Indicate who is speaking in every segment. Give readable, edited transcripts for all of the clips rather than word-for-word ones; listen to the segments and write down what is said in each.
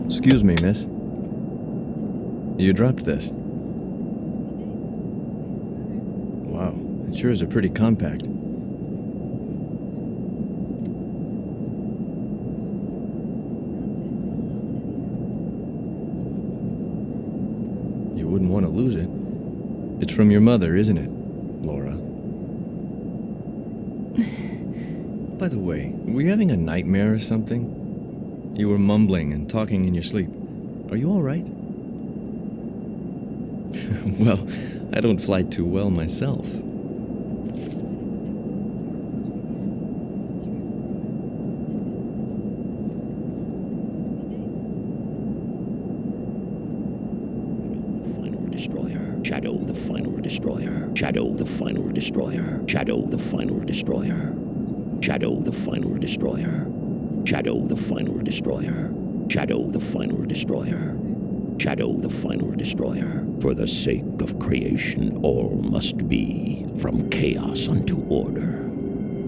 Speaker 1: Excuse me, miss. You dropped this. Wow, it sure is a pretty compact. You wouldn't want to lose it. It's from your mother, isn't it, Laura? By the way, were you having a nightmare or something? You were mumbling and talking in your sleep. Are you all right? Well, I don't fly too well myself.
Speaker 2: Shadow the final destroyer. Shadow the final destroyer. Shadow the final destroyer. Shadow the final destroyer. Shadow the final destroyer. Shadow the final destroyer. Shadow the final destroyer. For the sake of creation, all must be, from chaos unto order.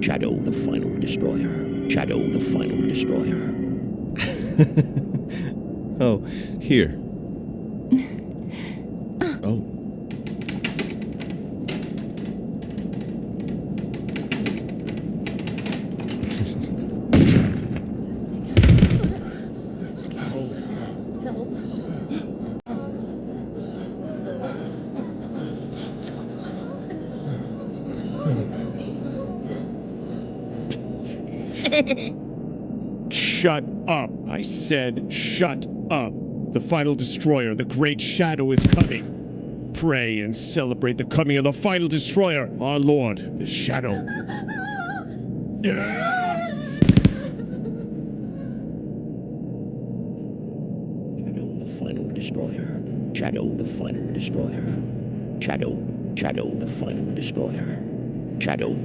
Speaker 2: Shadow the final destroyer. Shadow the final destroyer.
Speaker 1: Oh, here. Oh.
Speaker 3: Shut up. I said shut up. The final destroyer, the great shadow, is coming. Pray and celebrate the coming of the final destroyer, our lord, the shadow.
Speaker 2: Shadow the final destroyer. Shadow the final destroyer. Shadow the final destroyer. Shadow.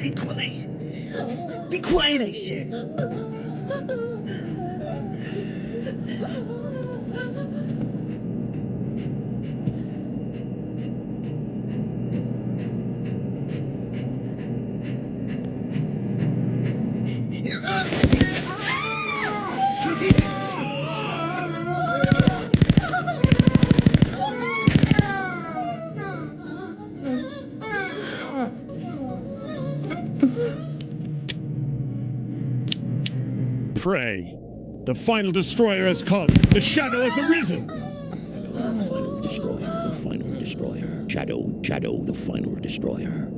Speaker 4: Be quiet. Be quiet, I said.
Speaker 3: Pray. The final destroyer has come. The shadow has arisen.
Speaker 2: The final destroyer. The final destroyer. Shadow the final destroyer.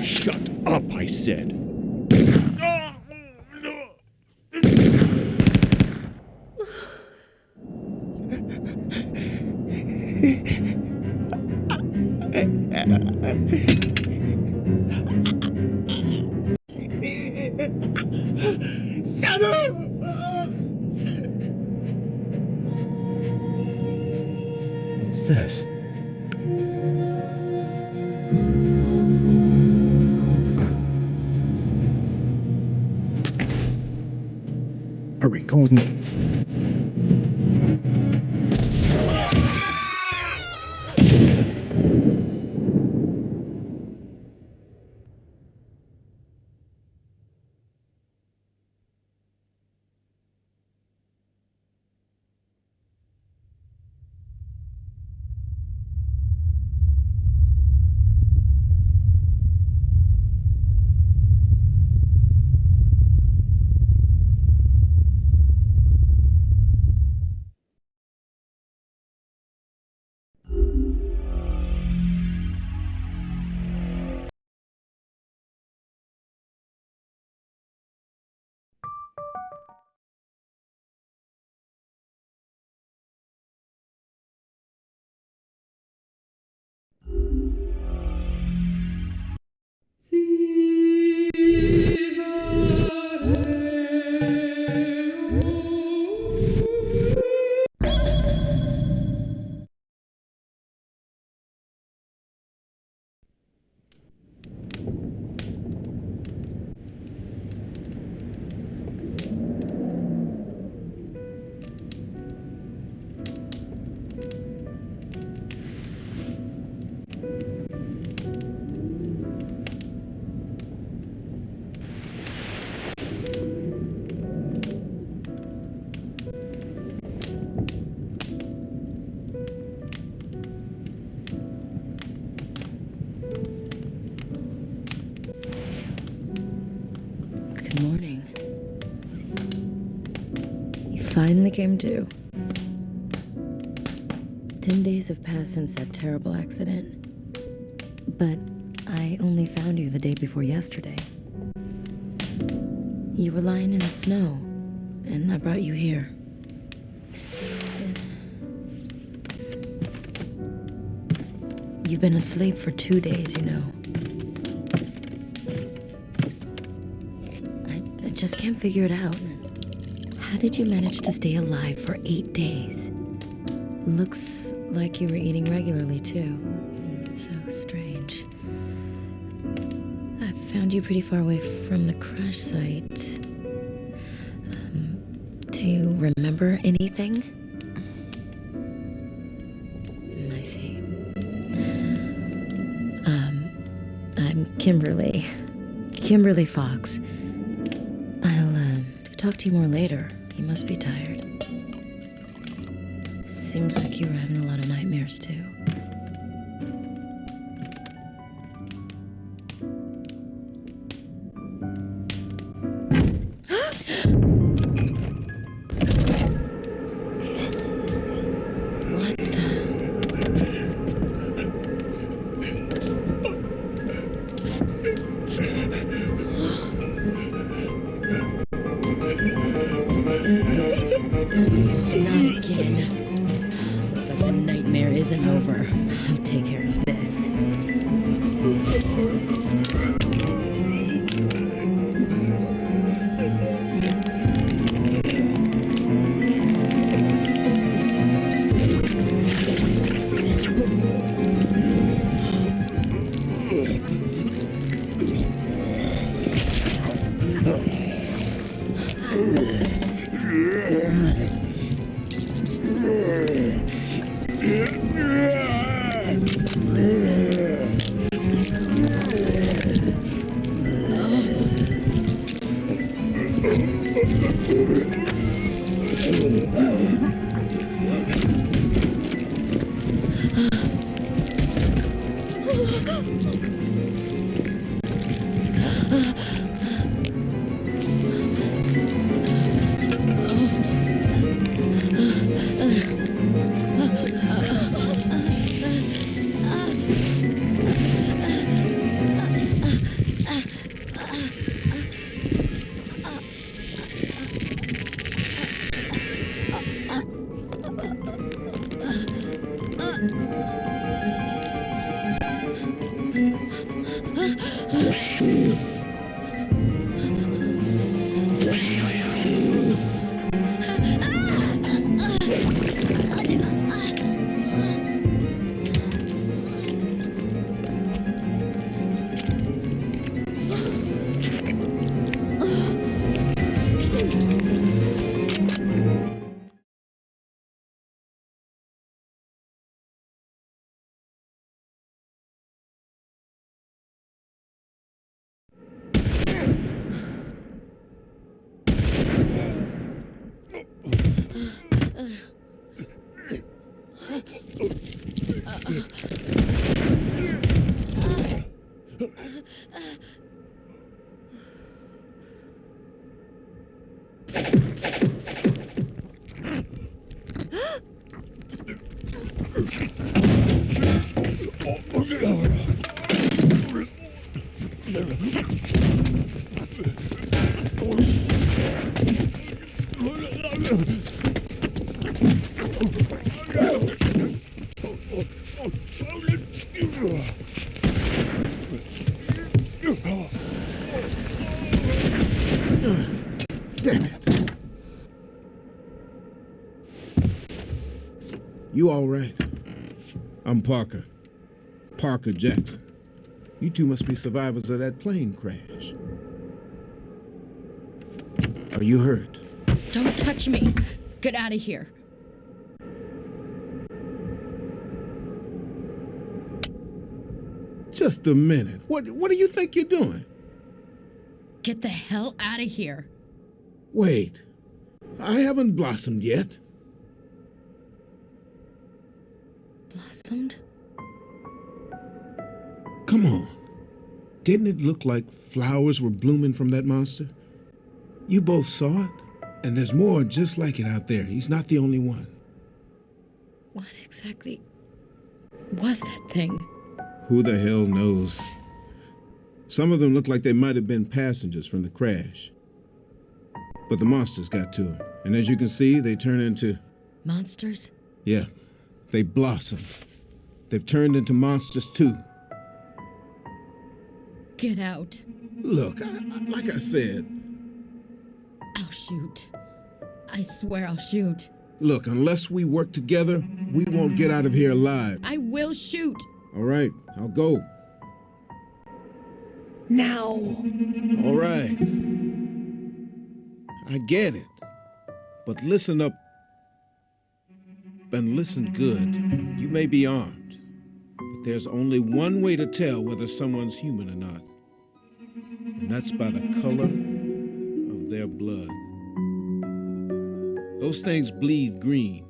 Speaker 3: Shut up, I said.
Speaker 1: What's this? Hurry, go with me.
Speaker 5: finally came to. 10 days have passed since that terrible accident. But I only found you the day before yesterday. You were lying in the snow, and I brought you here. You've been asleep for 2 days, you know. I just can't figure it out. How did you manage to stay alive for 8 days? Looks like you were eating regularly, too. So strange. I found you pretty far away from the crash site. Do you remember anything? I see. I'm Kimberly. Kimberly Fox. I'll talk to you more later. You must be tired. Seems like you were having a lot of nightmares, too. Not again. Looks like the nightmare isn't over. I'll take care of this.
Speaker 6: Damn it. You all right? I'm Parker. Parker Jackson. You two must be survivors of that plane crash. Are you hurt?
Speaker 5: Don't touch me. Get out of here.
Speaker 6: Just a minute. What do you think you're doing?
Speaker 5: Get the hell out of here.
Speaker 6: Wait. I haven't blossomed yet.
Speaker 5: Blossomed?
Speaker 6: Come on. Didn't it look like flowers were blooming from that monster? You both saw it? And there's more just like it out there. He's not the only one.
Speaker 5: What exactly was that thing?
Speaker 6: Who the hell knows? Some of them look like they might have been passengers from the crash. But the monsters got to them. And as you can see, they turn into...
Speaker 5: Monsters?
Speaker 6: Yeah, they blossom. They've turned into monsters too.
Speaker 5: Get out.
Speaker 6: Look, like I said,
Speaker 5: I'll shoot. I swear I'll shoot.
Speaker 6: look, unless we work together, we won't get out of here alive.
Speaker 5: I will shoot.
Speaker 6: All right, I'll go.
Speaker 4: Now.
Speaker 6: All right. I get it. But listen up and listen good. You may be armed, but there's only one way to tell whether someone's human or not. And that's by the color of their blood. Those things bleed green.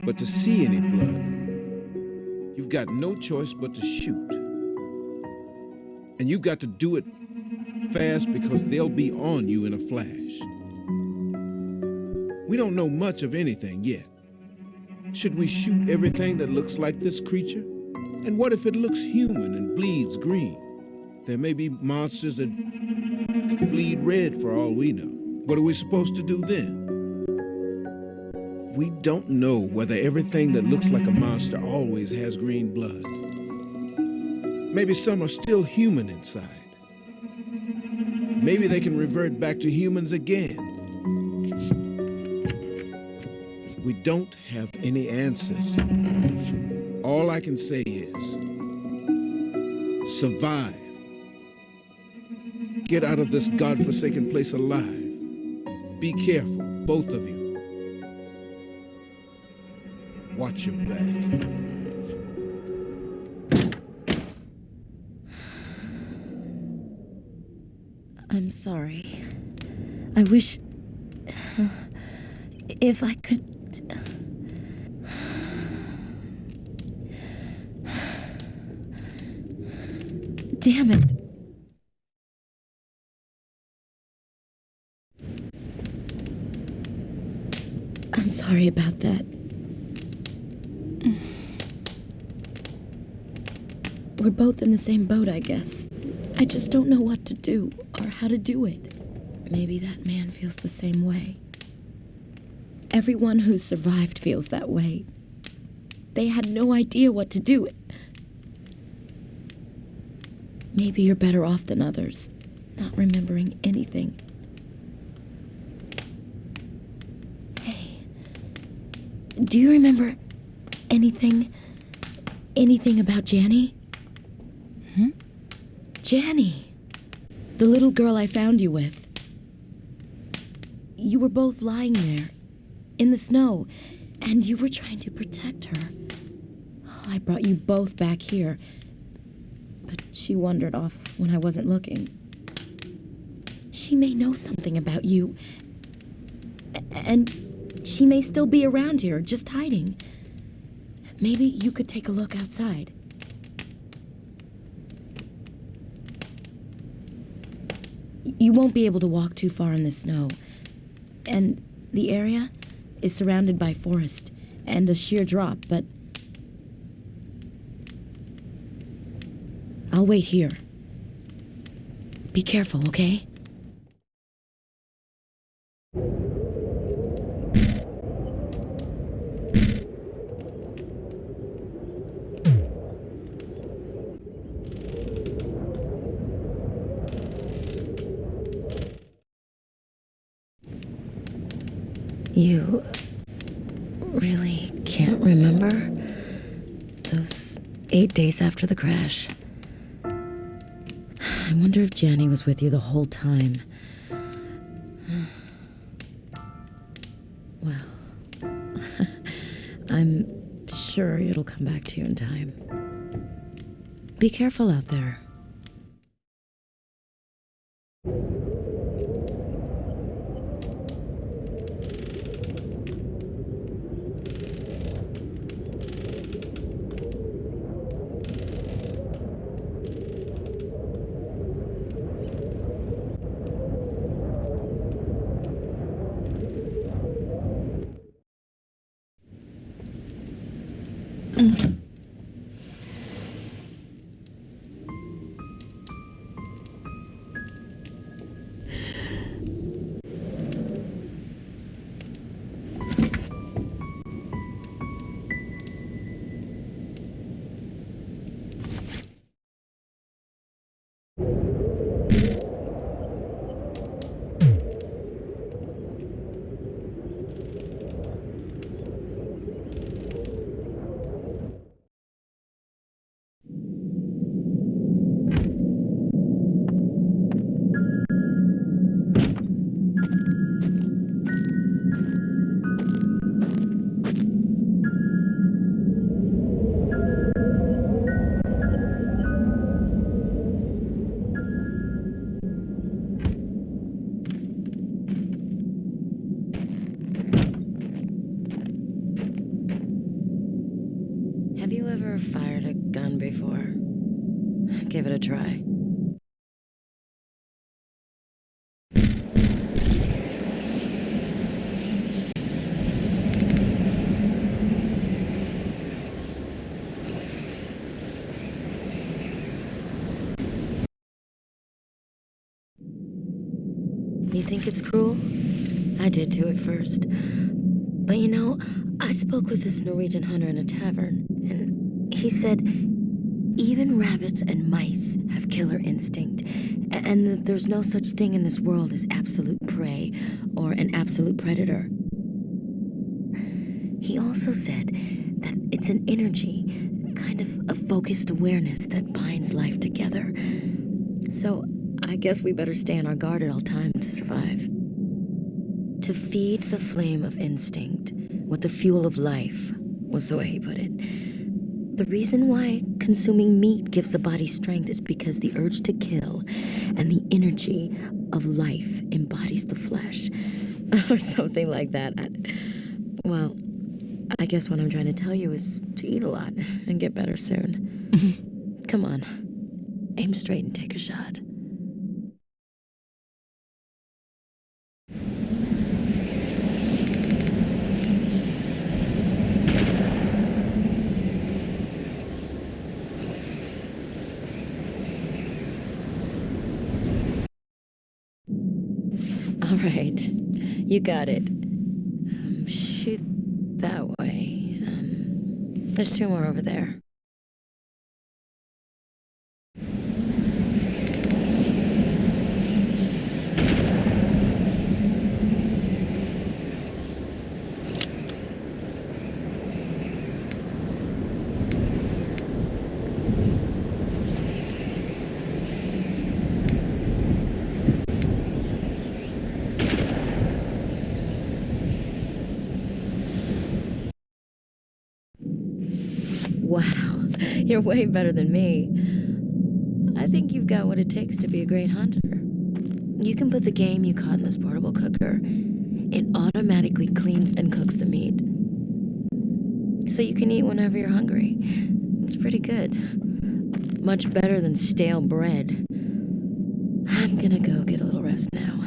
Speaker 6: But to see any blood, you've got no choice but to shoot. And you've got to do it fast because they'll be on you in a flash. We don't know much of anything yet. Should we shoot everything that looks like this creature? And what if it looks human and bleeds green? There may be monsters that bleed red for all we know. What are we supposed to do then? We don't know whether everything that looks like a monster always has green blood. Maybe some are still human inside. Maybe they can revert back to humans again. We don't have any answers. All I can say is, survive. Get out of this godforsaken place alive. Be careful, both of you. Watch your back.
Speaker 5: I'm sorry. I wish... if I could... Damn it. I'm sorry about that. We're both in the same boat, I guess. I just don't know what to do or how to do it. Maybe that man feels the same way. Everyone who's survived feels that way. They had no idea what to do. Maybe you're better off than others, not remembering anything. Hey, do you remember anything about Janny? Janny, the little girl I found you with. You were both lying there, in the snow, and you were trying to protect her. I brought you both back here, but she wandered off when I wasn't looking. She may know something about you, and she may still be around here, just hiding. Maybe you could take a look outside. You won't be able to walk too far in the snow, and the area is surrounded by forest and a sheer drop, but I'll wait here. Be careful, okay? You really can't remember those 8 days after the crash? I wonder if Janny was with you the whole time. Well, I'm sure it'll come back to you in time. Be careful out there. Have you ever fired a gun before? Give it a try. You think it's cruel? I did too at first. But you know, I spoke with this Norwegian hunter in a tavern, and he said even rabbits and mice have killer instinct, and that there's no such thing in this world as absolute prey or an absolute predator. He also said that it's an energy, kind of a focused awareness that binds life together. So I guess we better stay on our guard at all times to survive. To feed the flame of instinct with the fuel of life, was the way he put it. The reason why consuming meat gives the body strength is because the urge to kill and the energy of life embodies the flesh. Or something like that. Well, I guess what I'm trying to tell you is to eat a lot and get better soon. Come on, aim straight and take a shot. All right, you got it. Shoot that way. There's 2 more over there. Wow, you're way better than me. I think you've got what it takes to be a great hunter. You can put the game you caught in this portable cooker. It automatically cleans and cooks the meat. So you can eat whenever you're hungry. It's pretty good. Much better than stale bread. I'm gonna go get a little rest now.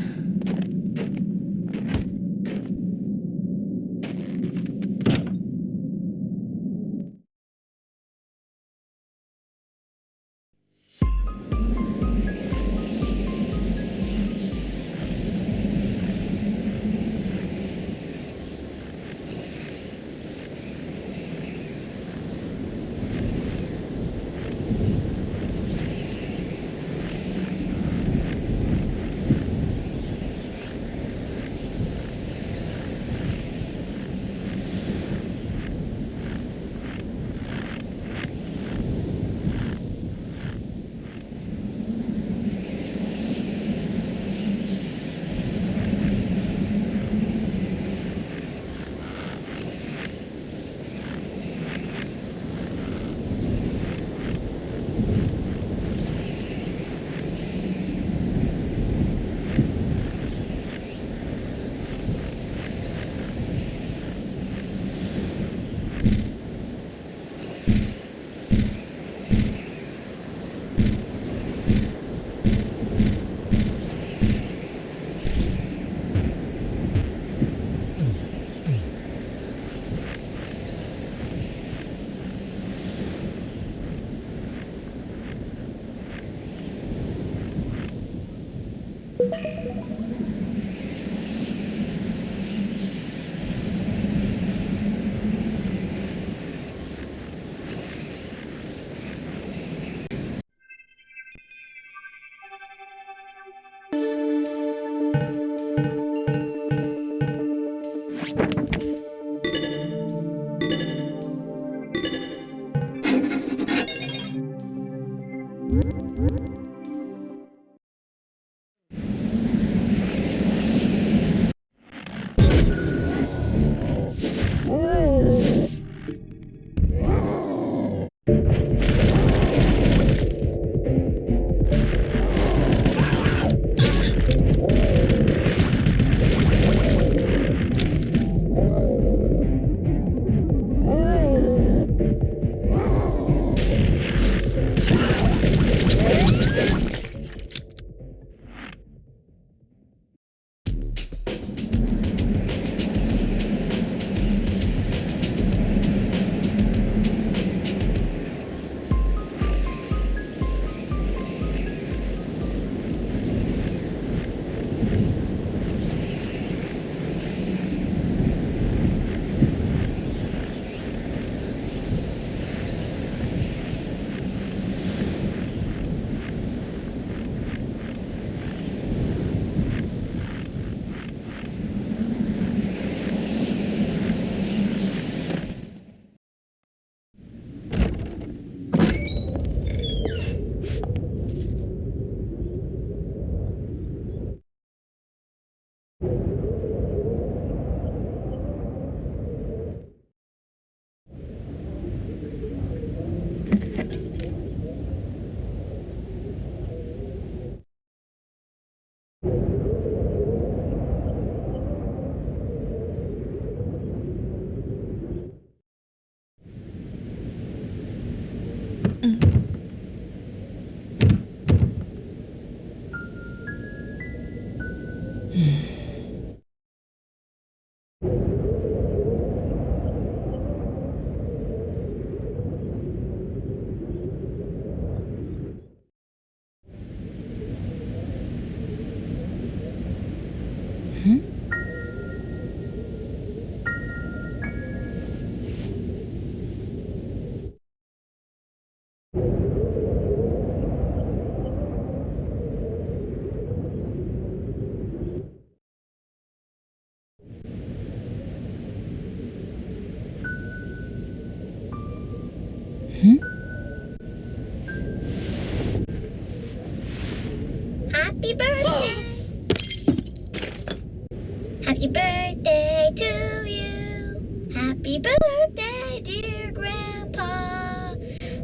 Speaker 7: Happy birthday, dear Grandpa.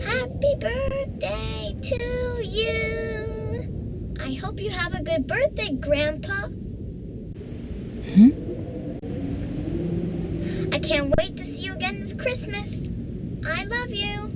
Speaker 7: Happy birthday to you. I hope you have a good birthday, Grandpa. I can't wait to see you again this Christmas. I love you.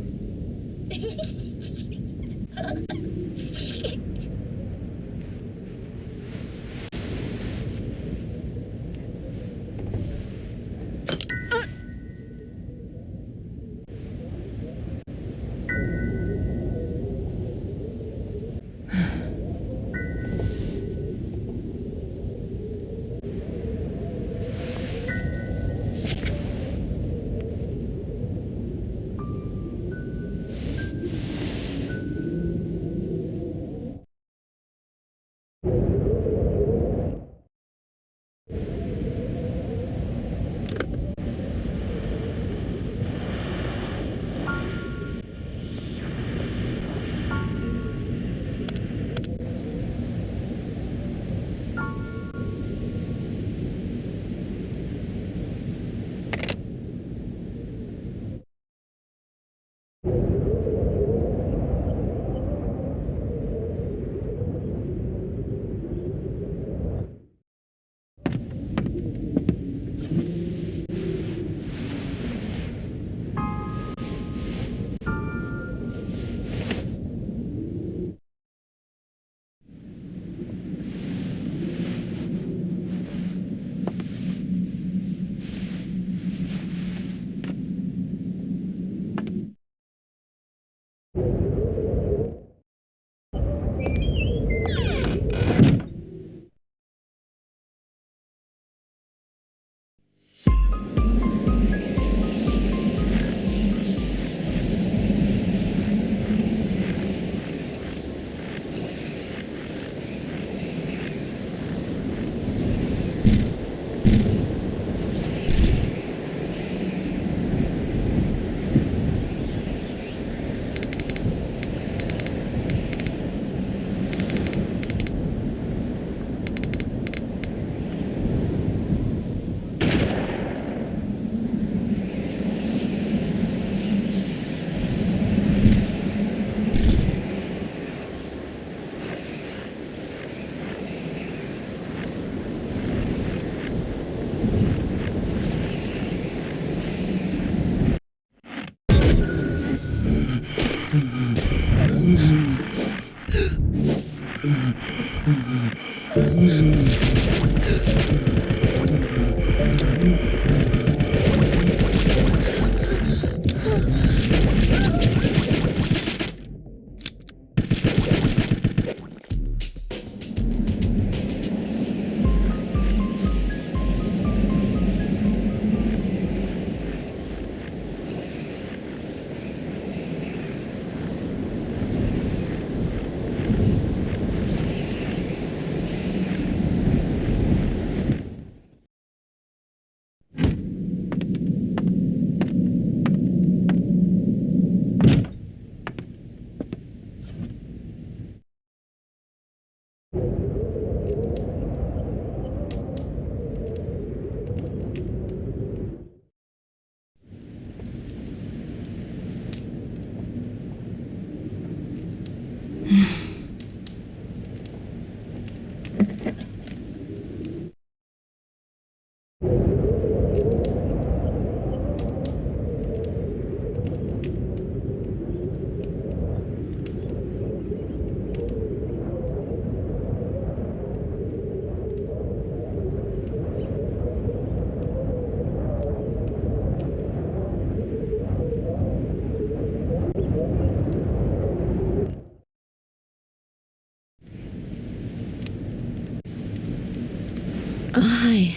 Speaker 5: Oh, hi.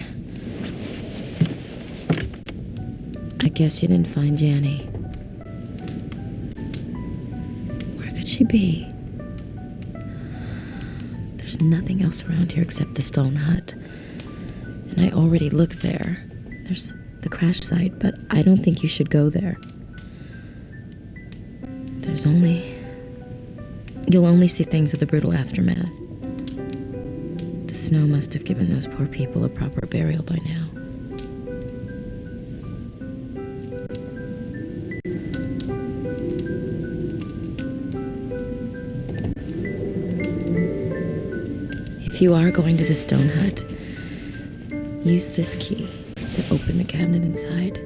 Speaker 5: I guess you didn't find Janny. Where could she be? There's nothing else around here except the stone hut. And I already looked there. There's the crash site, but I don't think you should go there. You'll only see things of the brutal aftermath. The snow must have given those poor people a proper burial by now. If you are going to the stone hut, use this key to open the cabinet inside.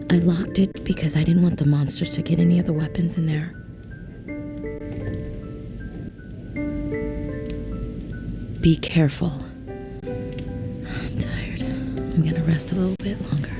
Speaker 5: I locked it because I didn't want the monsters to get any of the weapons in there. Be careful. I'm tired. I'm gonna rest a little bit longer.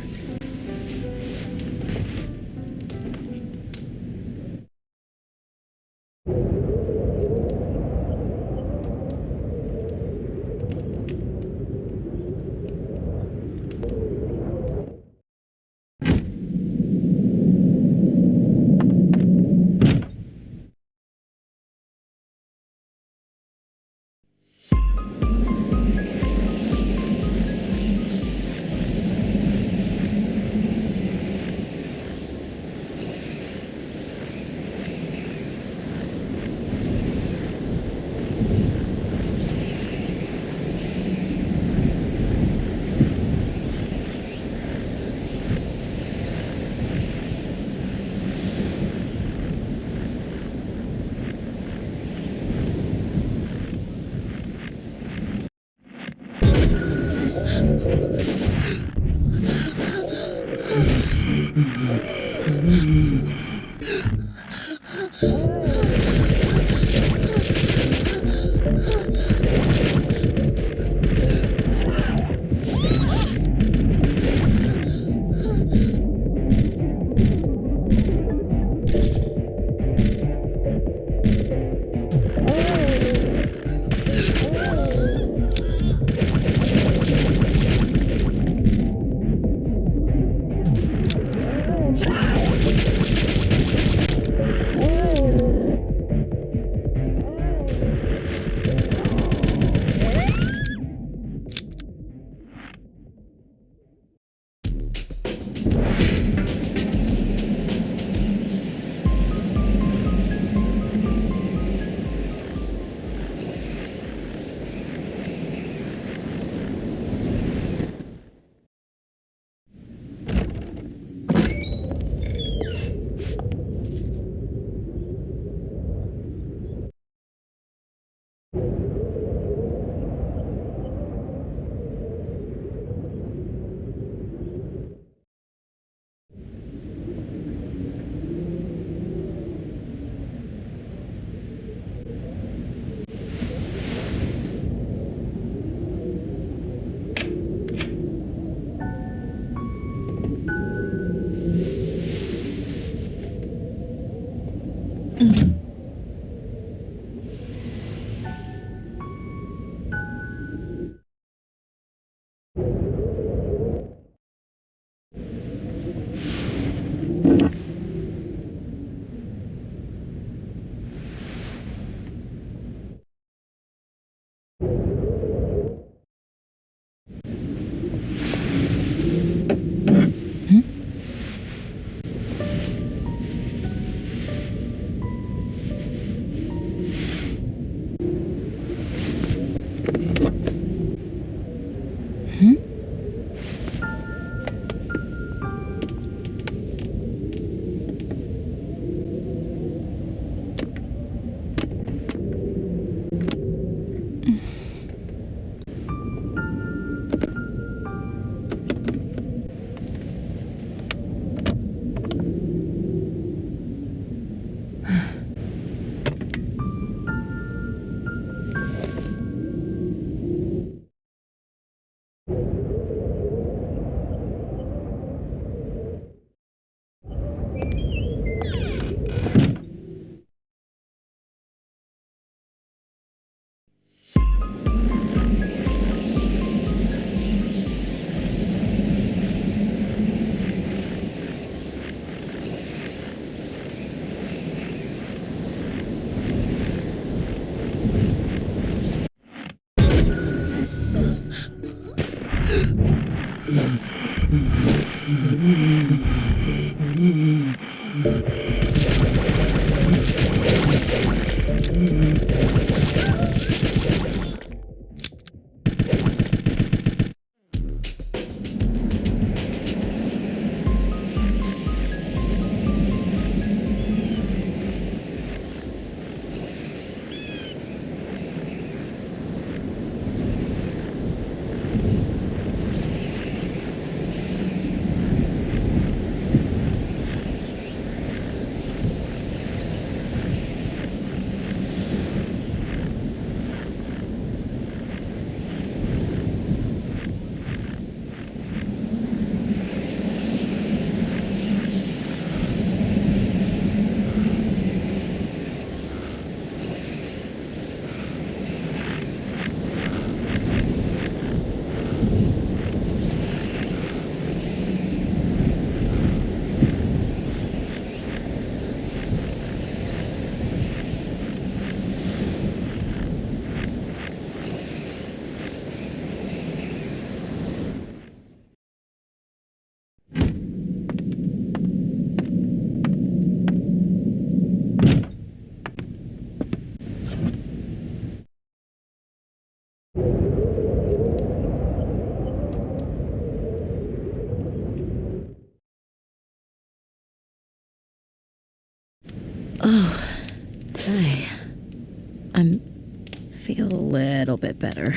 Speaker 5: little bit better.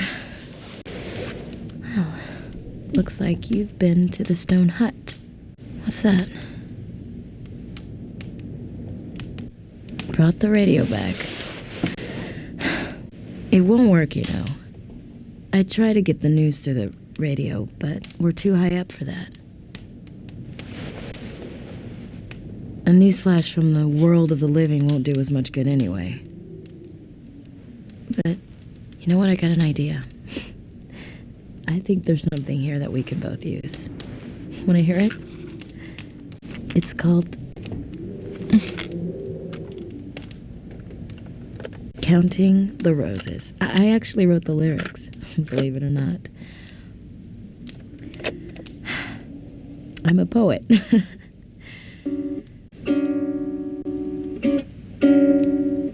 Speaker 5: Well, looks like you've been to the stone hut. What's that? Brought the radio back. It won't work, you know. I try to get the news through the radio, but we're too high up for that. A newsflash from the world of the living won't do as much good anyway. But, you know what? I got an idea. I think there's something here that we can both use. Want to hear it? It's called... Counting the Roses. I actually wrote the lyrics, believe it or not. I'm a poet.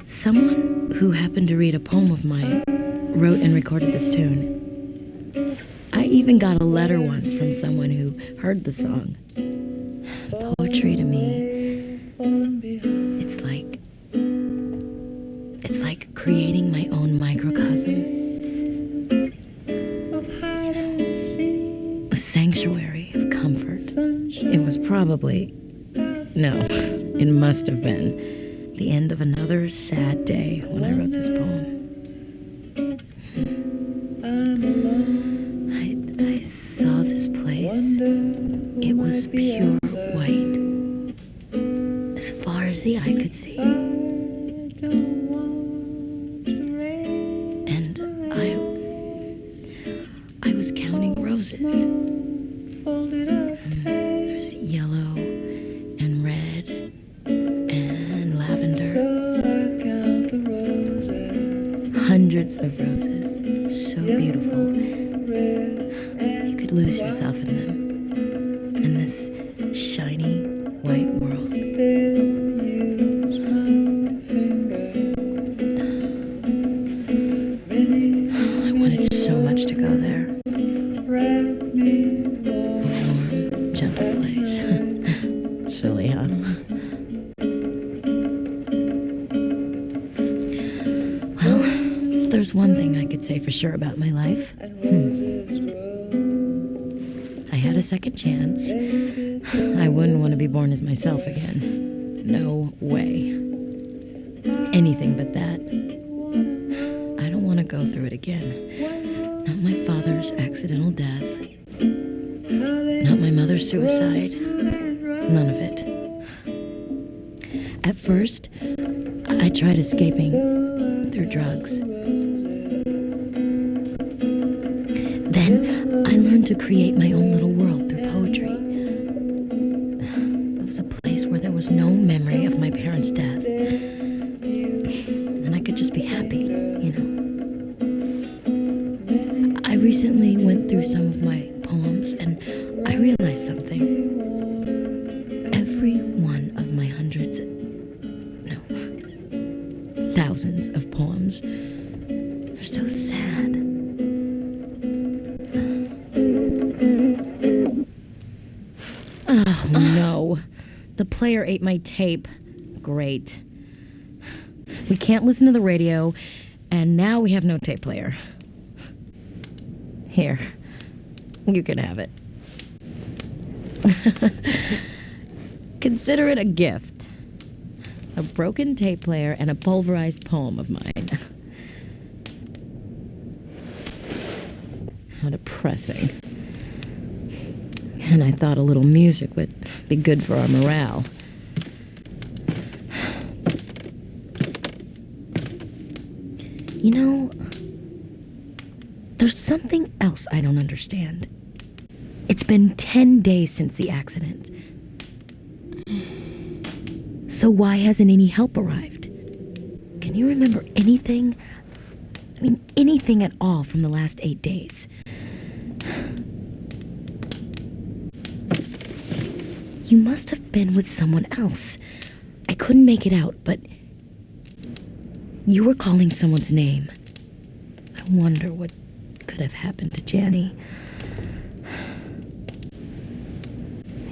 Speaker 5: Someone who happened to read a poem of mine wrote and recorded this tune. I even got a letter once from someone who heard the song. Poetry to me, it's like creating my own microcosm. A sanctuary of comfort. It was probably, no, it must have been the end of another sad day when I wrote this poem. I saw this place. It was pure white, as far as the eye could see. And I was counting roses. There's yellow and red and lavender. Hundreds of roses, so beautiful. You could lose yourself in them, in this shiny white world. I wanted so much to go there. A warm, gentle place. Silly, huh? Well, there's one thing I could say for sure about my life. I had a second chance. I wouldn't want to be born as myself again. No way. Anything but that. I don't want to go through it again. Not my father's accidental death. Not my mother's suicide. None of it. At first, I tried escaping through drugs. Then I learned to create my own little world through poetry. It was a place where there was no memory of my parents' death. And I could just be happy, you know. I recently went through some of my poems and I realized something. Every one of my thousands of poems are so sad. Oh, no. The player ate my tape. Great. We can't listen to the radio, and now we have no tape player. Here. You can have it. Consider it a gift. A broken tape player and a pulverized poem of mine. How depressing. And I thought a little music would be good for our morale. You know, there's something else I don't understand. It's been 10 days since the accident. So why hasn't any help arrived? Can you remember anything? I mean, anything at all from the last 8 days? You must have been with someone else. I couldn't make it out, but you were calling someone's name. I wonder what could have happened to Janny.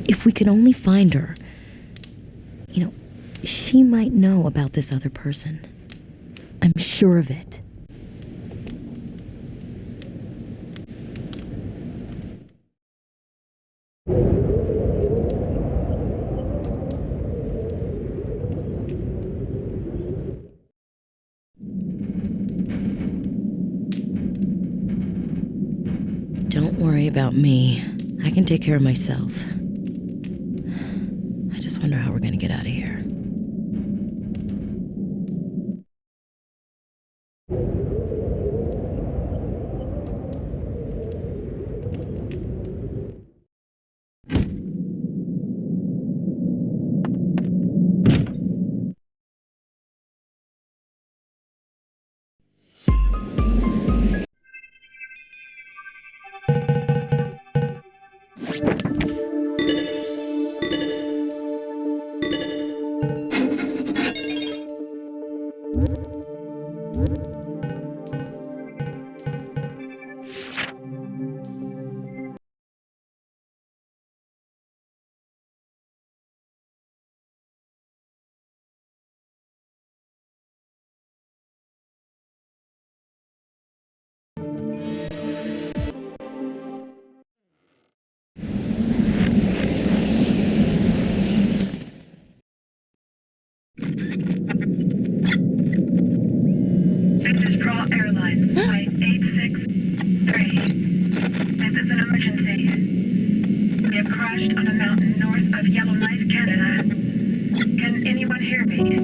Speaker 5: If we could only find her, you know, she might know about this other person. I'm sure of it. Don't worry about me. I can take care of myself. I just wonder how we're gonna get out of here.
Speaker 8: This is Raw Airlines, flight 863. This is an emergency. We have crashed on a mountain north of Yellowknife, Canada. Can anyone hear me?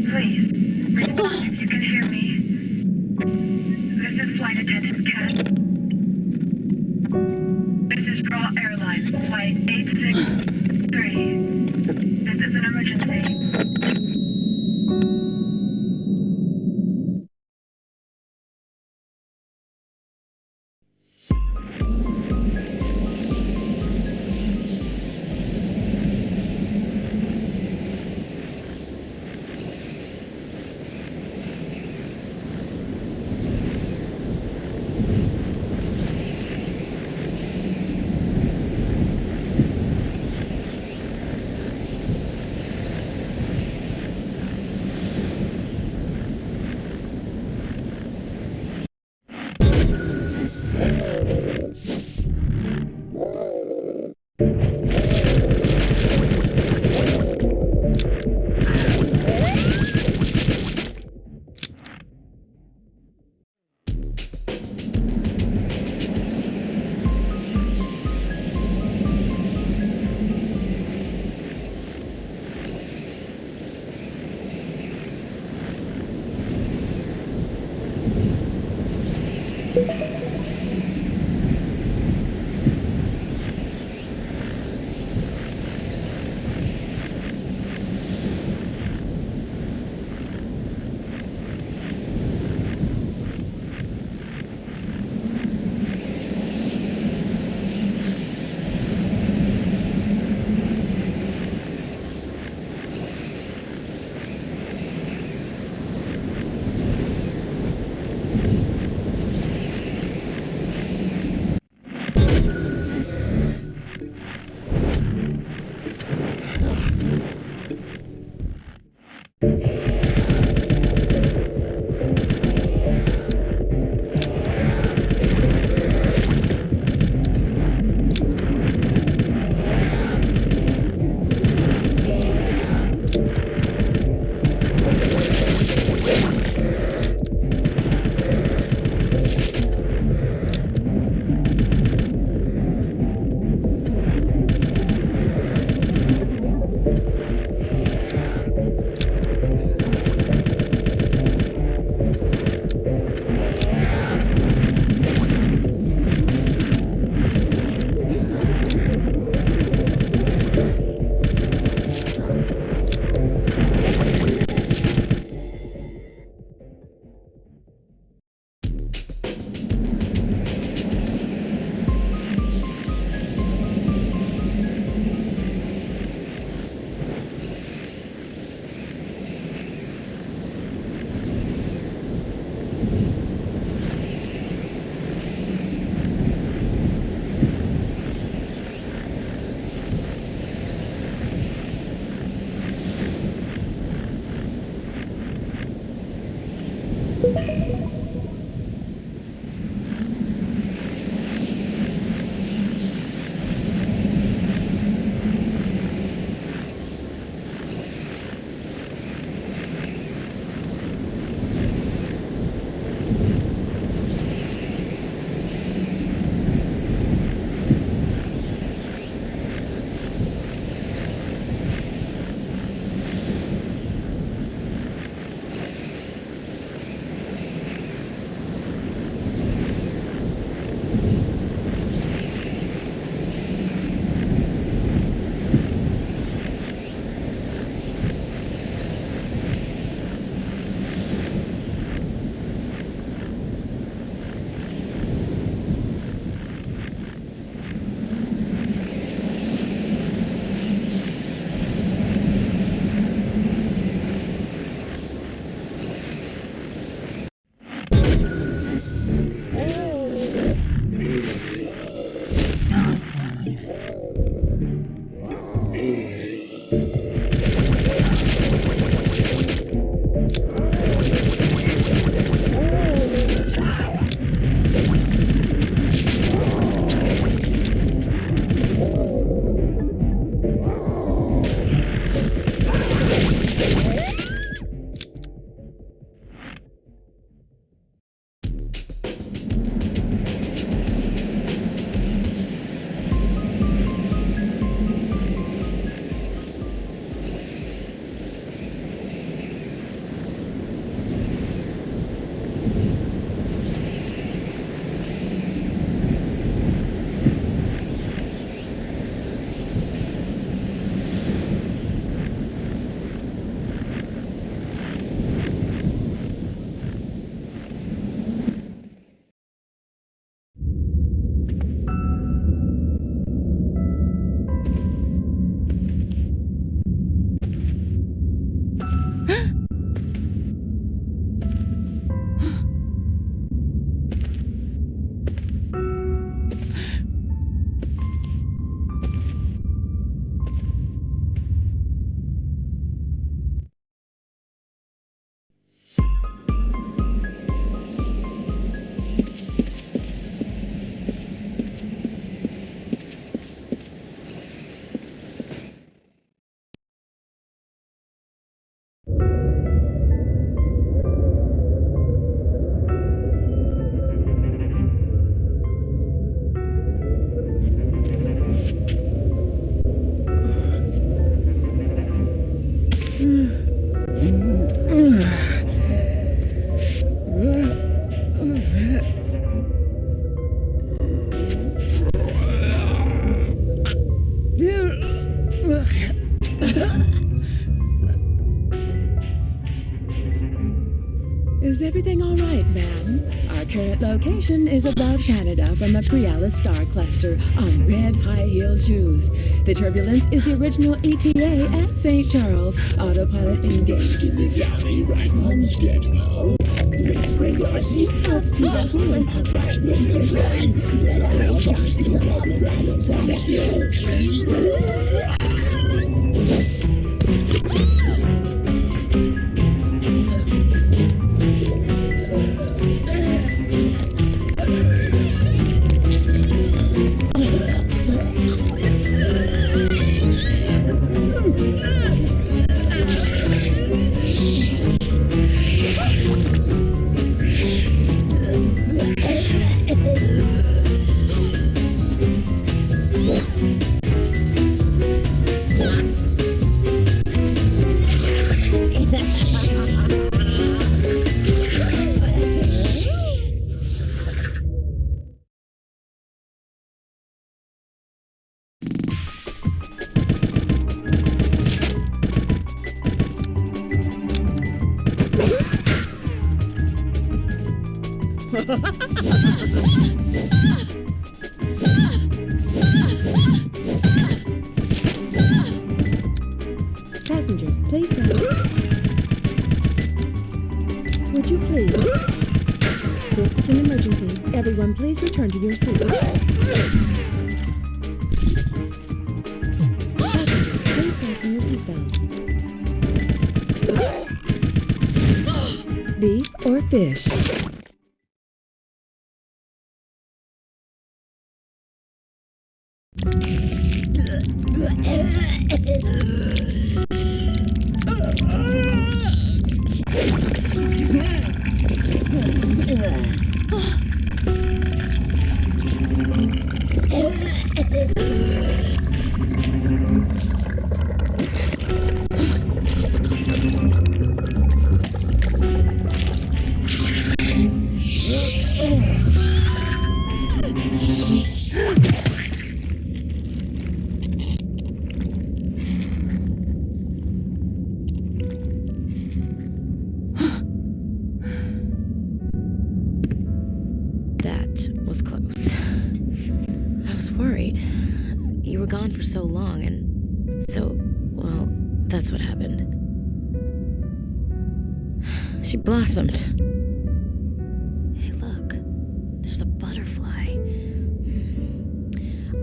Speaker 8: Please, respond if you can hear me. This is Flight Attendant Kat. This is Raw Airlines, flight 863. This is an emergency.
Speaker 9: Current location is above Canada from the Prialis star cluster on red high-heeled shoes. The turbulence is the original ETA at St. Charles. Autopilot engaged in the galley right on schedule. Please bring your seatbelts to the fluid upright business line. Then I will charge the problem right in front of you. Passengers, please stand. Would you please? This is an emergency. Everyone, please return to your seats. Passengers, please fasten your seatbelts. Beef or fish? For so long, and so, well, that's what happened. She blossomed. Hey, look, there's a butterfly.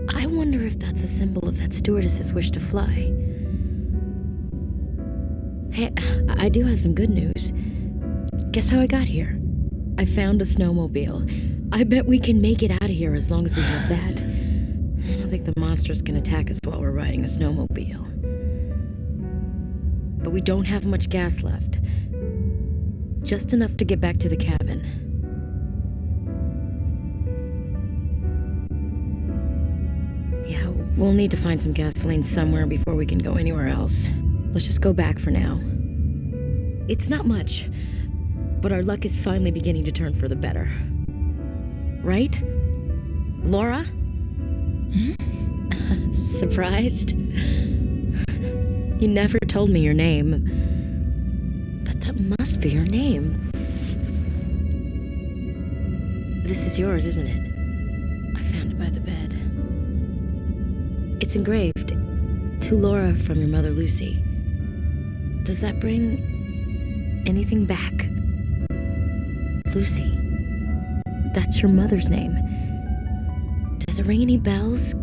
Speaker 9: I wonder if that's a symbol of that stewardess's wish to fly. Hey, I do have some good news. Guess how I got here? I found a snowmobile. I bet we can make it out of here as long as we have that. I don't think the monsters can attack us while we're riding a snowmobile. But we don't have much gas left. Just enough to get back to the cabin. Yeah, we'll need to find some gasoline somewhere before we can go anywhere else. Let's just go back for now. It's not much, but our luck is finally beginning to turn for the better. Right? Laura? Surprised? You never told me your name. But that must be your name. This is yours, isn't it? I found it by the bed. It's engraved, to Laura from your mother Lucy. Does that bring anything back? Lucy. That's your mother's name. Does it ring any bells?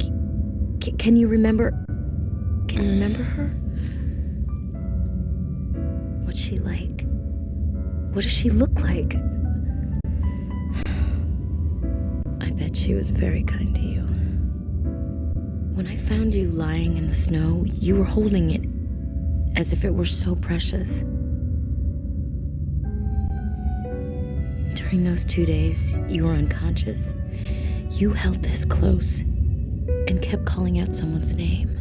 Speaker 9: Can you remember? Can you remember her? What's she like? What does she look like? I bet she was very kind to you. When I found you lying in the snow, you were holding it as if it were so precious. During those 2 days, you were unconscious. You held this close and kept calling out someone's name.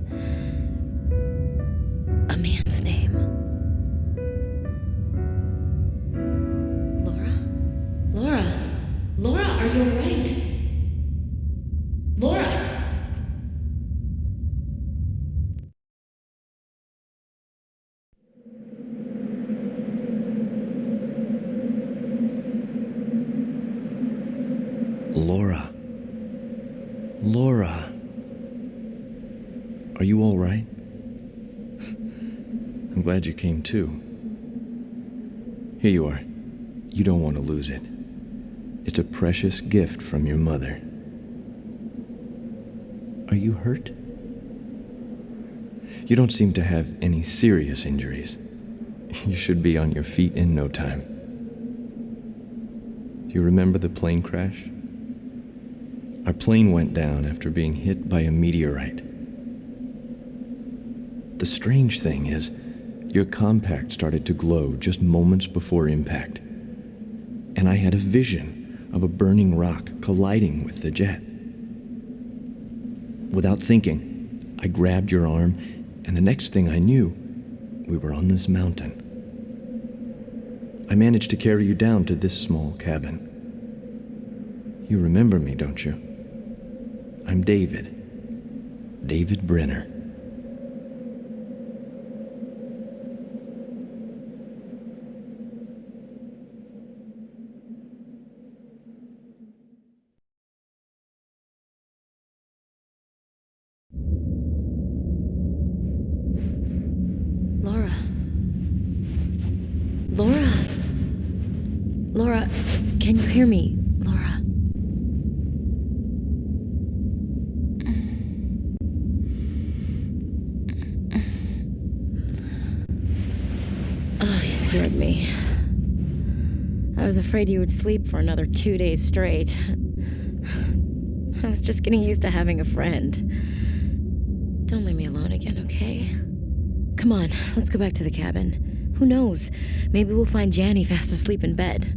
Speaker 9: A man's name. Laura? Laura? Laura, are you all right? Laura!
Speaker 1: Laura. Laura. Are you all right? I'm glad you came too. Here you are. You don't want to lose it. It's a precious gift from your mother. Are you hurt? You don't seem to have any serious injuries. You should be on your feet in no time. Do you remember the plane crash? Our plane went down after being hit by a meteorite. The strange thing is, your compact started to glow just moments before impact. And I had a vision of a burning rock colliding with the jet. Without thinking, I grabbed your arm, and the next thing I knew, we were on this mountain. I managed to carry you down to this small cabin. You remember me, don't you? I'm David. David Brenner.
Speaker 5: Laura, can you hear me? Laura. Oh, you scared me. I was afraid you would sleep for another 2 days straight. I was just getting used to having a friend. Don't leave me alone again, okay? Come on, let's go back to the cabin. Who knows? Maybe we'll find Janny fast asleep in bed.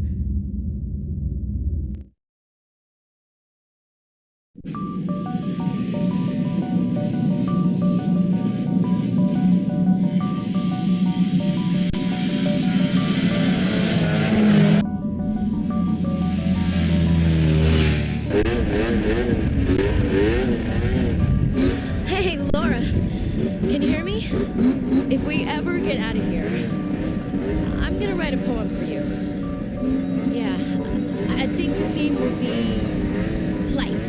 Speaker 5: Hey, Laura. Can you hear me? If we ever get out of here, I'm gonna write a poem for you. Yeah, I think the theme will be light.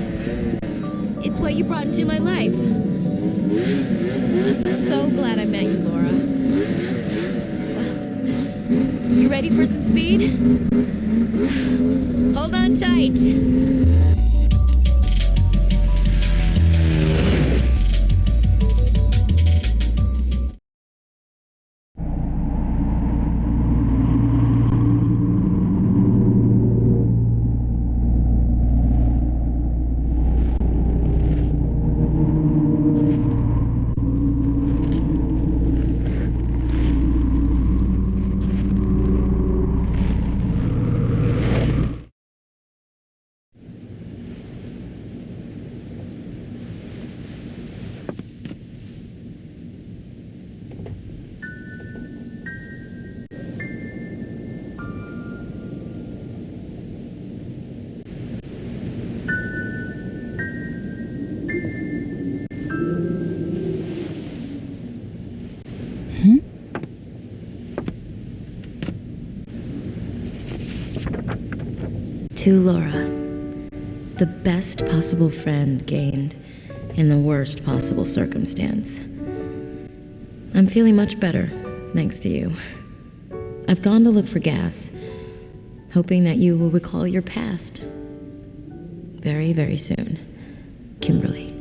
Speaker 5: It's what you brought into my life. I'm so glad I met you, Laura. Well, you ready for some speed? Hold on tight. To Laura, the best possible friend gained in the worst possible circumstance. I'm feeling much better, thanks to you. I've gone to look for gas, hoping that you will recall your past. Very, very soon. Kimberly.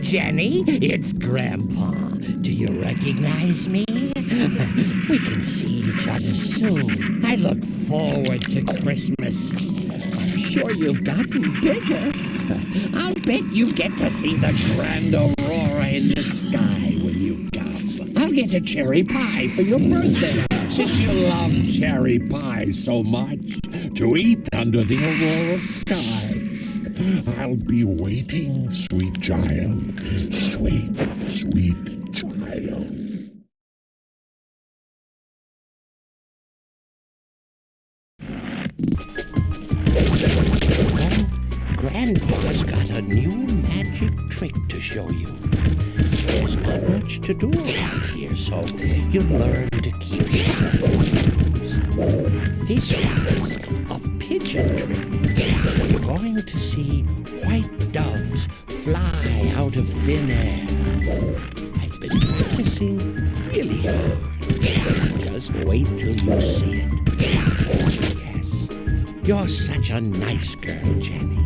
Speaker 2: Jenny, it's Grandpa. Do you recognize me? We can see each other soon. I look forward to Christmas. I'm sure you've gotten bigger. I'll bet you get to see the grand aurora in the sky when you come. I'll get a cherry pie for your birthday, since you love cherry pie so much, to eat under the aurora sky. I'll be waiting, sweet child. Sweet, sweet child. Grandpa's got a new magic trick to show you. There's not much to do around here, so you'll learn to keep yourself amused. This one's a pigeon trick. So you're going to see white doves fly out of thin air. I've been practicing really hard. Just wait till you see it. Oh, yes. You're such a nice girl, Jenny.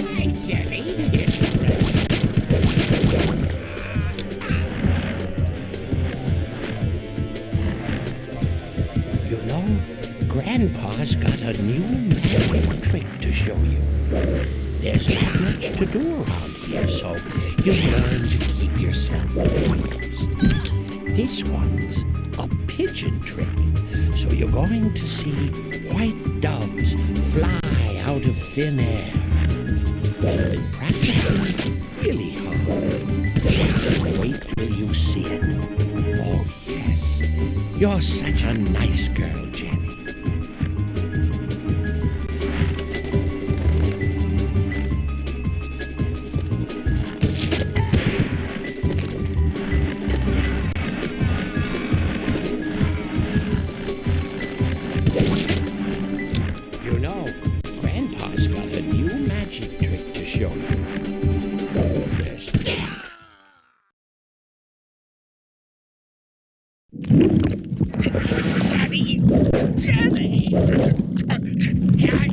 Speaker 2: Hi, Jenny. It's Red. You know, Grandpa's got a new magic trick to show you. There's not much to do around here, so you'll learn to keep yourself amused. This one's a pigeon trick, so you're going to see white doves fly out of thin air. I've been practicing really hard. Just wait till you see it. Oh, yes. You're such a nice girl, Jenny. You know, Grandpa's got a new magic trick to show you. Yes. Jenny! Jenny!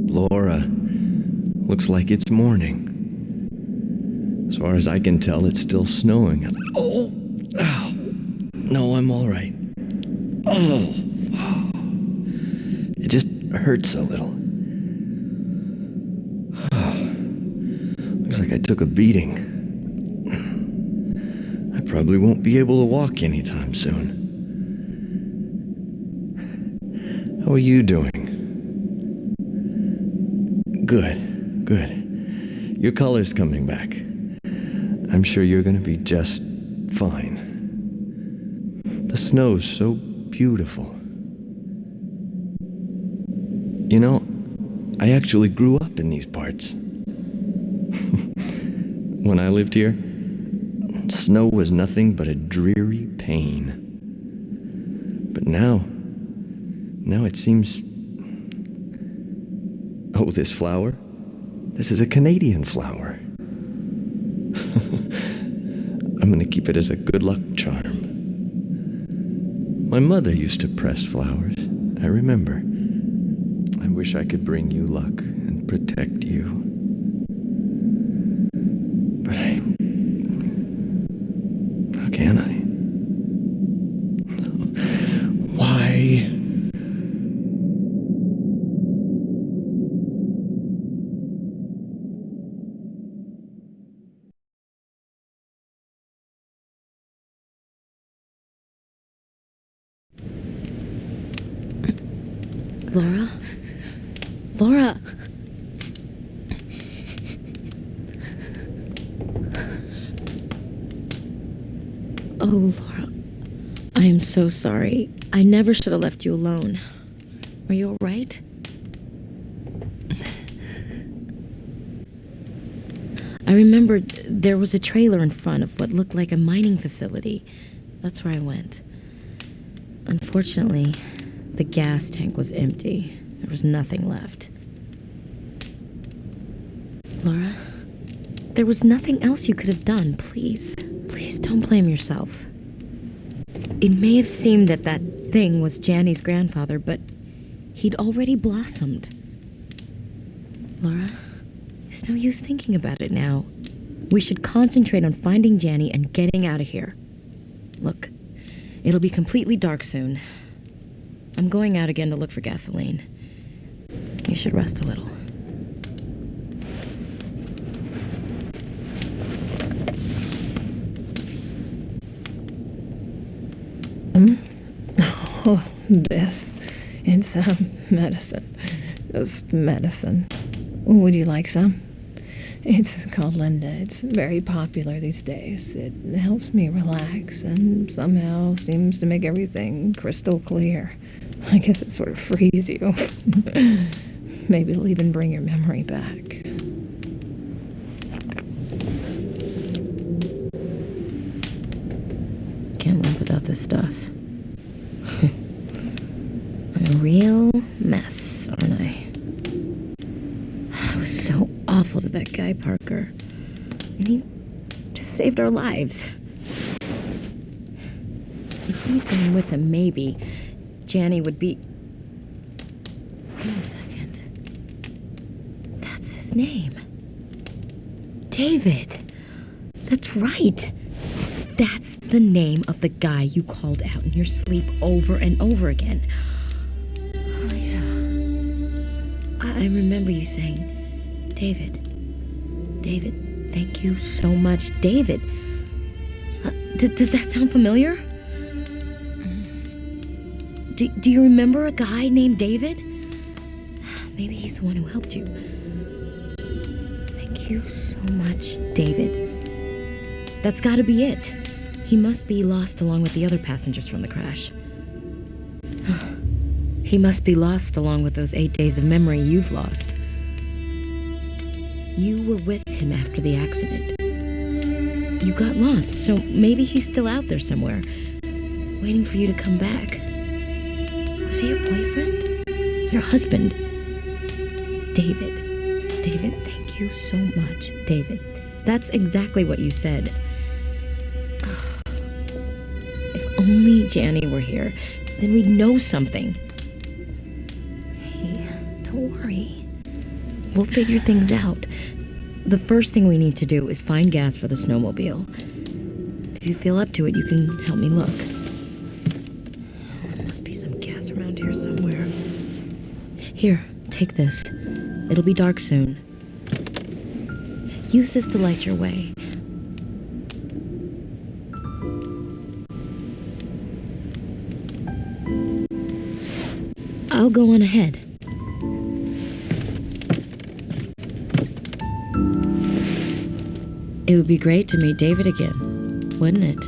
Speaker 1: Laura, looks like it's morning. As far as I can tell, it's still snowing. Oh! No, I'm all right. Oh! It just hurts a little. Looks like I took a beating. I probably won't be able to walk anytime soon. How are you doing? Good, good. Your color's coming back. I'm sure you're gonna be just fine. The snow's so beautiful. You know, I actually grew up in these parts. When I lived here, snow was nothing but a dreary pain. But now it seems... Oh, this flower? This is a Canadian flower. I'm gonna keep it as a good luck charm. My mother used to press flowers, I remember. I wish I could bring you luck and protect you. But how can I? Why?
Speaker 5: Laura? Laura! Oh, Laura. I am so sorry. I never should have left you alone. Are you all right? I remembered there was a trailer in front of what looked like a mining facility. That's where I went. Unfortunately, the gas tank was empty. There was nothing left. Laura, there was nothing else you could have done. Please, please don't blame yourself. It may have seemed that thing was Janny's grandfather, but he'd already blossomed. Laura, it's no use thinking about it now. We should concentrate on finding Janny and getting out of here. Look, it'll be completely dark soon. I'm going out again to look for gasoline. You should rest a little.
Speaker 9: Oh, this. It's medicine. Just medicine. Would you like some? It's called Linda. It's very popular these days. It helps me relax and somehow seems to make everything crystal clear. I guess it sort of frees you. Maybe it'll even bring your memory back.
Speaker 5: Can't live without this stuff. I'm a real mess, aren't I? I was so awful to that guy, Parker. And he just saved our lives. If we'd been with him, maybe Janny would be... Wait a second. That's his name. David. That's right. That's the name of the guy you called out in your sleep over and over again. Oh, yeah. I remember you saying, David, thank you so much, David. Does that sound familiar? Do you remember a guy named David? Maybe he's the one who helped you. Thank you so much, David. That's gotta be it. He must be lost along with the other passengers from the crash. He must be lost along with those 8 days of memory you've lost. You were with him after the accident. You got lost, so maybe he's still out there somewhere, waiting for you to come back. Was he your boyfriend? Your husband? David, thank you so much, David. That's exactly what you said. If only Janny were here, then we'd know something. Hey, don't worry. We'll figure things out. The first thing we need to do is find gas for the snowmobile. If you feel up to it, you can help me look. There must be some gas around here somewhere. Here, take this. It'll be dark soon. Use this to light your way. I'll go on ahead. It would be great to meet David again, wouldn't it?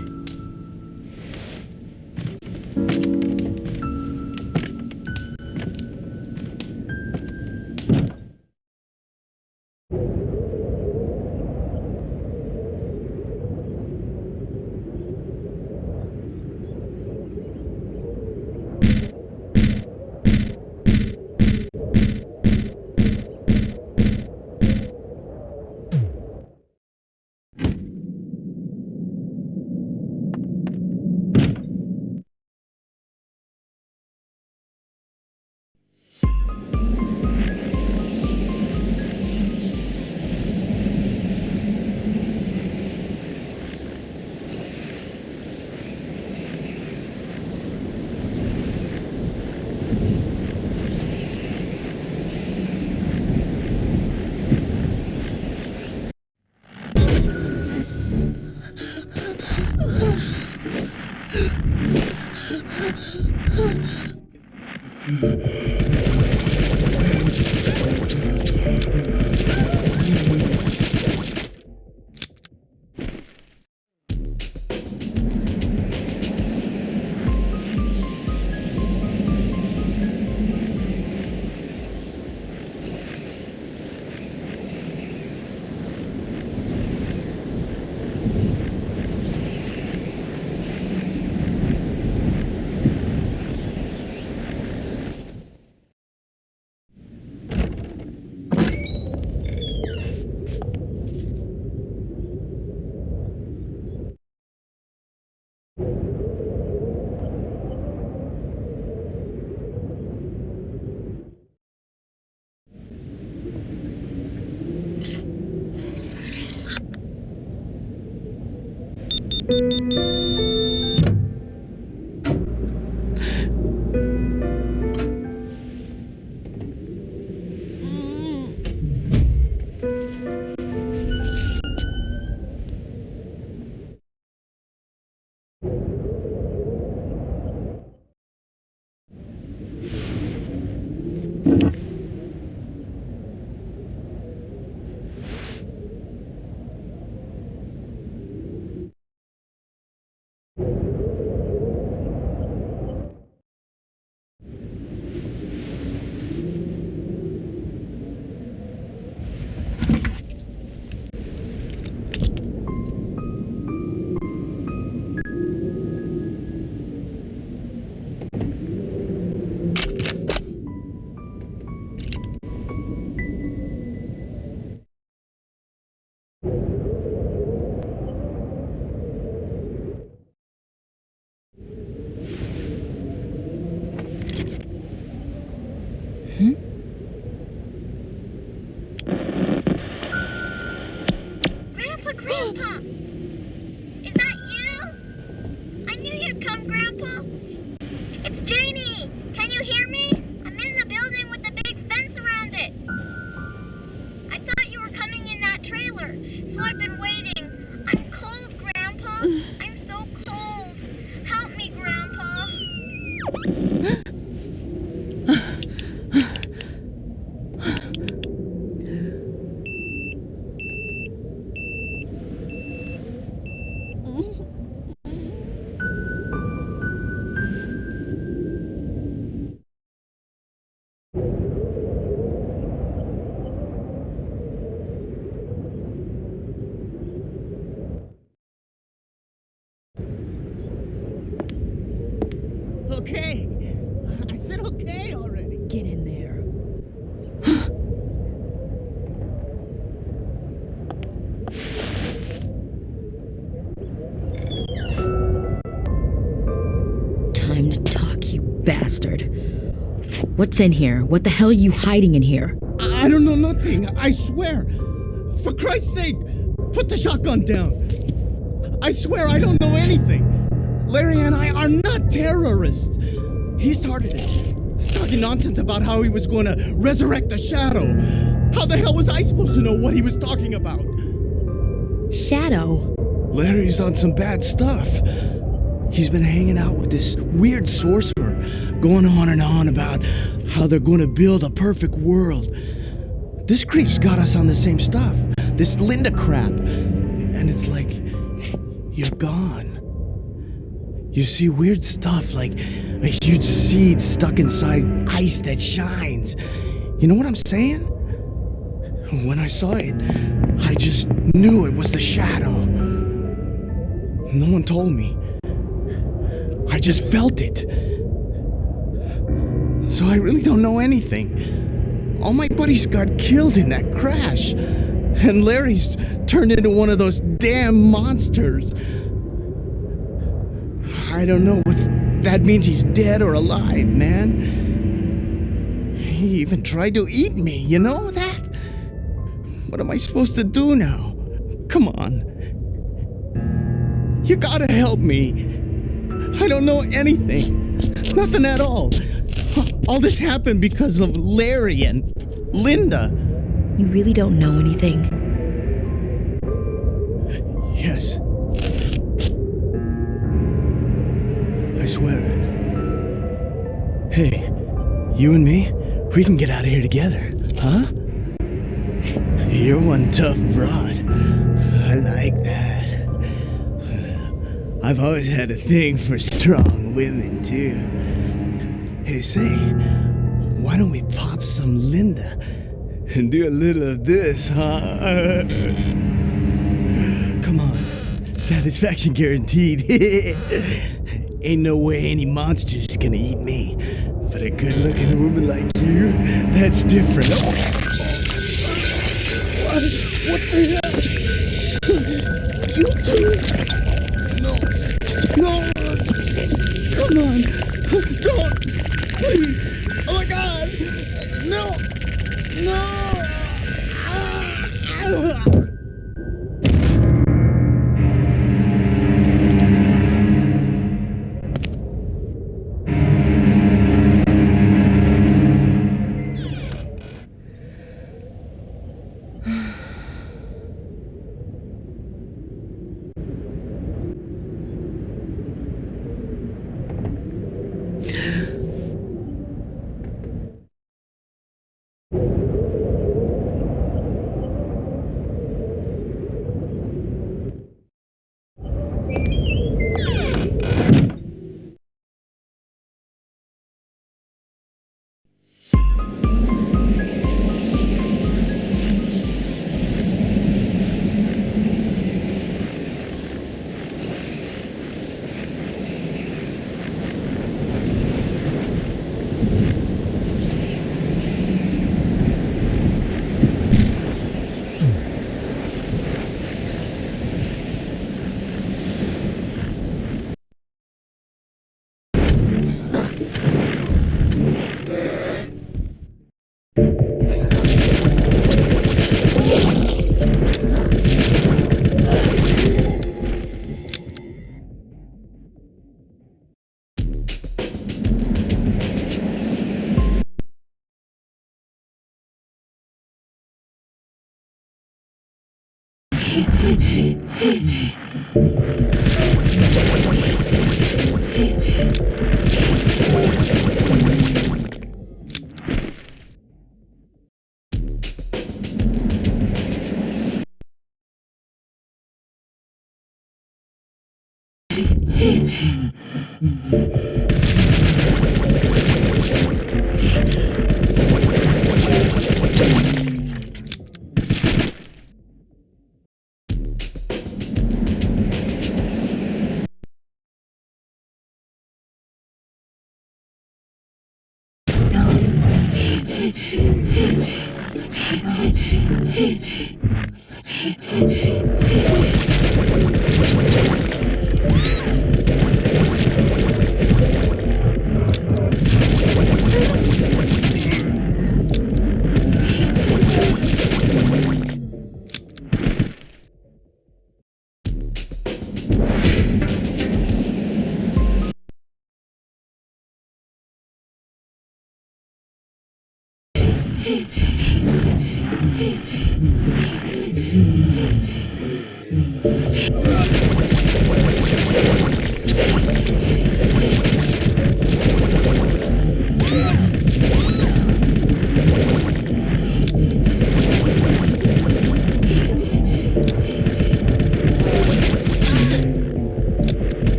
Speaker 7: Grandpa! Is that you? I knew you'd come, Grandpa. It's Janie! Can you hear me? I'm in the building with the big fence around it. I thought you were coming in that trailer, so I've been waiting. I'm cold, Grandpa. I'm so cold. Help me, Grandpa.
Speaker 4: Okay. I said okay already.
Speaker 9: Get in there.
Speaker 5: Time to talk, you bastard. What's in here? What the hell are you hiding in here?
Speaker 4: I don't know nothing. I swear. For Christ's sake, put the shotgun down. I swear I don't know anything. Larry and I are not terrorists. He started it, talking nonsense about how he was going to resurrect the shadow. How the hell was I supposed to know what he was talking about?
Speaker 5: Shadow?
Speaker 1: Larry's on some bad stuff. He's been hanging out with this weird sorcerer, going on and on about how they're going to build a perfect world. This creep's got us on the same stuff, this Linda crap. And it's like, you're gone. You see weird stuff like a huge seed stuck inside ice that shines. You know what I'm saying? When I saw it, I just knew it was the shadow. No one told me. I just felt it. So I really don't know anything. All my buddies got killed in that crash. And Larry's turned into one of those damn monsters. I don't know what that means he's dead or alive, man. He even tried to eat me, you know that? What am I supposed to do now? Come on. You gotta help me. I don't know anything. Nothing at all. All this happened because of Larry and Linda.
Speaker 5: You really don't know anything?
Speaker 1: Yes. I swear. Hey, you and me, we can get out of here together, huh? You're one tough broad. I like that. I've always had a thing for strong women, too. Hey, say, why don't we pop some Linda and do a little of this, huh? Come on, satisfaction guaranteed. Ain't no way any monster's gonna eat me. But a good-looking woman like you, that's different.
Speaker 4: What the hell? You two? No. Come on. Don't. Please. Oh my God. No. No.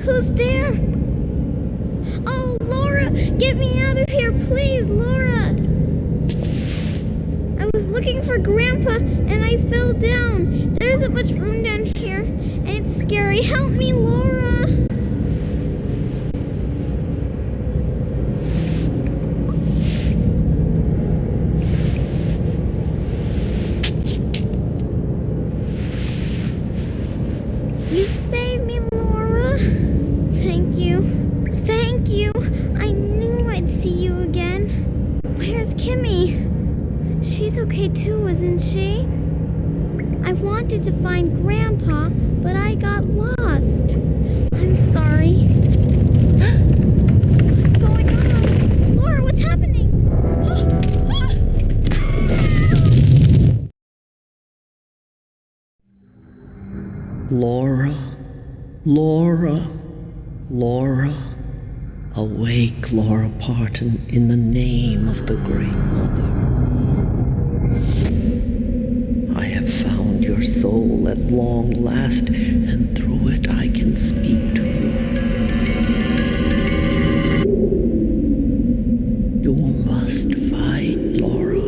Speaker 7: Who's there? Oh, Laura, get me out of here, please, Laura. I was looking for Grandpa, and I fell down. There isn't much room down here, and it's scary. Help me, Laura. You saved me, Laura. Thank you. Thank you. I knew I'd see you again. Where's Kimmy? She's okay too, isn't she? I wanted to find Grandpa, but I got lost. I'm sorry. What's going on? Laura, what's happening?
Speaker 2: Laura, Laura, Laura. Awake, Laura Parton, in the name of the Great Mother. I have found your soul at long last, and through it I can speak to you. You must fight, Laura.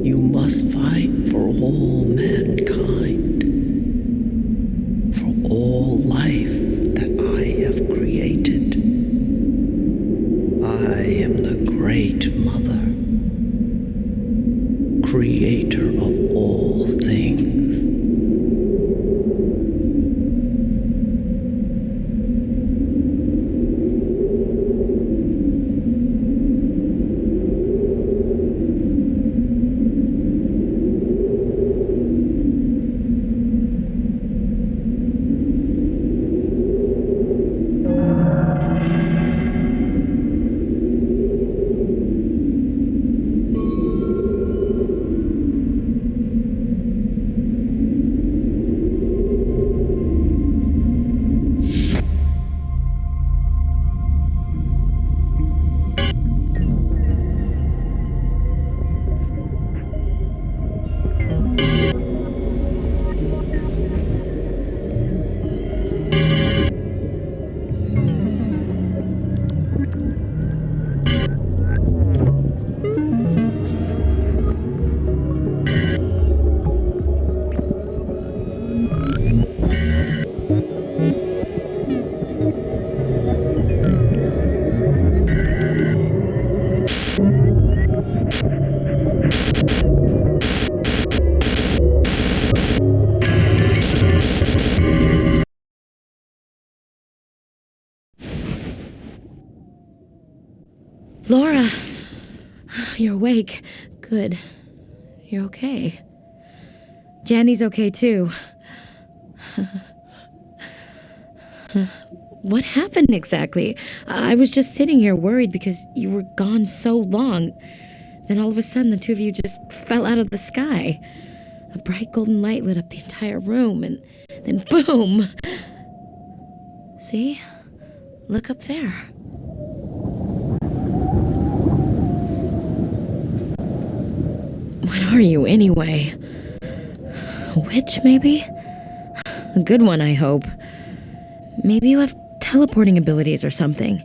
Speaker 2: You must fight for all mankind. For all life that I have created. I am the Great Mother, creator of all things.
Speaker 5: Laura, you're awake. Good. You're okay. Janny's okay too. What happened exactly? I was just sitting here worried because you were gone so long. Then all of a sudden the two of you just fell out of the sky. A bright golden light lit up the entire room, and then boom! See? Look up there. What are you, anyway? A witch, maybe? A good one, I hope. Maybe you have teleporting abilities or something.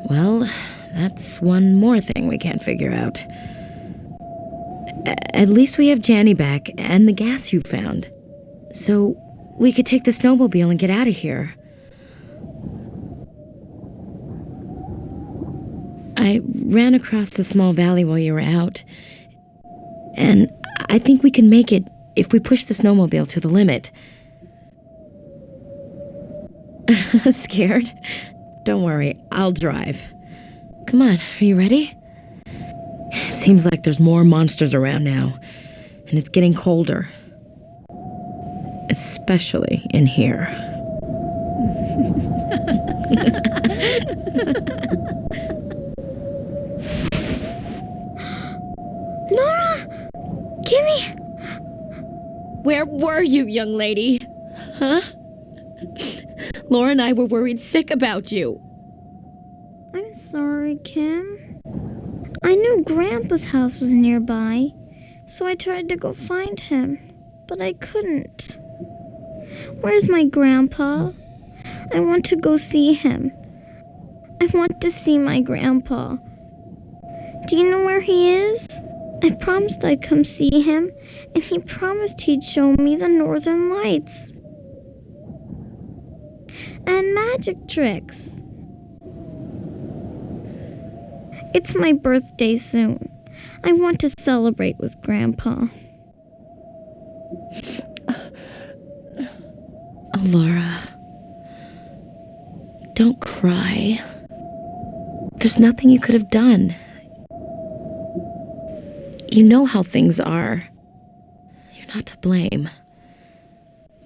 Speaker 5: Well, that's one more thing we can't figure out. At least we have Janny back and the gas you found. So we could take the snowmobile and get out of here. I ran across the small valley while you were out, and I think we can make it if we push the snowmobile to the limit. Scared? Don't worry, I'll drive. Come on, are you ready? Seems like there's more monsters around now, and it's getting colder. Especially in here.
Speaker 7: Kimmy!
Speaker 5: Where were you, young lady? Huh? Laura and I were worried sick about you.
Speaker 7: I'm sorry, Kim. I knew Grandpa's house was nearby, so I tried to go find him, but I couldn't. Where's my grandpa? I want to go see him. I want to see my grandpa. Do you know where he is? I promised I'd come see him, and he promised he'd show me the northern lights. And magic tricks. It's my birthday soon. I want to celebrate with Grandpa.
Speaker 5: Oh, Laura. Don't cry. There's nothing you could have done. You know how things are. You're not to blame.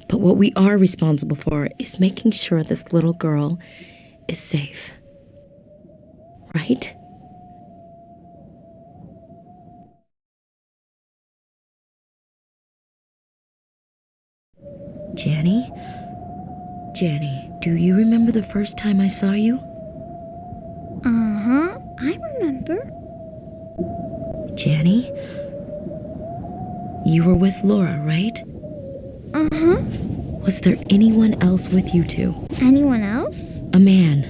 Speaker 5: But what we are responsible for is making sure this little girl is safe. Right? Janny? Janny, do you remember the first time I saw you?
Speaker 7: Uh-huh, I remember.
Speaker 5: Janny? You were with Laura, right?
Speaker 7: Uh-huh.
Speaker 5: Was there anyone else with you two?
Speaker 7: Anyone else?
Speaker 5: A man?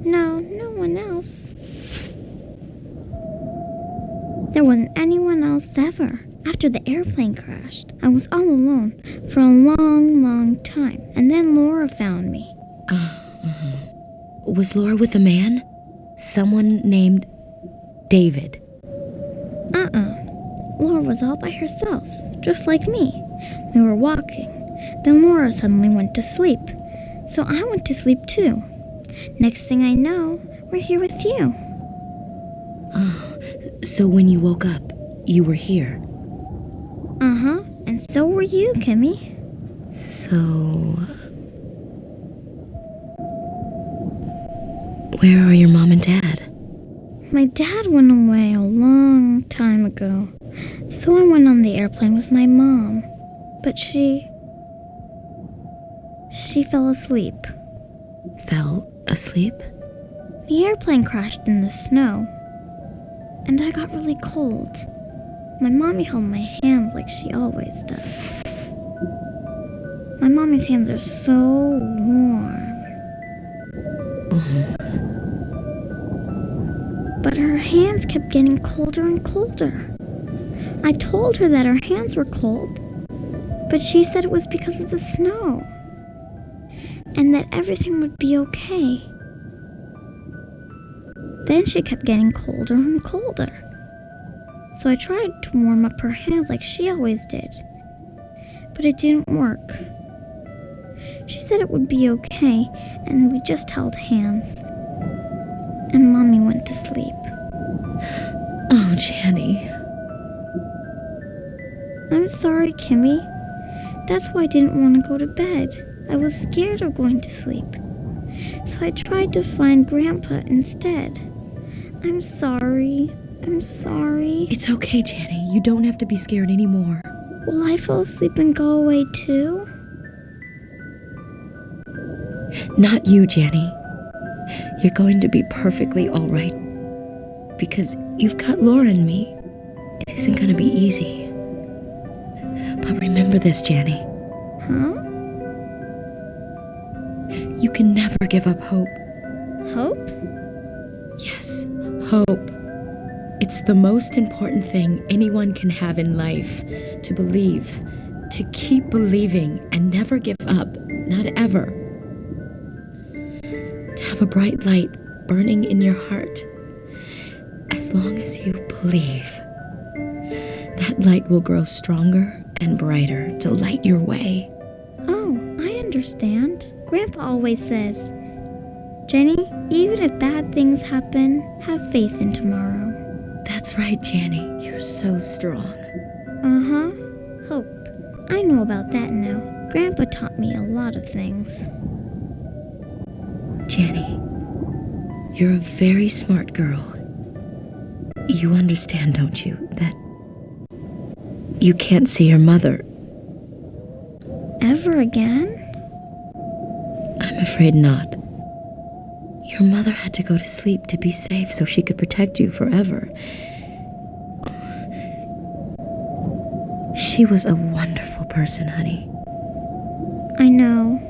Speaker 7: No, no one else. There wasn't anyone else ever. After the airplane crashed, I was all alone for a long, long time, and then Laura found me.
Speaker 5: Was Laura with a man? Someone named David?
Speaker 7: Laura was all by herself, just like me. We were walking. Then Laura suddenly went to sleep. So I went to sleep too. Next thing I know, we're here with you.
Speaker 5: Oh, so when you woke up, you were here?
Speaker 7: Uh-huh, and so were you, Kimmy.
Speaker 5: So... where are your mom and dad?
Speaker 7: My dad went away a long time ago, so I went on the airplane with my mom. But she fell asleep.
Speaker 5: Fell asleep?
Speaker 7: The airplane crashed in the snow, and I got really cold. My mommy held my hands like she always does. My mommy's hands are so warm. But her hands kept getting colder and colder. I told her that her hands were cold, but she said it was because of the snow, and that everything would be okay. Then she kept getting colder and colder. So I tried to warm up her hands like she always did, but it didn't work. She said it would be okay, and we just held hands. And Mommy went to sleep.
Speaker 5: Oh, Janny.
Speaker 7: I'm sorry, Kimmy. That's why I didn't want to go to bed. I was scared of going to sleep. So I tried to find Grandpa instead. I'm sorry. I'm sorry.
Speaker 5: It's okay, Janny. You don't have to be scared anymore.
Speaker 7: Will I fall asleep and go away too?
Speaker 5: Not you, Janny. You're going to be perfectly all right. Because you've got Laura and me. It isn't going to be easy. But remember this, Janny.
Speaker 7: Huh?
Speaker 5: You can never give up hope.
Speaker 7: Hope?
Speaker 5: Yes, hope. It's the most important thing anyone can have in life. To believe. To keep believing and never give up. Not ever. To have a bright light burning in your heart. As long as you believe. That light will grow stronger and brighter to light your way.
Speaker 7: Oh, I understand. Grandpa always says, Jenny, even if bad things happen, have faith in tomorrow.
Speaker 5: That's right, Janny. You're so strong.
Speaker 7: Uh-huh. Hope. I know about that now. Grandpa taught me a lot of things.
Speaker 5: Janny, you're a very smart girl. You understand, don't you, that You can't see your mother.
Speaker 7: Ever again?
Speaker 5: I'm afraid not. Your mother had to go to sleep to be safe so she could protect you forever. She was a wonderful person, honey.
Speaker 7: I know.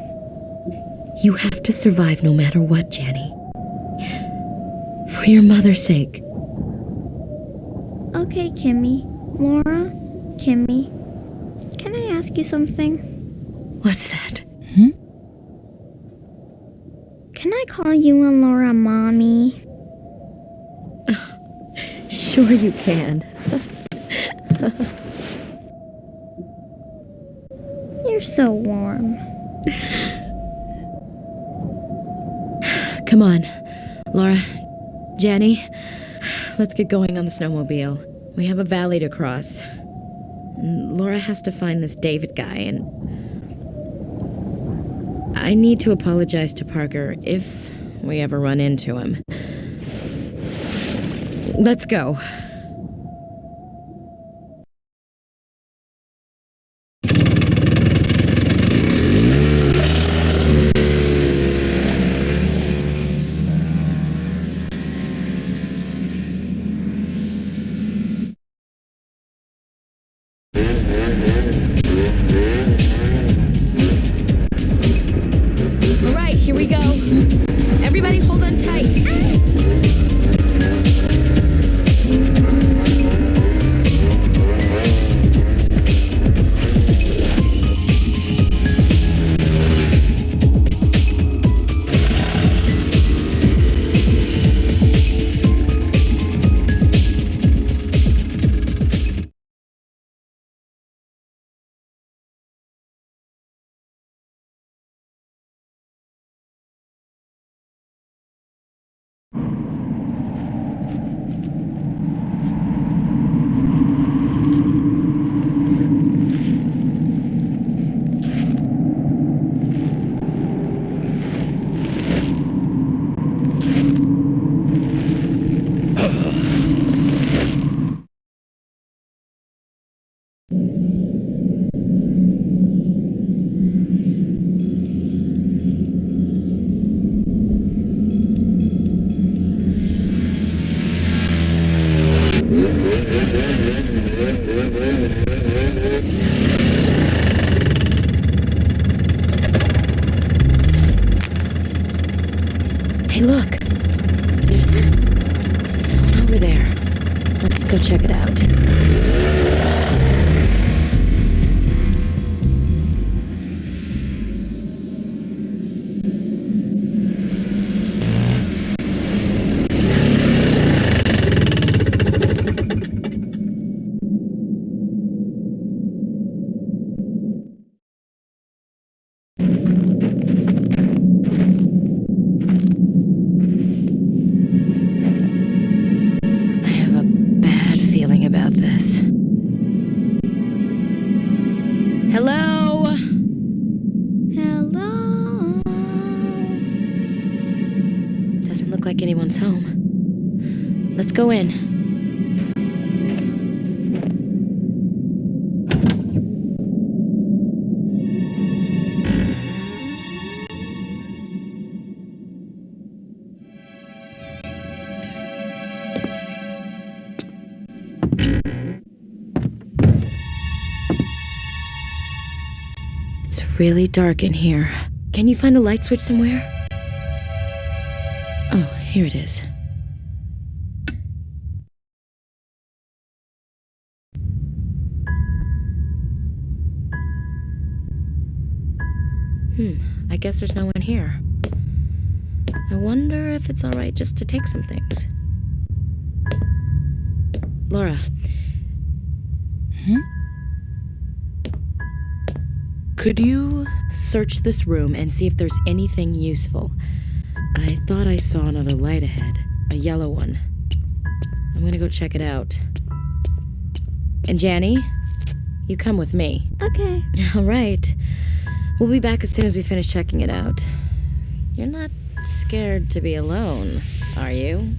Speaker 5: You have to survive no matter what, Jenny. For your mother's sake.
Speaker 7: Okay, Kimmy. Laura? Kimmy. Can I ask you something?
Speaker 5: What's that?
Speaker 7: Can I call you and Laura Mommy?
Speaker 5: Sure you can.
Speaker 7: You're so warm.
Speaker 5: Come on, Laura, Jenny, let's get going on the snowmobile. We have a valley to cross. And Laura has to find this David guy, and I need to apologize to Parker if we ever run into him. Let's go. Here we go. Everybody hold on tight. Hey, look. There's someone over there. Let's go check it out. Hello?
Speaker 7: Hello?
Speaker 5: Doesn't look like anyone's home. Let's go in. It's really dark in here. Can you find a light switch somewhere? Oh, here it is. I guess there's no one here. I wonder if it's alright just to take some things. Laura. Could you search this room and see if there's anything useful? I thought I saw another light ahead. A yellow one. I'm gonna go check it out. And Janny, you come with me.
Speaker 7: Okay.
Speaker 5: All right. We'll be back as soon as we finish checking it out. You're not scared to be alone, are you?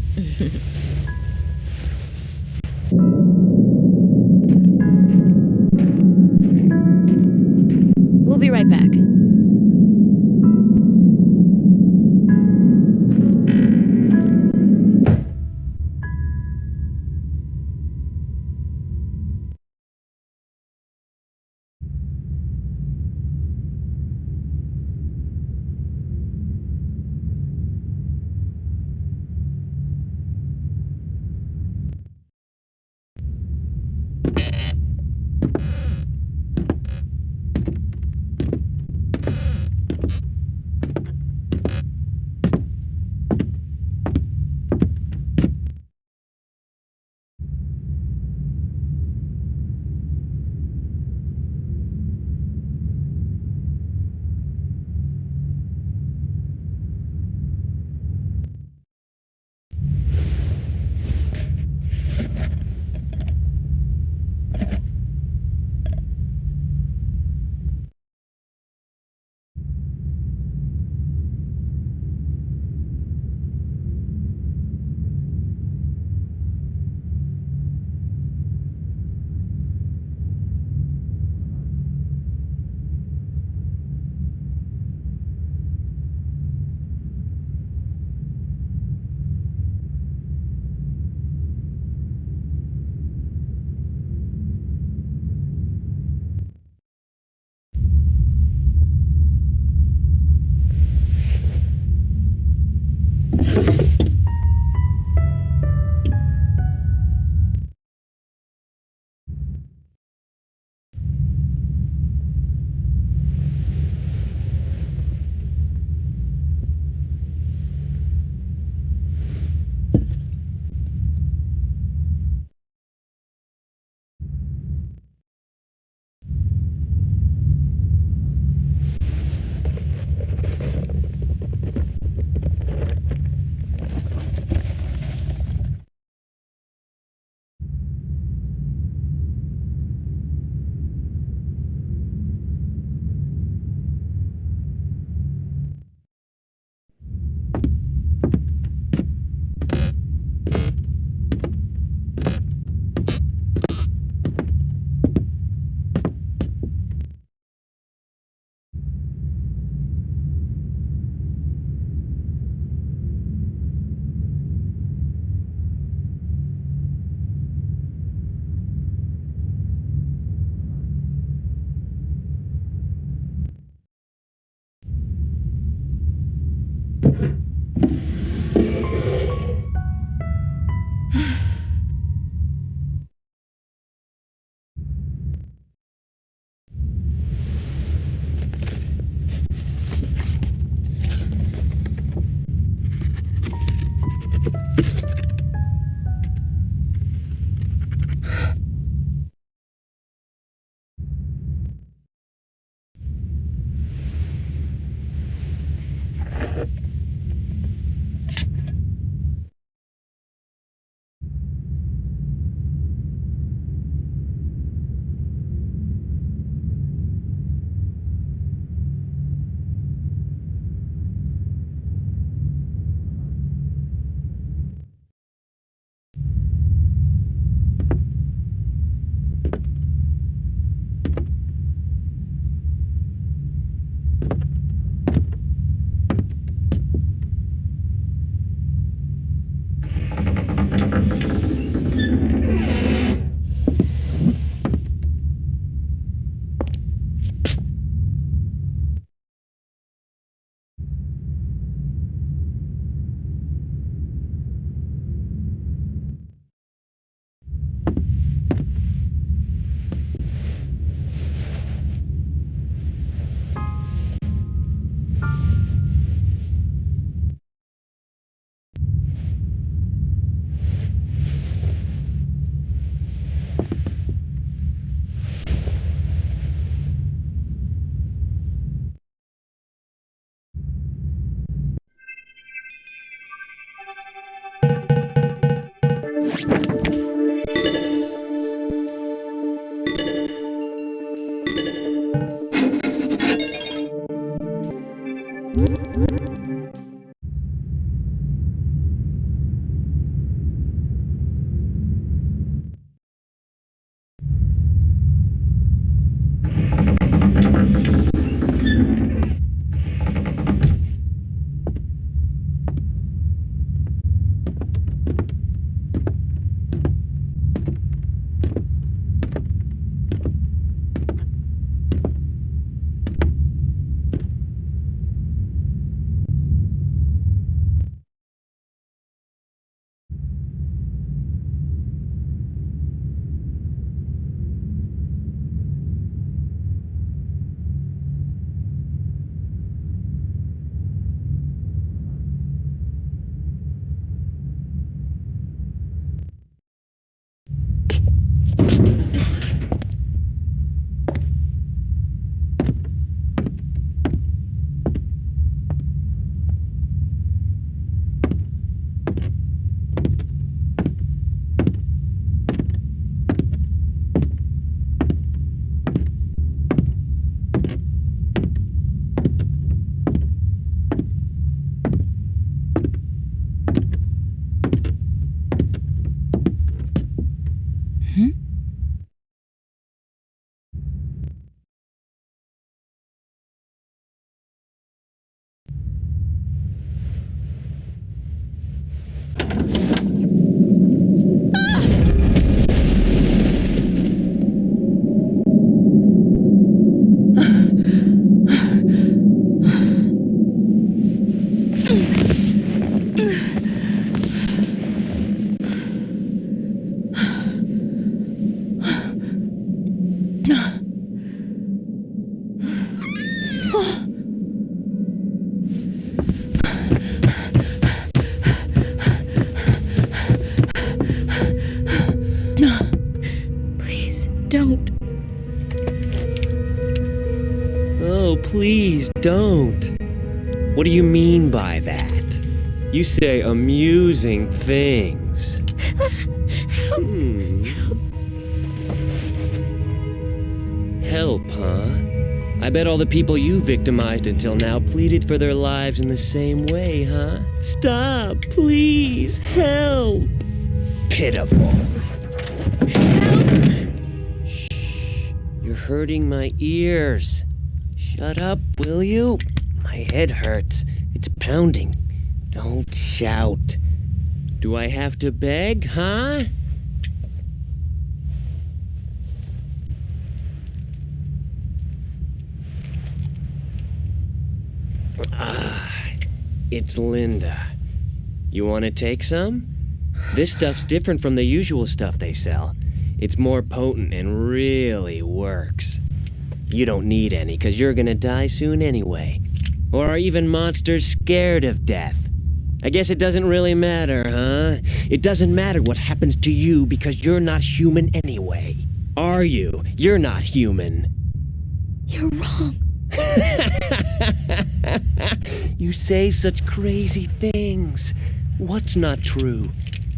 Speaker 5: don't.
Speaker 10: Oh, please don't. What do you mean by that? You say amusing things. Help, huh? I bet all the people you victimized until now pleaded for their lives in the same way, huh? Stop, please, help! Pitiful. Shh, you're hurting my ears. Shut up, will you? My head hurts. It's pounding. Don't shout. Do I have to beg, huh? It's Linda. You want to take some? This stuff's different from the usual stuff they sell. It's more potent and really works. You don't need any, 'cause you're gonna die soon anyway. Or are even monsters scared of death? I guess it doesn't really matter, huh? It doesn't matter what happens to you because you're not human anyway. Are you? You're not human.
Speaker 5: You're wrong.
Speaker 10: You say such crazy things. What's not true?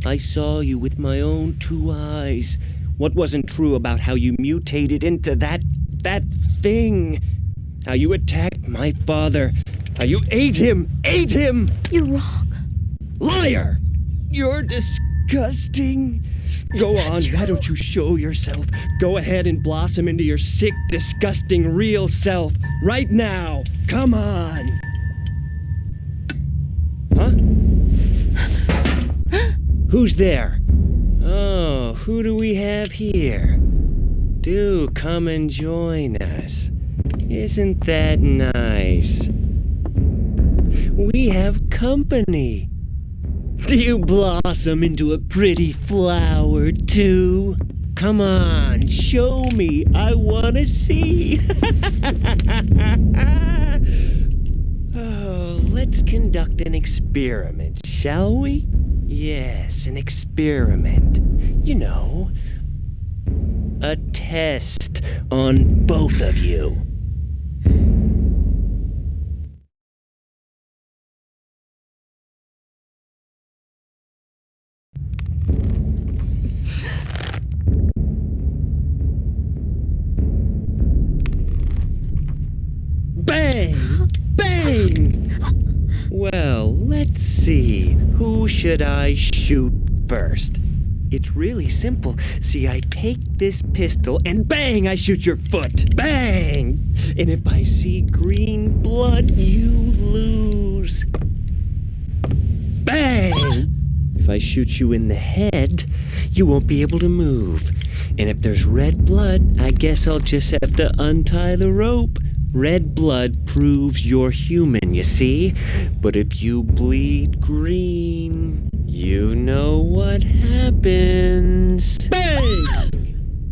Speaker 10: I saw you with my own 2 eyes. What wasn't true about how you mutated into that thing? How you attacked my father? How you ate him? Ate him!
Speaker 5: You're wrong.
Speaker 10: Liar! You're disgusting. Go on, why don't you show yourself? Go ahead and blossom into your sick, disgusting, real self. Right now. Come on. Huh? Who's there? Oh, who do we have here? Do come and join us. Isn't that nice? We have company. Do you blossom into a pretty flower, too? Come on, show me. I want to see. Oh, let's conduct an experiment, shall we? Yes, an experiment. You know, a test on both of you. Bang! Bang! Well, let's see. Who should I shoot first? It's really simple. See, I take this pistol and bang, I shoot your foot. Bang! And if I see green blood, you lose. Bang! If I shoot you in the head, you won't be able to move. And if there's red blood, I guess I'll just have to untie the rope. Red blood proves you're human, you see? But if you bleed green, you know what happens. Bang!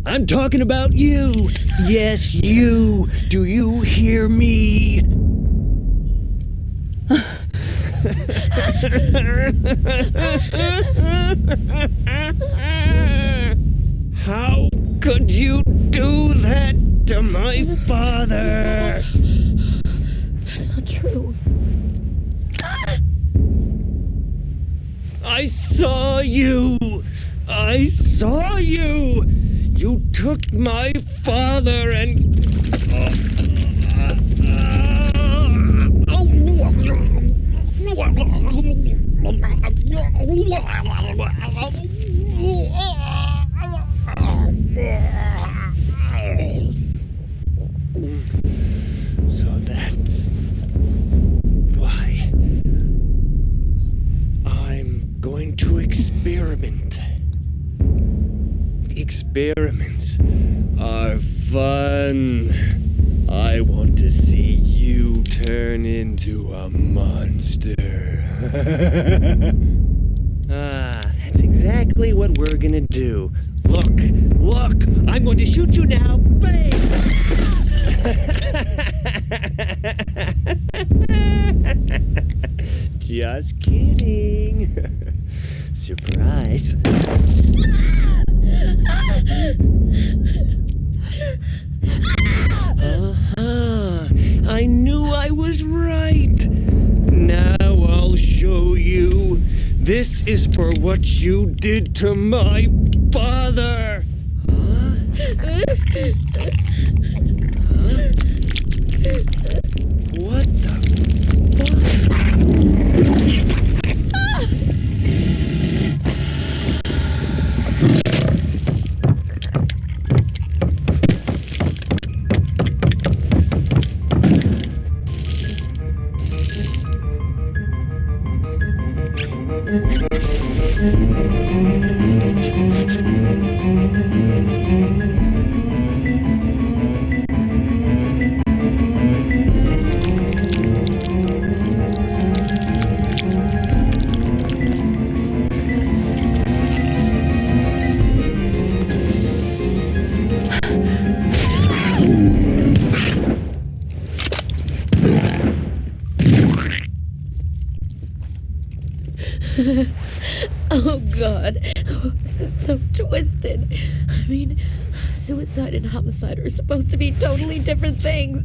Speaker 10: I'm talking about you! Yes, you! Do you hear me? How could you do that to my father?
Speaker 5: That's not true.
Speaker 10: I saw you! I saw you! You took my father and... So that's why I'm going to experiment. Experiments are fun. I want to see you turn into a monster. That's exactly what we're gonna do. Look, look, I'm going to shoot you now. Bang! Just kidding. Surprise. This is for what you did to my father! Huh? What the
Speaker 5: Oh, God. Oh, this is so twisted. I mean, suicide and homicide are supposed to be totally different things.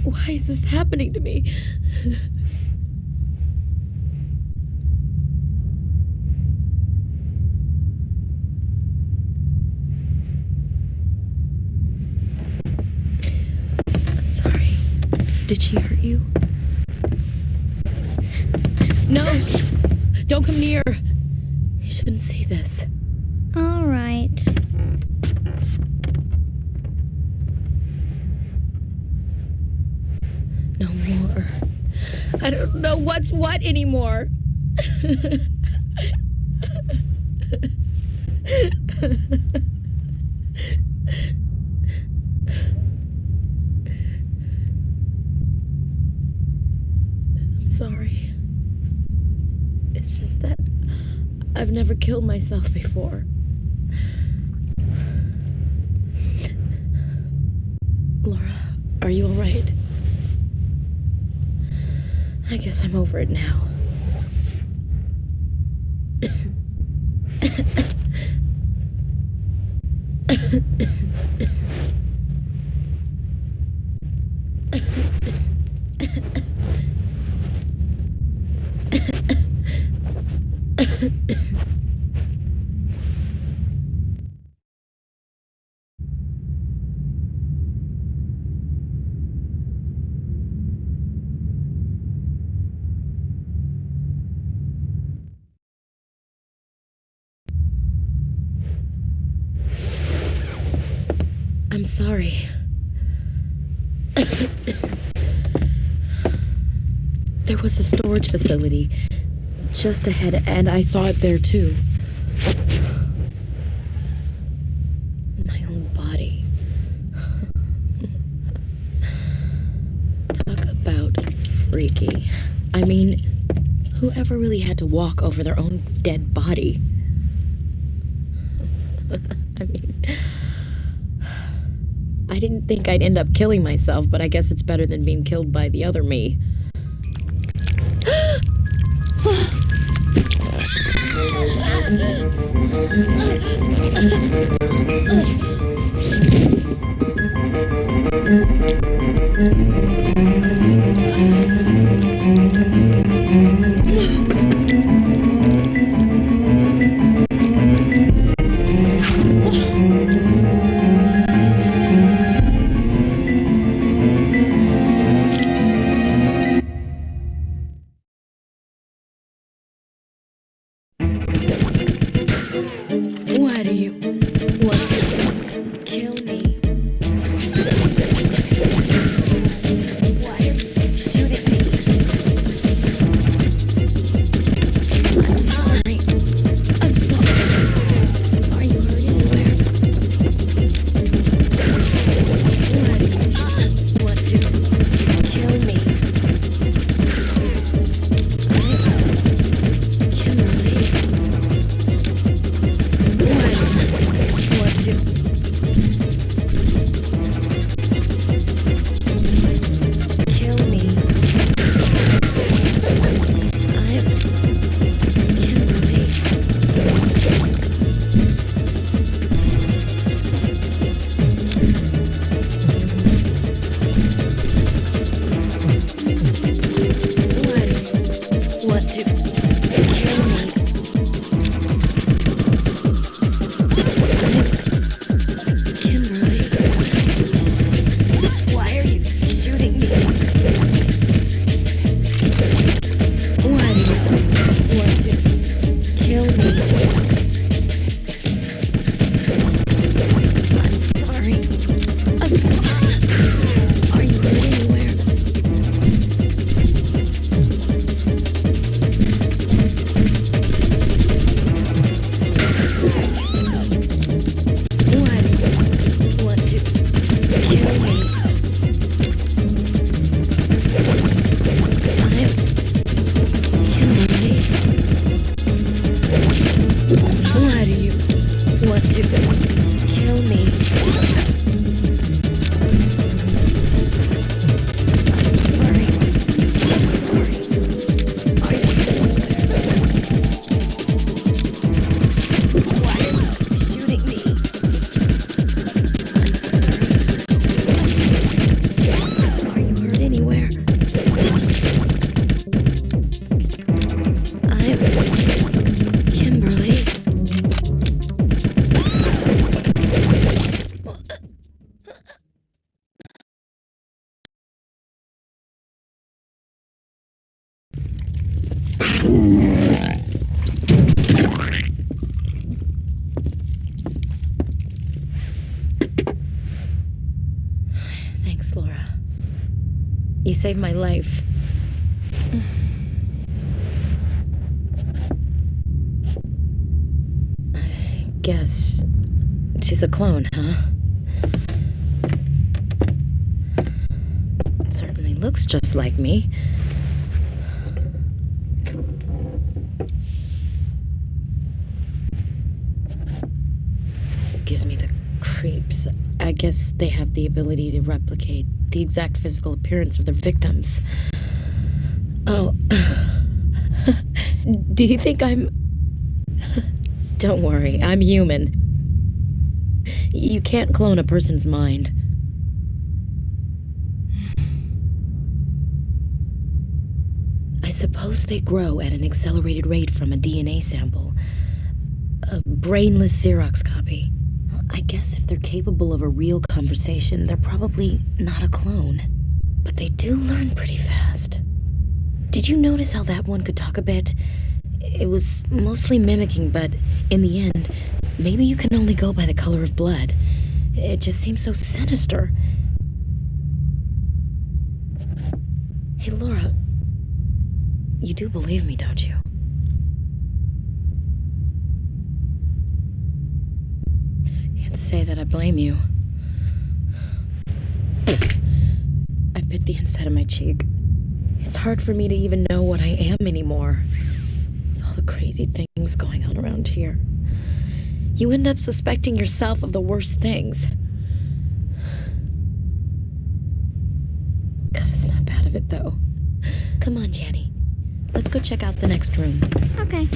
Speaker 5: Why is this happening to me? I'm sorry. Did she hurt you? No! Don't come near! You shouldn't see this.
Speaker 7: All right.
Speaker 5: No more. I don't know what's what anymore. I'm sorry. It's just that I've never killed myself before. Laura, are you all right? I guess I'm over it now. I'm sorry. There was a storage facility just ahead, and I saw it there too. My own body. Talk about freaky. I mean, whoever really had to walk over their own dead body? I mean, I didn't think I'd end up killing myself, but I guess it's better than being killed by the other me. You saved my life. I guess she's a clone, huh? Certainly looks just like me. Gives me the creeps. I guess they have the ability to replicate the exact physical appearance of their victims. Oh. Do you think I'm... Don't worry, I'm human. You can't clone a person's mind. I suppose they grow at an accelerated rate from a DNA sample. A brainless Xerox copy. I guess if they're capable of a real conversation, they're probably not a clone. But they do learn pretty fast. Did you notice how that one could talk a bit? It was mostly mimicking, but in the end, maybe you can only go by the color of blood. It just seems so sinister. Hey, Laura, you do believe me, don't you? Can't say that I blame you. I bit the inside of my cheek. It's hard for me to even know what I am anymore. With all the crazy things going on around here. You end up suspecting yourself of the worst things. Gotta snap out of it, though. Come on, Jenny. Let's go check out the next room.
Speaker 7: Okay.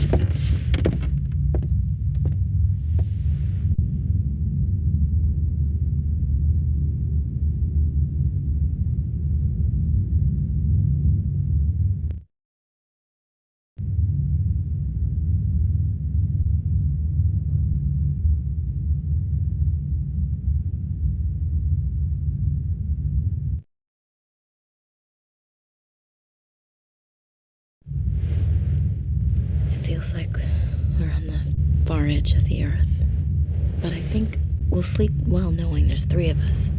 Speaker 5: Feels like we're on the far edge of the earth. But I think we'll sleep well knowing there's 3 of us.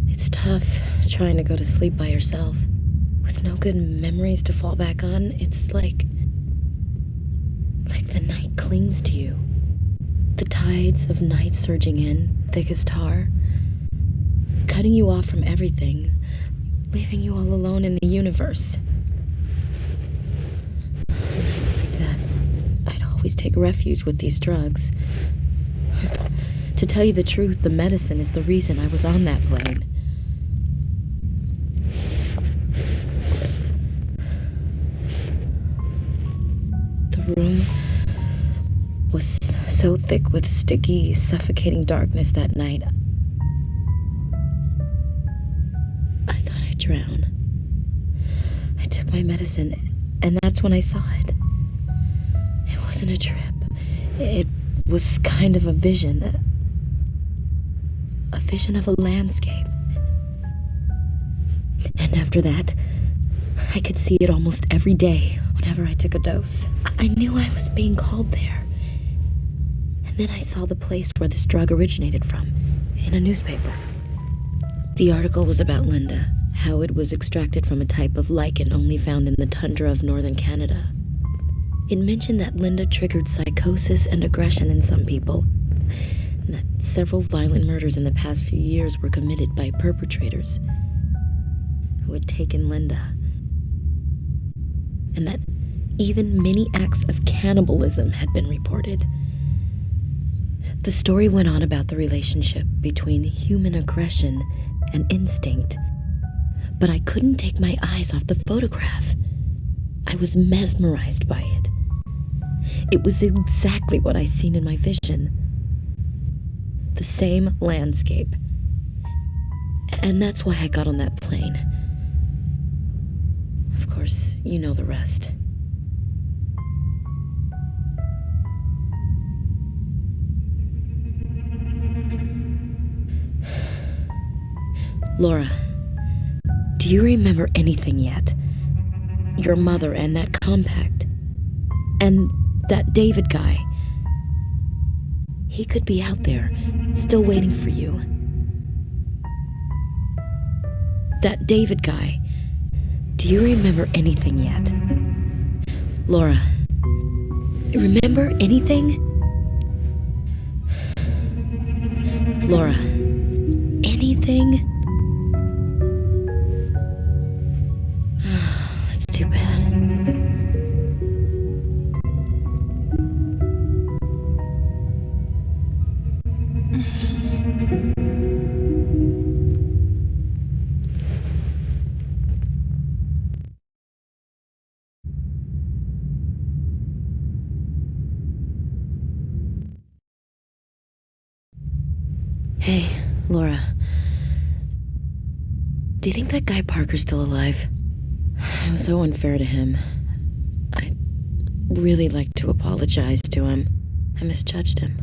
Speaker 5: It's tough trying to go to sleep by yourself. With no good memories to fall back on, it's like the night clings to you. The tides of night surging in, thick as tar, cutting you off from everything, leaving you all alone in the universe. Nights like that, I'd always take refuge with these drugs. To tell you the truth, the medicine is the reason I was on that plane. The room was so thick with sticky, suffocating darkness that night. Drown. I took my medicine, and that's when I saw it. It wasn't a trip. It was kind of a vision. A vision of a landscape. And after that, I could see it almost every day whenever I took a dose. I knew I was being called there. And then I saw the place where this drug originated from, in a newspaper. The article was about Linda. How it was extracted from a type of lichen only found in the tundra of northern Canada. It mentioned that Linda triggered psychosis and aggression in some people, and that several violent murders in the past few years were committed by perpetrators who had taken Linda, and that even many acts of cannibalism had been reported. The story went on about the relationship between human aggression and instinct, but I couldn't take my eyes off the photograph. I was mesmerized by it. It was exactly what I seen in my vision. The same landscape. And that's why I got on that plane. Of course, you know the rest. Laura, do you remember anything yet? Your mother and that compact. And that David guy. He could be out there, still waiting for you. that David guy. Do you remember anything yet? Laura, remember anything? Laura, anything? That's too bad. Hey, Laura. Do you think that guy Parker's still alive? It was so unfair to him. I'd really like to apologize to him. I misjudged him.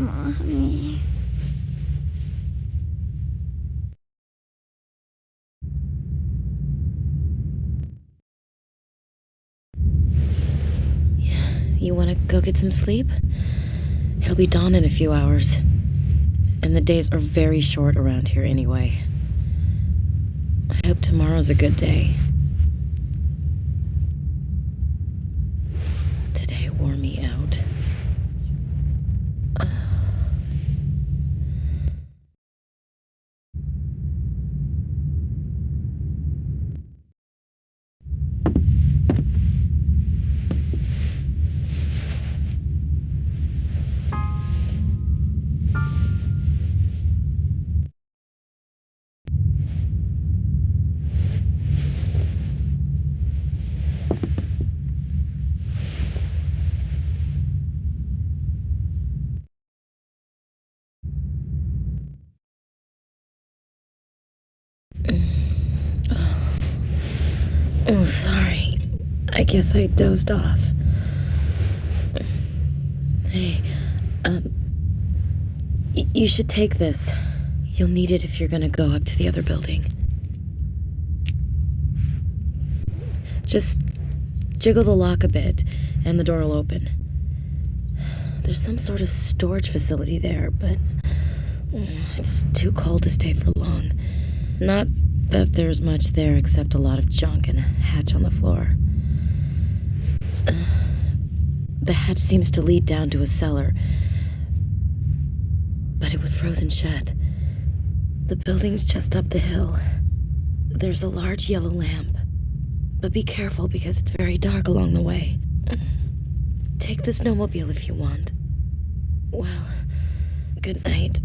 Speaker 7: Mommy.
Speaker 5: You want to go get some sleep? It'll be dawn in a few hours. And the days are very short around here anyway. I hope tomorrow's a good day. Today wore me out. Oh, sorry. I guess I dozed off. Hey, you should take this. You'll need it if you're gonna go up to the other building. Just jiggle the lock a bit, and the door will open. There's some sort of storage facility there, but it's too cold to stay for long. Not that there's much there except a lot of junk and a hatch on the floor. The hatch seems to lead down to a cellar, but it was frozen shut. The building's just up the hill. There's a large yellow lamp, but be careful because it's very dark along the way. Take the snowmobile if you want. Well, good night.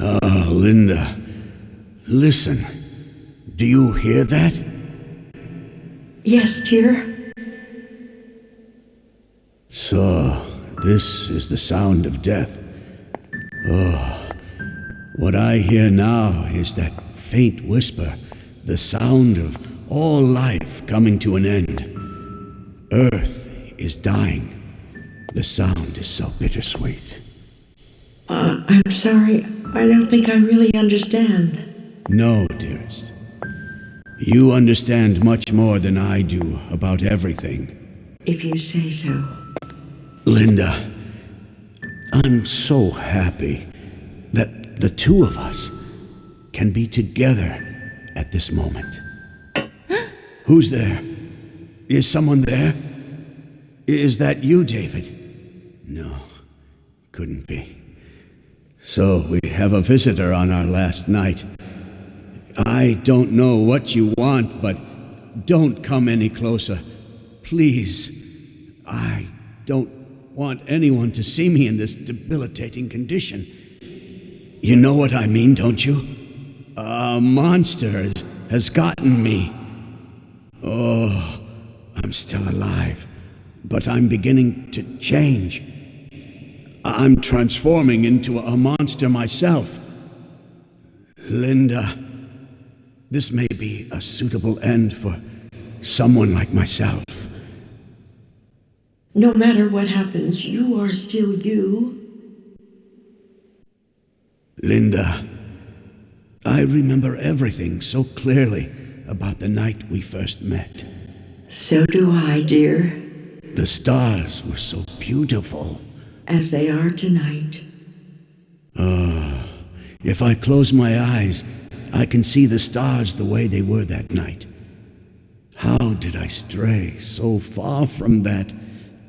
Speaker 11: Oh, Linda. Listen. Do you hear that?
Speaker 12: Yes, dear.
Speaker 11: So, this is the sound of death. Oh, what I hear now is that faint whisper, the sound of all life coming to an end. Earth is dying. The sound is so bittersweet.
Speaker 12: I'm sorry. I don't think I really understand.
Speaker 11: No, dearest. You understand much more than I do about everything.
Speaker 12: If you say so.
Speaker 11: Linda, I'm so happy that the two of us can be together at this moment. Who's there? Is someone there? Is that you, David? No, couldn't be. So we have a visitor on our last night. I don't know what you want, but don't come any closer. Please. I don't want anyone to see me in this debilitating condition. You know what I mean, don't you? A monster has gotten me. Oh, I'm still alive, but I'm beginning to change. I'm transforming into a monster myself. Linda, this may be a suitable end for someone like myself.
Speaker 12: No matter what happens, you are still you.
Speaker 11: Linda, I remember everything so clearly about the night we first met.
Speaker 12: So do I, dear.
Speaker 11: The stars were so beautiful.
Speaker 12: As they are tonight.
Speaker 11: If I close my eyes, I can see the stars the way they were that night. How did I stray so far from that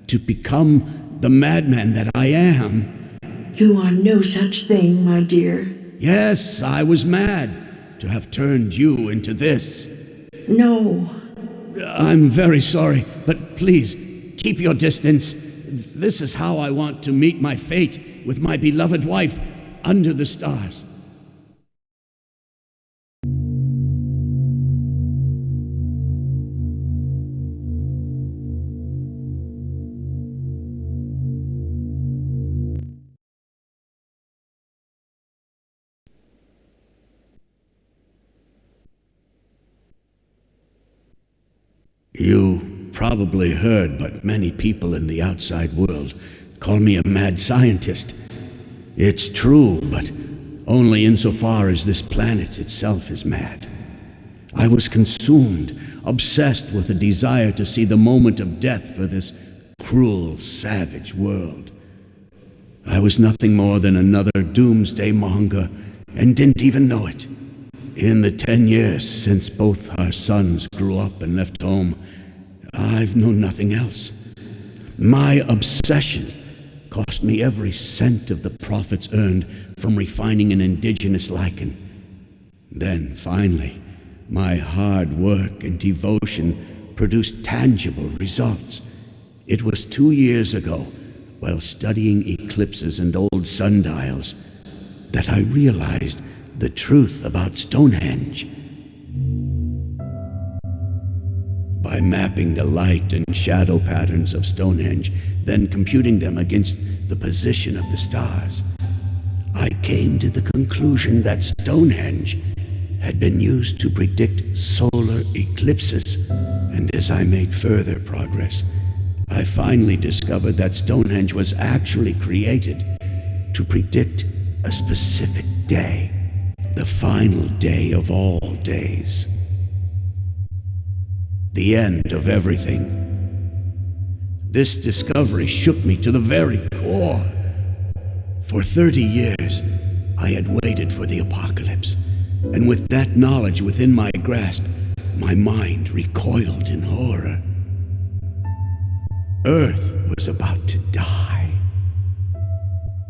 Speaker 11: to become the madman that I am?
Speaker 12: You are no such thing, my dear.
Speaker 11: Yes, I was mad to have turned you into this.
Speaker 12: No.
Speaker 11: I'm very sorry, but please, keep your distance. This is how I want to meet my fate with my beloved wife under the stars. You probably heard, but many people in the outside world call me a mad scientist. It's true, but only insofar as this planet itself is mad. I was consumed, obsessed with a desire to see the moment of death for this cruel, savage world. I was nothing more than another doomsday monger, and didn't even know it. In the 10 years since both our sons grew up and left home, I've known nothing else. My obsession cost me every cent of the profits earned from refining an indigenous lichen. Then, finally, my hard work and devotion produced tangible results. It was 2 years ago, while studying eclipses and old sundials, that I realized the truth about Stonehenge. By mapping the light and shadow patterns of Stonehenge, then computing them against the position of the stars, I came to the conclusion that Stonehenge had been used to predict solar eclipses. And as I made further progress, I finally discovered that Stonehenge was actually created to predict a specific day, the final day of all days. The end of everything. This discovery shook me to the very core. For 30 years, I had waited for the apocalypse, and with that knowledge within my grasp, my mind recoiled in horror. Earth was about to die,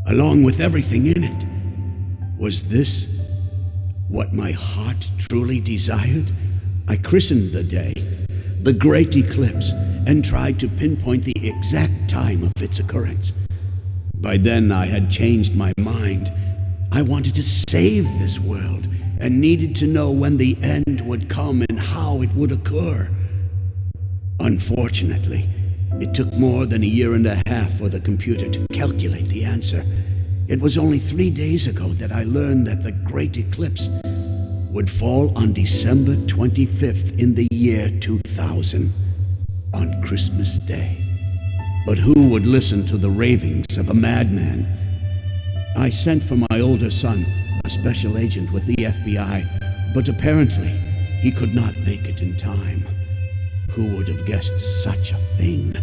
Speaker 11: along with everything in it. Was this what my heart truly desired? I christened the day the Great Eclipse, and tried to pinpoint the exact time of its occurrence. By then I had changed my mind. I wanted to save this world and needed to know when the end would come and how it would occur. Unfortunately, it took more than a year and a half for the computer to calculate the answer. It was only 3 days ago that I learned that the Great Eclipse would fall on December 25th in the year 2000, on Christmas Day. But who would listen to the ravings of a madman? I sent for my older son, a special agent with the FBI, but apparently he could not make it in time. Who would have guessed such a thing?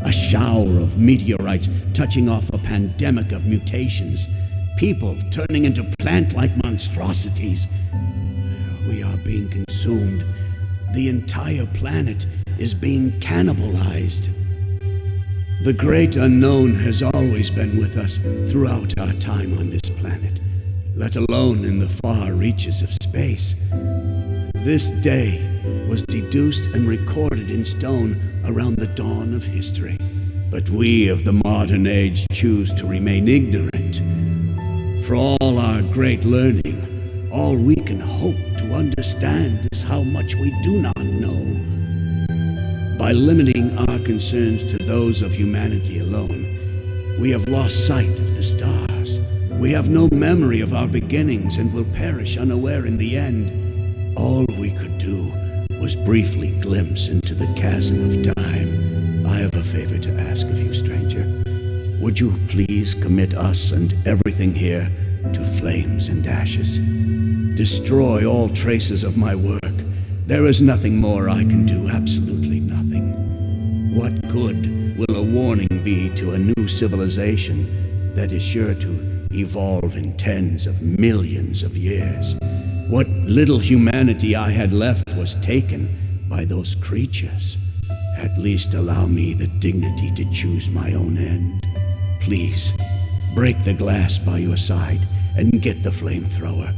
Speaker 11: A shower of meteorites touching off a pandemic of mutations. People turning into plant-like monstrosities. We are being consumed. The entire planet is being cannibalized. The great unknown has always been with us throughout our time on this planet, let alone in the far reaches of space. This day was deduced and recorded in stone around the dawn of history. But we of the modern age choose to remain ignorant. For all our great learning, all we can hope to understand is how much we do not know. By limiting our concerns to those of humanity alone, we have lost sight of the stars. We have no memory of our beginnings and will perish unaware in the end. All we could do was briefly glimpse into the chasm of time. I have a favor to ask of you, stranger. Would you please commit us and everything here to flames and ashes? Destroy all traces of my work. There is nothing more I can do, absolutely nothing. What good will a warning be to a new civilization that is sure to evolve in tens of millions of years? What little humanity I had left was taken by those creatures. At least allow me the dignity to choose my own end. Please, break the glass by your side and get the flamethrower.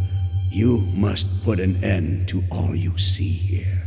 Speaker 11: You must put an end to all you see here.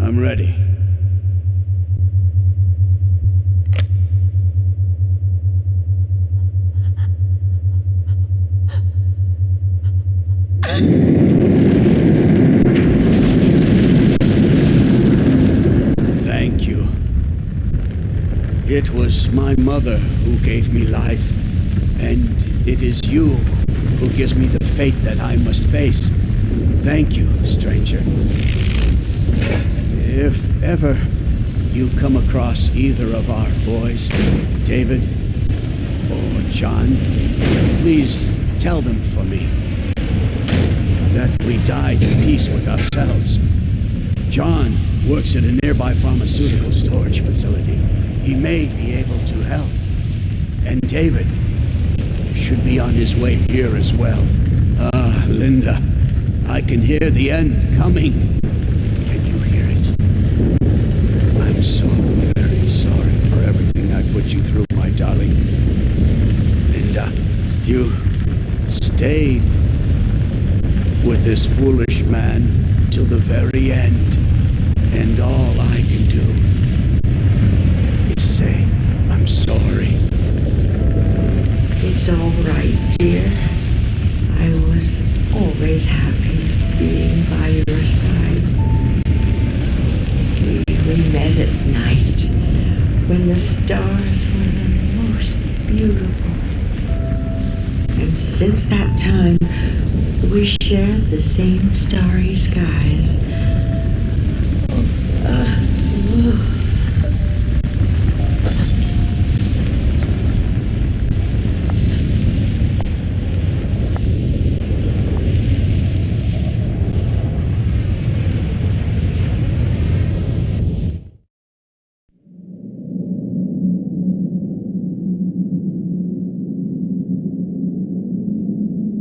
Speaker 11: I'm ready. Thank you. It was my mother who gave me life, and it is you who gives me the fate that I must face. Thank you, stranger. If ever you come across either of our boys, David or John, please tell them for me that we died in peace with ourselves. John works at a nearby pharmaceutical storage facility. He may be able to help. And David should be on his way here as well. Ah, Linda, I can hear the end coming. Can you hear it? I'm so very sorry for everything I put you through, my darling. Linda, you stayed with this foolish man till the very end. And all I can do is say, I'm sorry.
Speaker 12: It's all right, dear. I was always happy being by your side. We night when the stars were the most beautiful. And since that time, we shared the same starry skies.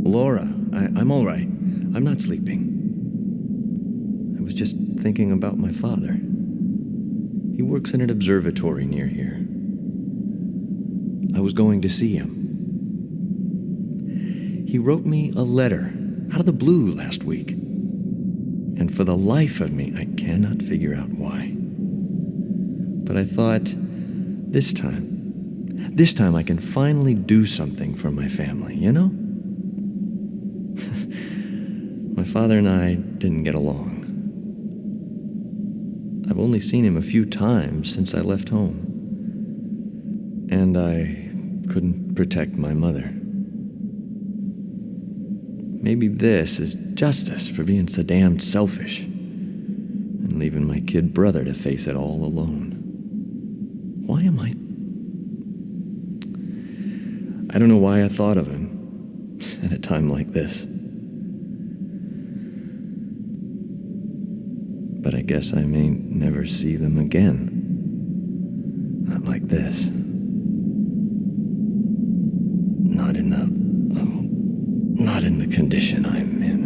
Speaker 1: Laura, I'm all right. I'm not sleeping. I was just thinking about my father. He works in an observatory near here. I was going to see him. He wrote me a letter out of the blue last week. And for the life of me, I cannot figure out why. But I thought, this time I can finally do something for my family, you know? My father and I didn't get along. I've only seen him a few times since I left home. And I couldn't protect my mother. Maybe this is justice for being so damned selfish and leaving my kid brother to face it all alone. Why am I don't know why I thought of him at a time like this. But I guess I may never see them again. Not like this. Not in the condition I'm in.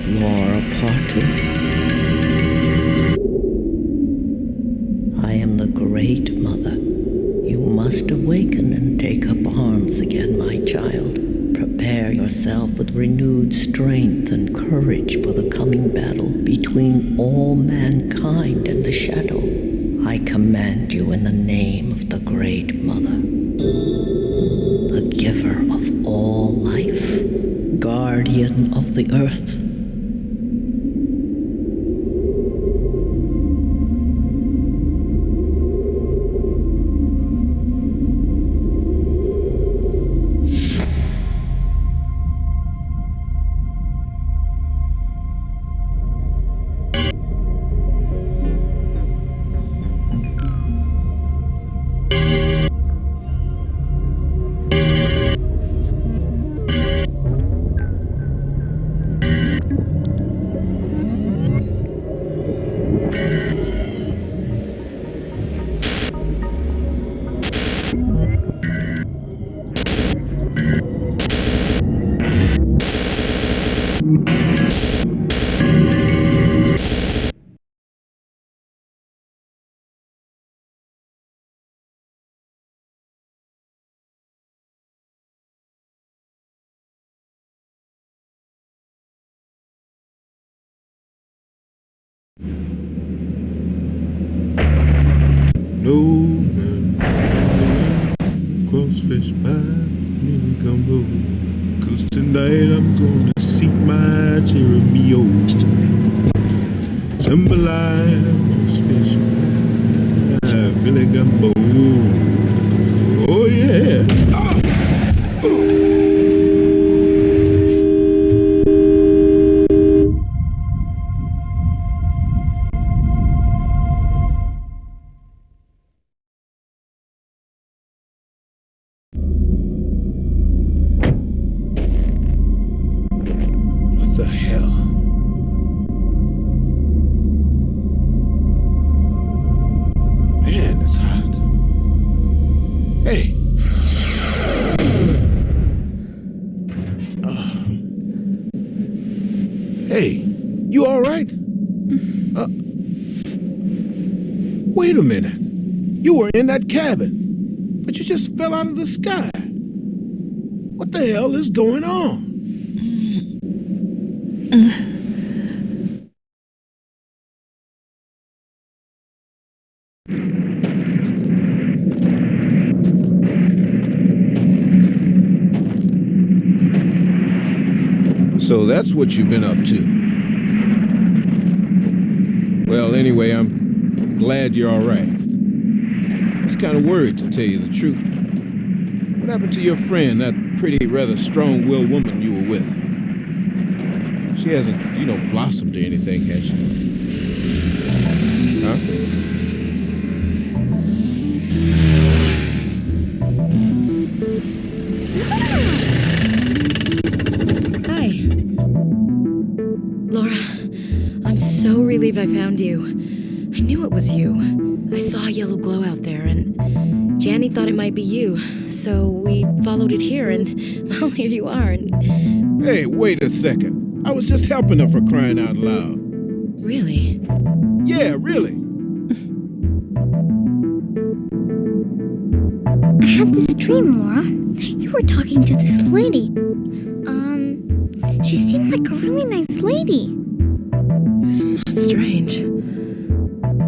Speaker 10: Laura Parton. I am the Great Mother. You must awaken and take up arms again, my child. Prepare yourself with renewed strength and courage for the coming battle between all mankind and the shadow. I command you in the name of the Great Mother, the giver of all life, guardian of the earth.
Speaker 6: No man, crossfish pie, mini gumbo. 'Cause tonight I'm gonna seek my Jeremio. Jambalaya, crossfish pie, Philly gumbo. Oh yeah. What the hell? Man, it's hot. Hey. Hey, you all right? Wait a minute. You were in that cabin, but you just fell out of the sky. What the hell is going on? So that's what you've been up to. Well, anyway, I'm glad you're all right. I was kind of worried, to tell you the truth. What happened to your friend, that pretty, rather strong-willed woman you were with? She hasn't, blossomed or anything, has she? Huh?
Speaker 5: Laura, I'm so relieved I found you. I knew it was you. I saw a yellow glow out there, and Janny thought it might be you. So we followed it here, and, well, here you are. And...
Speaker 6: Hey, wait a second. I was just helping her, for crying out loud.
Speaker 5: Really?
Speaker 6: Yeah, really.
Speaker 7: I had this dream, Laura. You were talking to this lady. She seemed like a really nice lady.
Speaker 5: Isn't that strange?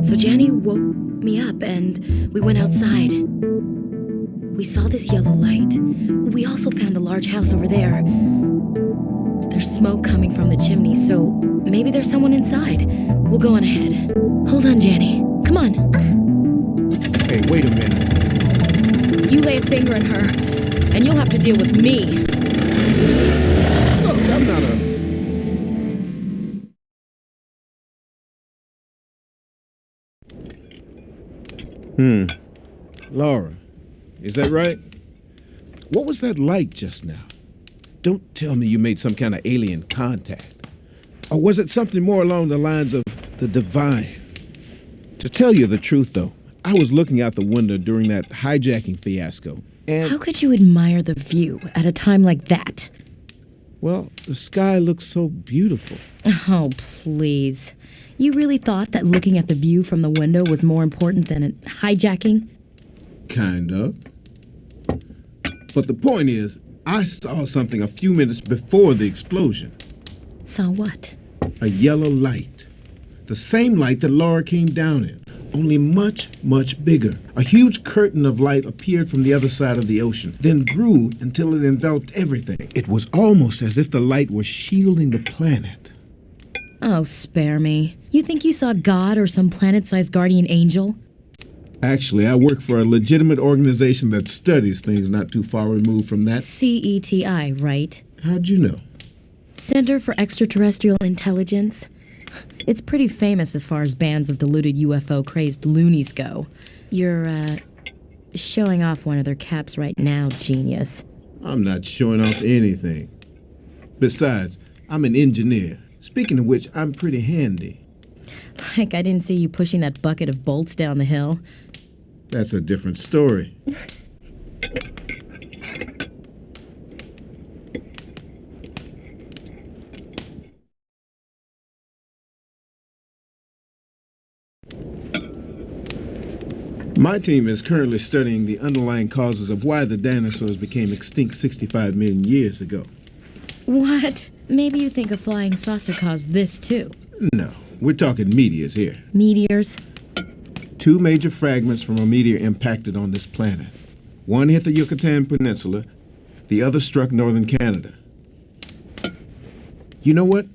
Speaker 5: So Janny woke me up and we went outside. We saw this yellow light. We also found a large house over there. There's smoke coming from the chimney, so maybe there's someone inside. We'll go on ahead. Hold on, Janny. Come on.
Speaker 6: Hey, wait a minute.
Speaker 5: You lay a finger in her, and you'll have to deal with me.
Speaker 6: Look, I'm not a... Laura, is that right? What was that light just now? Don't tell me you made some kind of alien contact. Or was it something more along the lines of the divine? To tell you the truth, though, I was looking out the window during that hijacking fiasco, and...
Speaker 5: How could you admire the view at a time like that?
Speaker 6: Well, the sky looks so beautiful.
Speaker 5: Oh, please. You really thought that looking at the view from the window was more important than hijacking?
Speaker 6: Kind of. But the point is, I saw something a few minutes before the explosion.
Speaker 5: Saw what?
Speaker 6: A yellow light. The same light that Laura came down in, only much, much bigger. A huge curtain of light appeared from the other side of the ocean, then grew until it enveloped everything. It was almost as if the light was shielding the planet.
Speaker 5: Oh, spare me. You think you saw God or some planet-sized guardian angel?
Speaker 6: Actually, I work for a legitimate organization that studies things not too far removed from that.
Speaker 5: CETI, right?
Speaker 6: How'd you know?
Speaker 5: Center for Extraterrestrial Intelligence. It's pretty famous as far as bands of deluded UFO-crazed loonies go. You're, showing off one of their caps right now, genius.
Speaker 6: I'm not showing off anything. Besides, I'm an engineer. Speaking of which, I'm pretty handy.
Speaker 5: Like I didn't see you pushing that bucket of bolts down the hill.
Speaker 6: That's a different story. My team is currently studying the underlying causes of why the dinosaurs became extinct 65 million years ago.
Speaker 5: What? Maybe you think a flying saucer caused this, too.
Speaker 6: No, We're talking meteors here.
Speaker 5: Meteors?
Speaker 6: 2 major fragments from a meteor impacted on this planet. One hit the Yucatan Peninsula, the other struck northern Canada. You know what?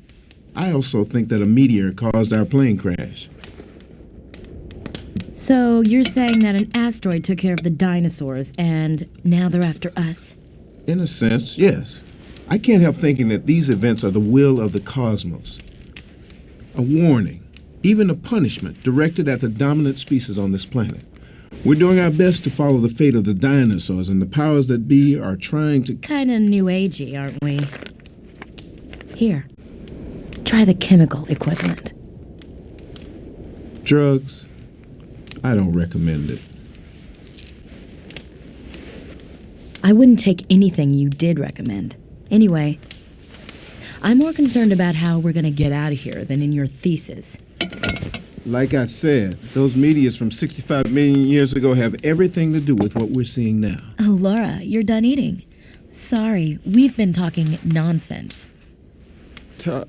Speaker 6: I also think that a meteor caused our plane crash.
Speaker 5: So you're saying that an asteroid took care of the dinosaurs, and now they're after us?
Speaker 6: In a sense, yes. I can't help thinking that these events are the will of the cosmos. A warning, even a punishment, directed at the dominant species on this planet. We're doing our best to follow the fate of the dinosaurs, and the powers that be are trying to...
Speaker 5: Kinda new agey, aren't we? Here, try the chemical equivalent.
Speaker 6: Drugs? I don't recommend it.
Speaker 5: I wouldn't take anything you did recommend. Anyway, I'm more concerned about how we're gonna get out of here than in your thesis.
Speaker 6: Like I said, those meteors from 65 million years ago have everything to do with what we're seeing now.
Speaker 5: Oh, Laura, you're done eating. Sorry, we've been talking nonsense. Oh,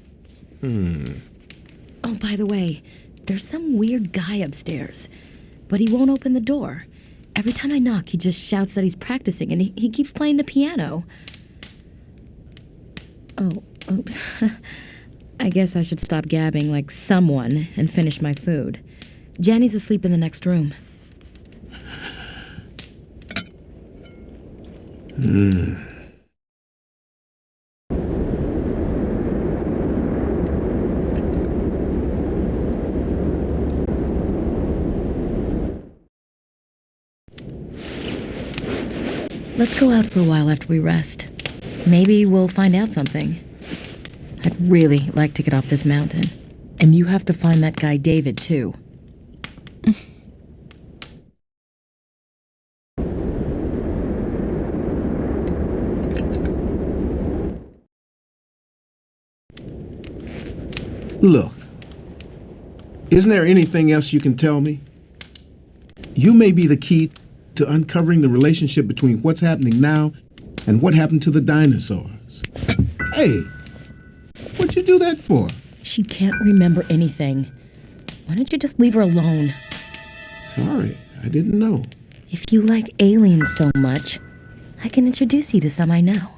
Speaker 5: by the way, there's some weird guy upstairs, but he won't open the door. Every time I knock, he just shouts that he's practicing, and he keeps playing the piano. Oh, oops. I guess I should stop gabbing like someone and finish my food. Janny's asleep in the next room. Let's go out for a while after we rest. Maybe we'll find out something. I'd really like to get off this mountain. And you have to find that guy David, too.
Speaker 6: Look, isn't there anything else you can tell me? You may be the key to uncovering the relationship between what's happening now and what happened to the dinosaurs. Hey, what'd you do that for?
Speaker 5: She can't remember anything. Why don't you just leave her alone?
Speaker 6: Sorry, I didn't know.
Speaker 5: If you like aliens so much, I can introduce you to some I know.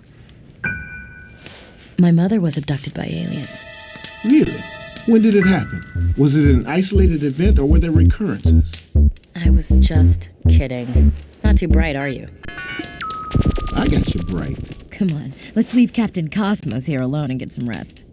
Speaker 5: My mother was abducted by aliens.
Speaker 6: Really? When did it happen? Was it an isolated event or were there recurrences?
Speaker 5: I was just kidding. Not too bright, are you?
Speaker 6: I got you bright.
Speaker 5: Come on, let's leave Captain Cosmos here alone and get some rest.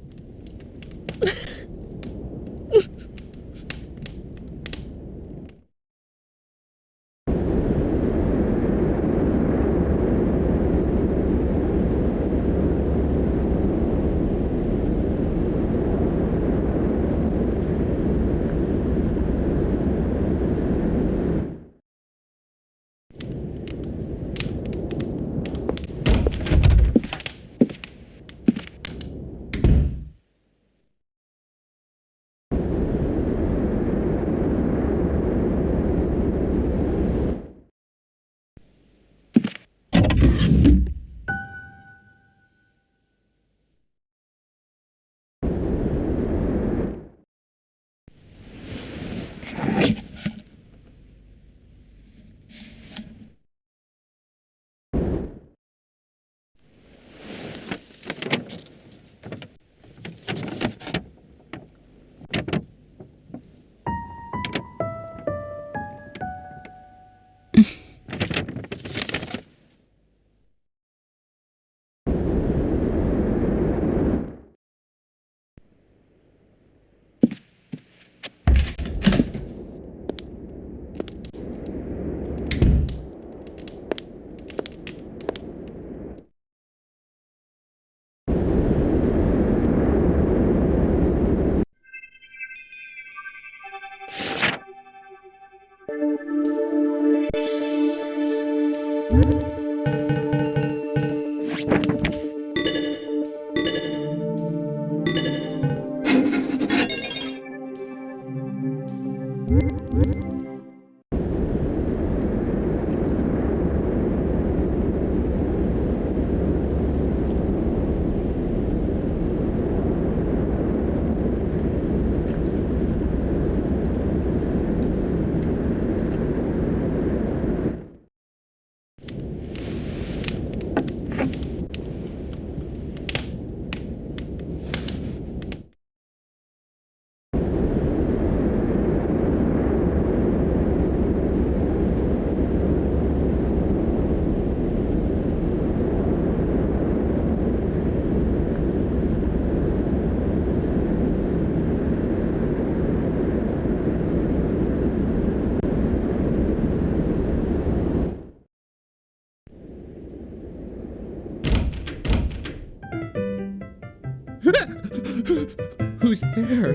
Speaker 3: Who's there?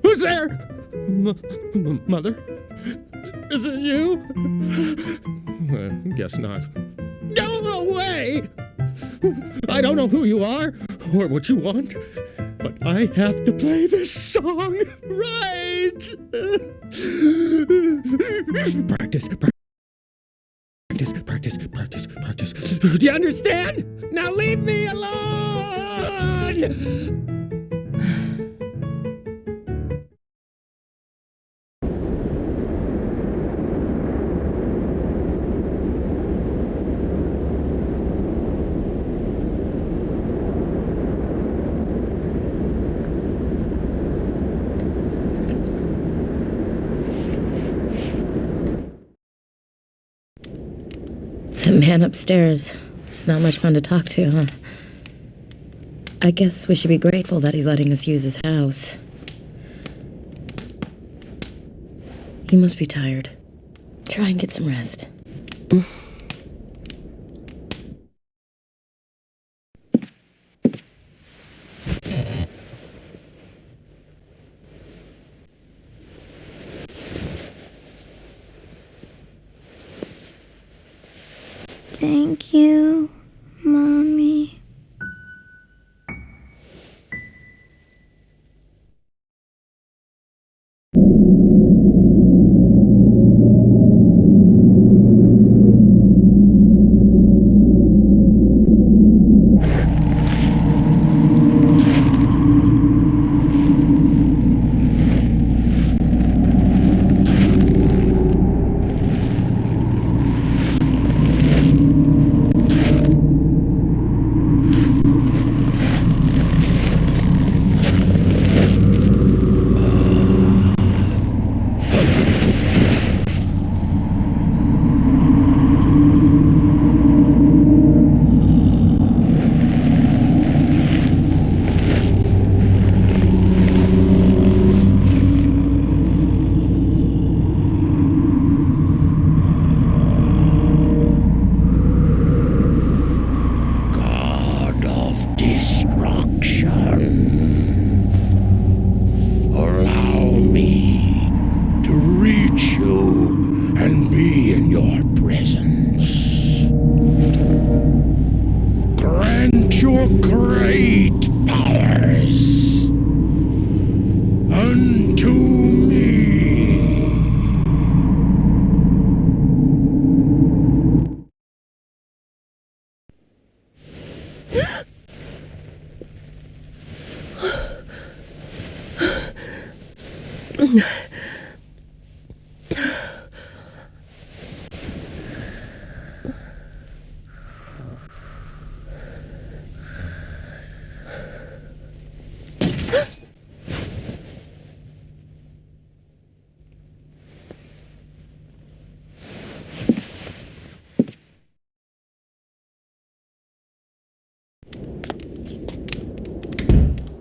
Speaker 3: Who's there? Mother? Is it you? Guess not. Go away! I don't know who you are or what you want, but I have to play this song right! Practice. Do you understand? Now leave me alone!
Speaker 5: That man upstairs. Not much fun to talk to, huh? I guess we should be grateful that he's letting us use his house. He must be tired. Try and get some rest.
Speaker 7: Thank you, Mommy.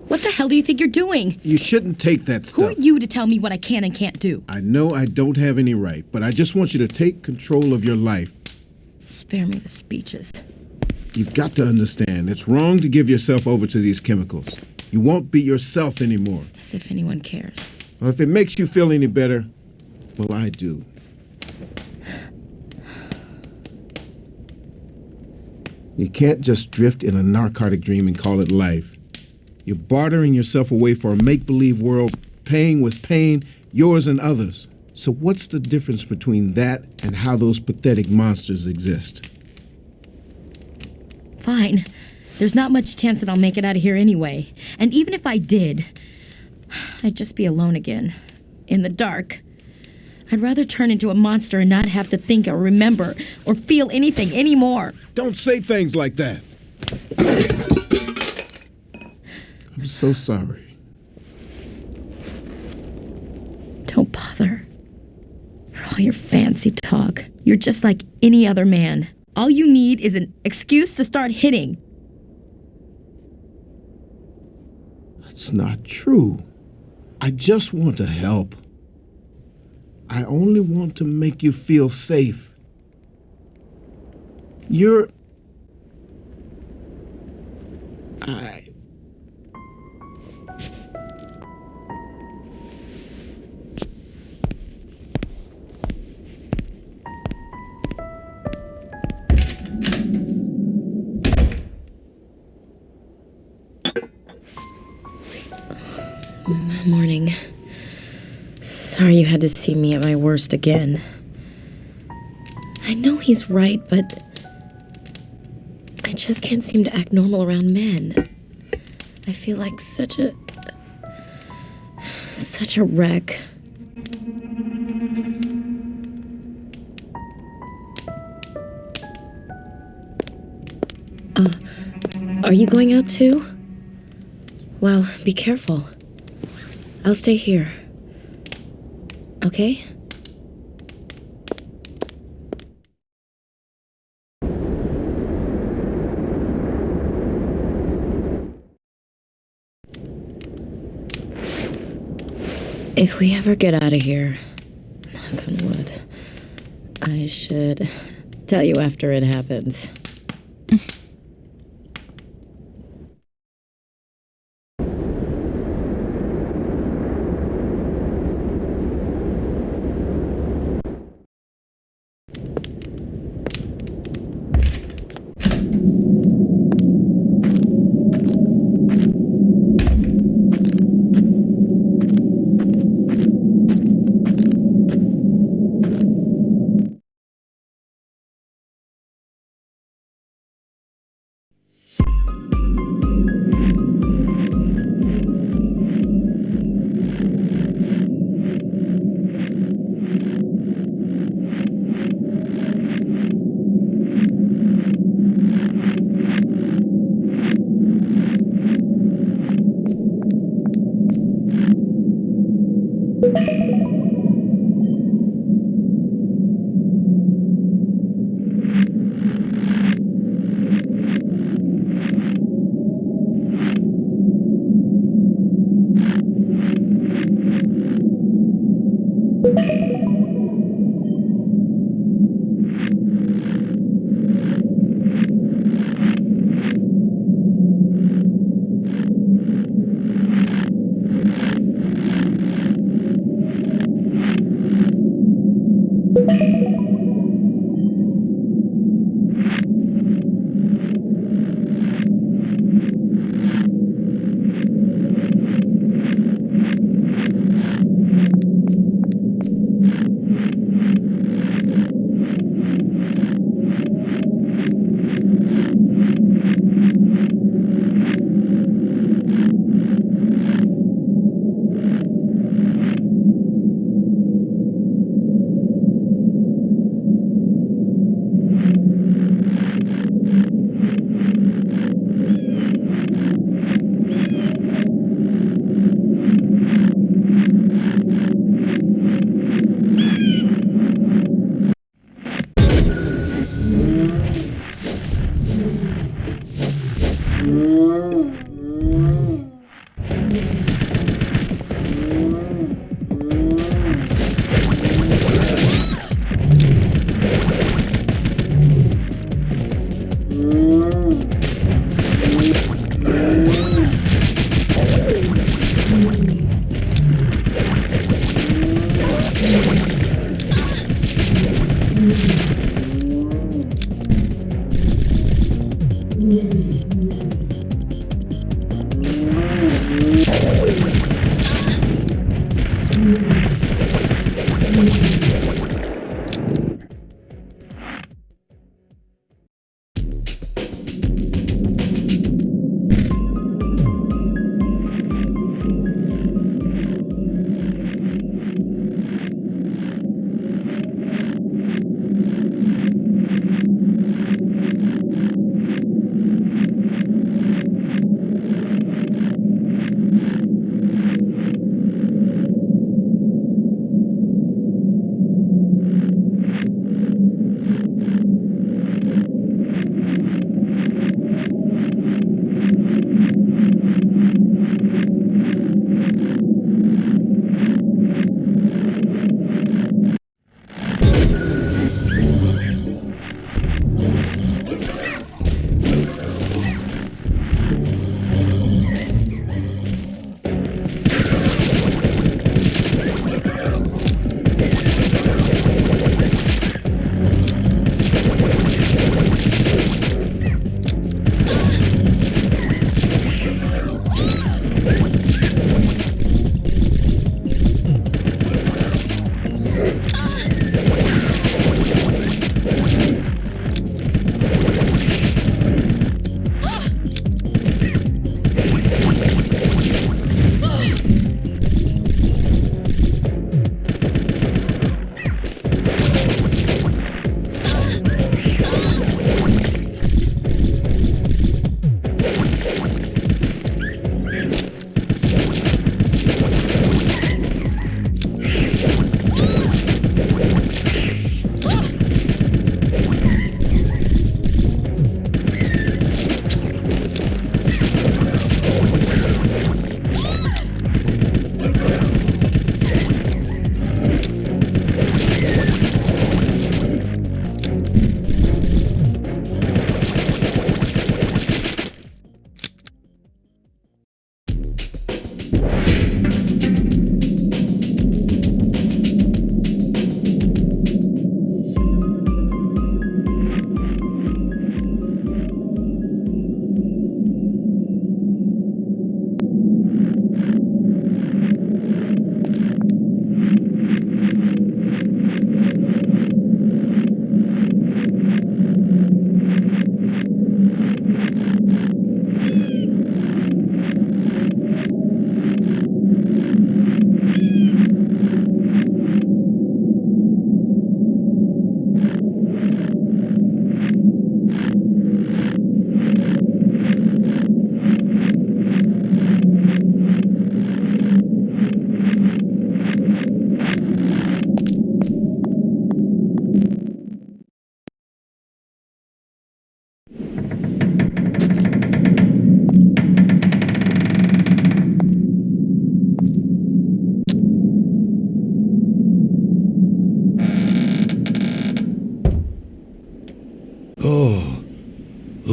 Speaker 5: What the hell do you think you're doing?
Speaker 6: You shouldn't take that stuff.
Speaker 5: Who are you to tell me what I can and can't do?
Speaker 6: I know I don't have any right, but I just want you to take control of your life.
Speaker 5: Spare me the speeches.
Speaker 6: You've got to understand, it's wrong to give yourself over to these chemicals. You won't be yourself anymore.
Speaker 5: As if anyone cares.
Speaker 6: Well, if it makes you feel any better, well, I do. You can't just drift in a narcotic dream and call it life. You're bartering yourself away for a make-believe world, paying with pain, yours and others. So what's the difference between that and how those pathetic monsters exist?
Speaker 5: Fine. There's not much chance that I'll make it out of here anyway. And even if I did, I'd just be alone again. In the dark. I'd rather turn into a monster and not have to think or remember or feel anything anymore.
Speaker 6: Don't say things like that. I'm so sorry.
Speaker 5: Don't bother. For all your fancy talk, you're just like any other man. All you need is an excuse to start hitting.
Speaker 6: That's not true. I just want to help. I only want to make you feel safe.
Speaker 5: Morning. Sorry you had to see me at my worst again. I know he's right, but I just can't seem to act normal around men. I feel like such a wreck. Are you going out too? Well, be careful. I'll stay here. Okay? If we ever get out of here, knock on wood, I should tell you after it happens.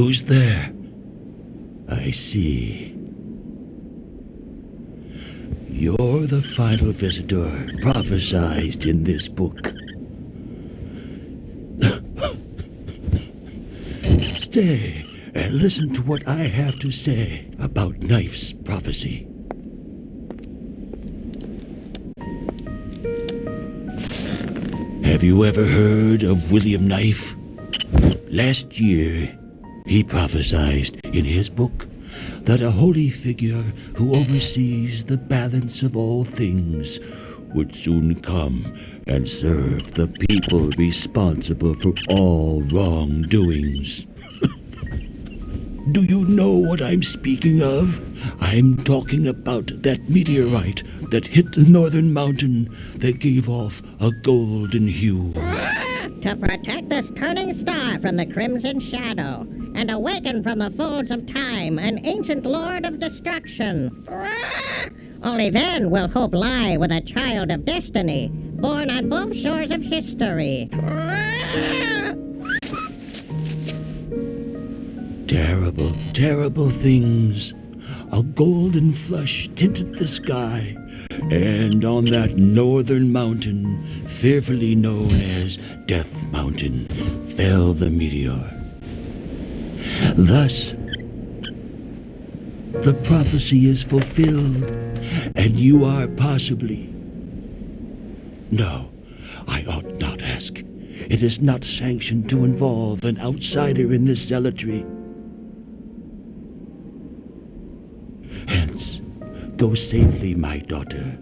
Speaker 11: Who's there? I see. You're the final visitor prophesied in this book. Stay and listen to what I have to say about Knife's prophecy. Have you ever heard of William Knife? Last year, he prophesied in his book that a holy figure who oversees the balance of all things would soon come and serve the people responsible for all wrongdoings. Do you know what I'm speaking of? I'm talking about that meteorite that hit the northern mountain that gave off a golden hue.
Speaker 13: To protect this turning star from the crimson shadow, and awaken from the folds of time an ancient lord of destruction. Only then will hope lie with a child of destiny, born on both shores of history.
Speaker 11: Terrible, terrible things. A golden flush tinted the sky, and on that northern mountain, fearfully known as Death Mountain, fell the meteor. Thus, the prophecy is fulfilled, and you are possibly... No, I ought not ask. It is not sanctioned to involve an outsider in this zealotry. Hence, go safely, my daughter.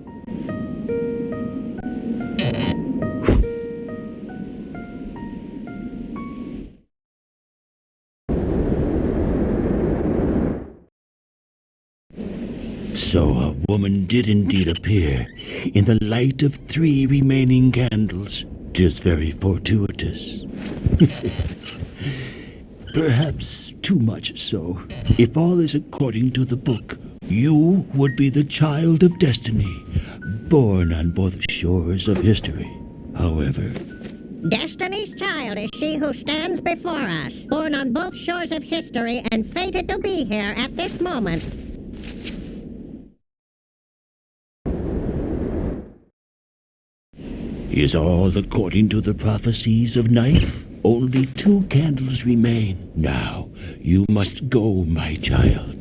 Speaker 11: So a woman did indeed appear in the light of 3 remaining candles. 'Tis very fortuitous. Perhaps too much so. If all is according to the book, you would be the child of destiny, born on both shores of history. However,
Speaker 13: Destiny's child is she who stands before us, born on both shores of history and fated to be here at this moment.
Speaker 11: is all according to the prophecies of Knife? Only 2 candles remain. Now, you must go, my child.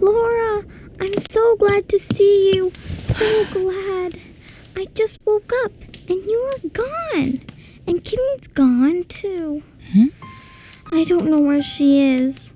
Speaker 7: Laura, I'm so glad to see you. So glad. I just woke up and you were gone. And Kimmy's gone too. I don't know where she is.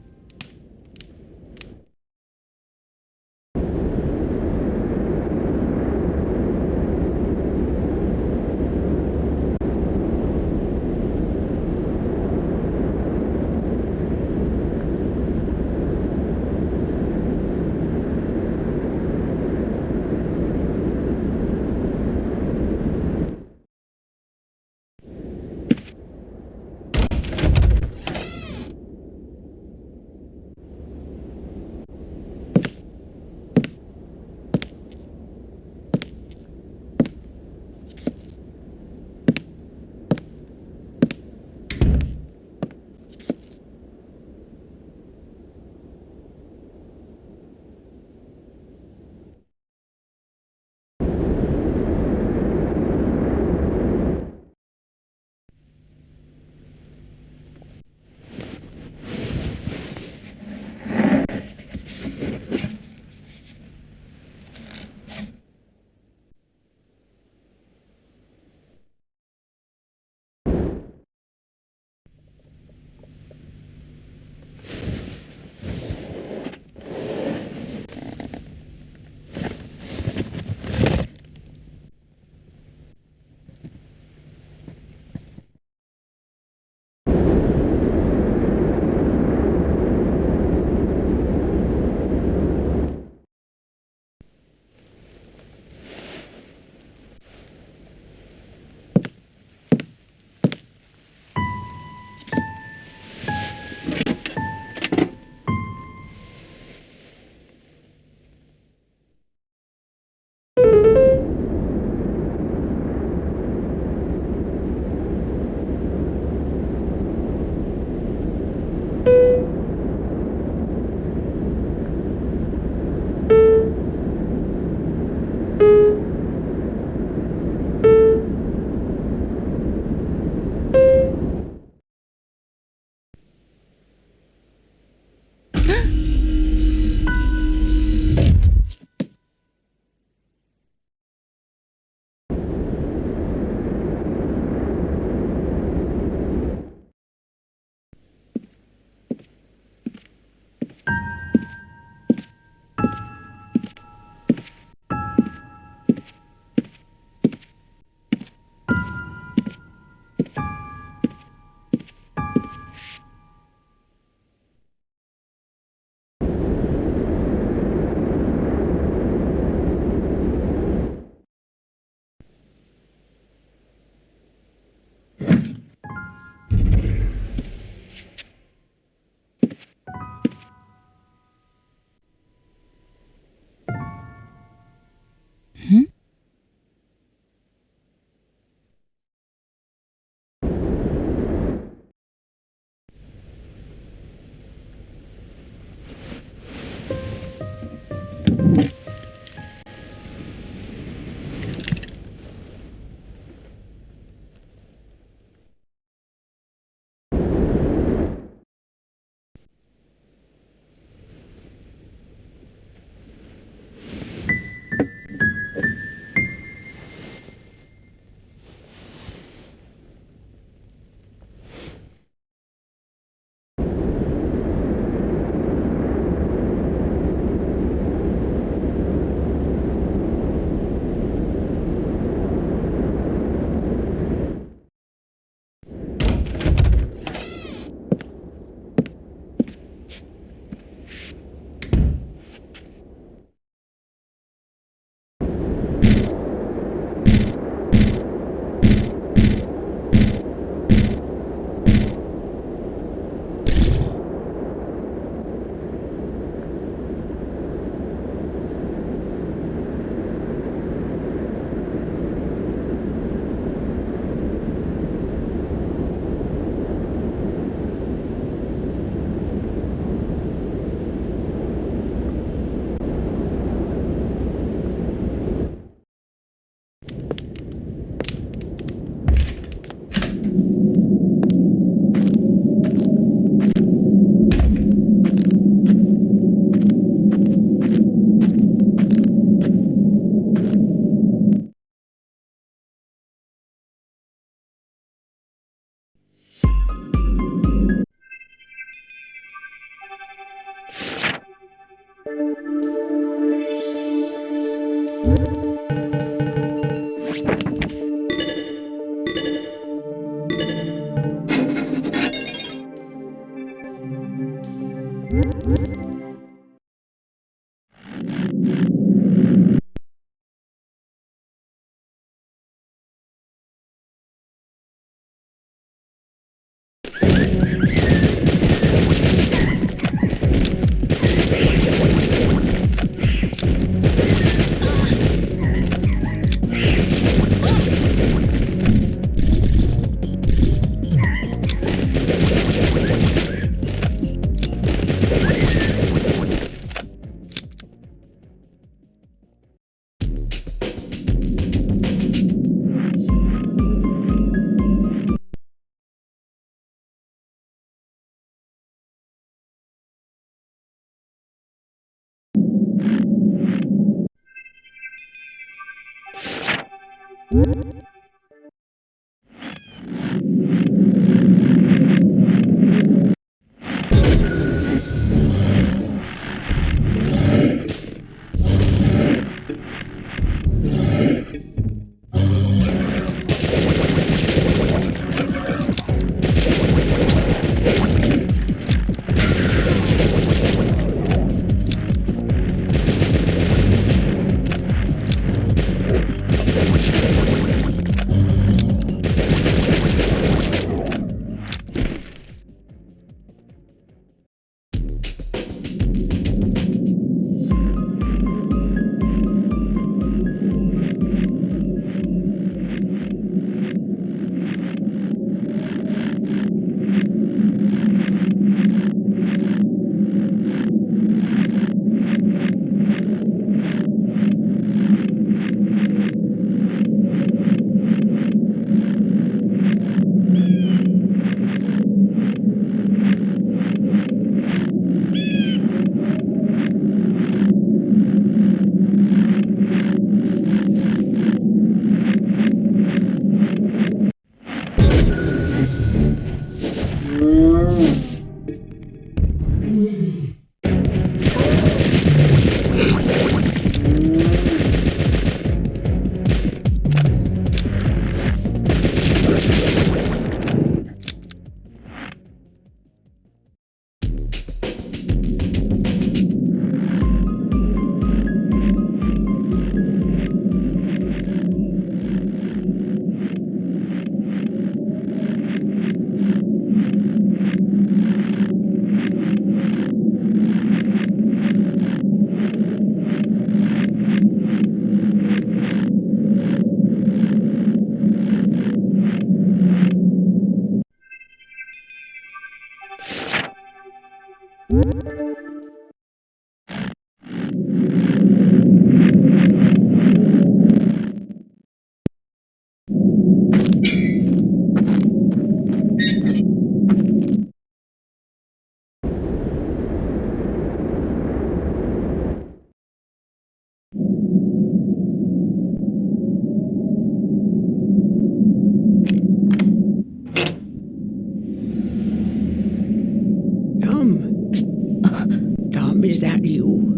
Speaker 14: Is that you?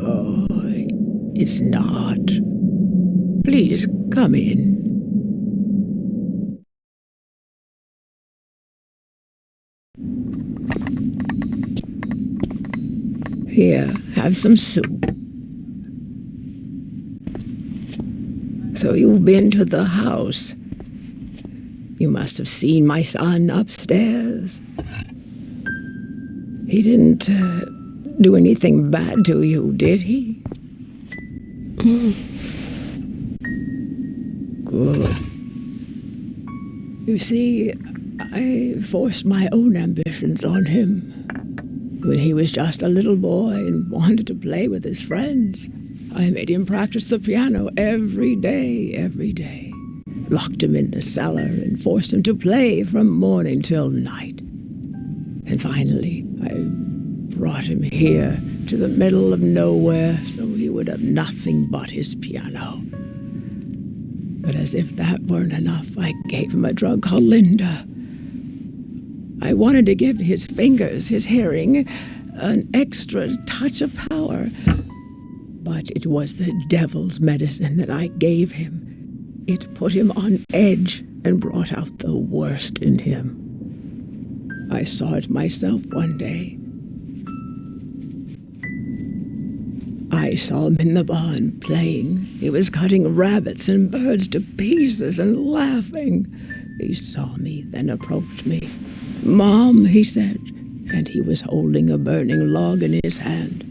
Speaker 14: Oh, it's not. Please come in. Here, have some soup. So you've been to the house. You must have seen my son upstairs. He didn't do anything bad to you, did he? Good. You see, I forced my own ambitions on him. When he was just a little boy and wanted to play with his friends, I made him practice the piano every day. Locked him in the cellar and forced him to play from morning till night. And finally, I brought him here to the middle of nowhere so he would have nothing but his piano. But as if that weren't enough, I gave him a drug called Linda. I wanted to give his fingers, his hearing, an extra touch of power. But it was the devil's medicine that I gave him. It put him on edge and brought out the worst in him. I saw it myself one day. I saw him in the barn playing. He was cutting rabbits and birds to pieces and laughing. He saw me, then approached me. "Mom," he said, and he was holding a burning log in his hand.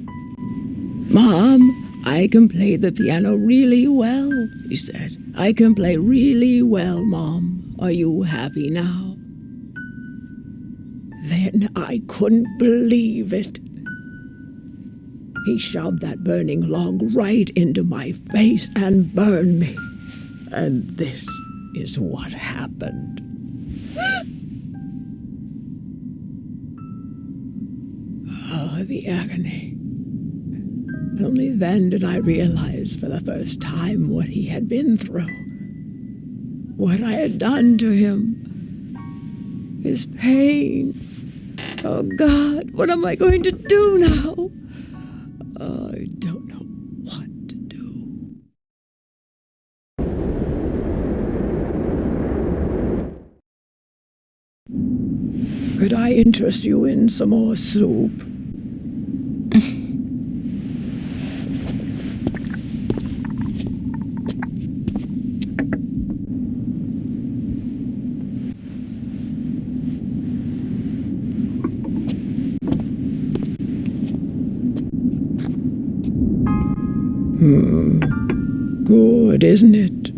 Speaker 14: "Mom, I can play the piano really well," he said. "I can play really well, Mom. Are you happy now?" Then I couldn't believe it. He shoved that burning log right into my face and burned me. And this is what happened. Oh, the agony. Only then did I realize for the first time what he had been through. What I had done to him. His pain. Oh, God, what am I going to do now? Oh, I don't know what to do. Could I interest you in some more soup? Good, isn't it?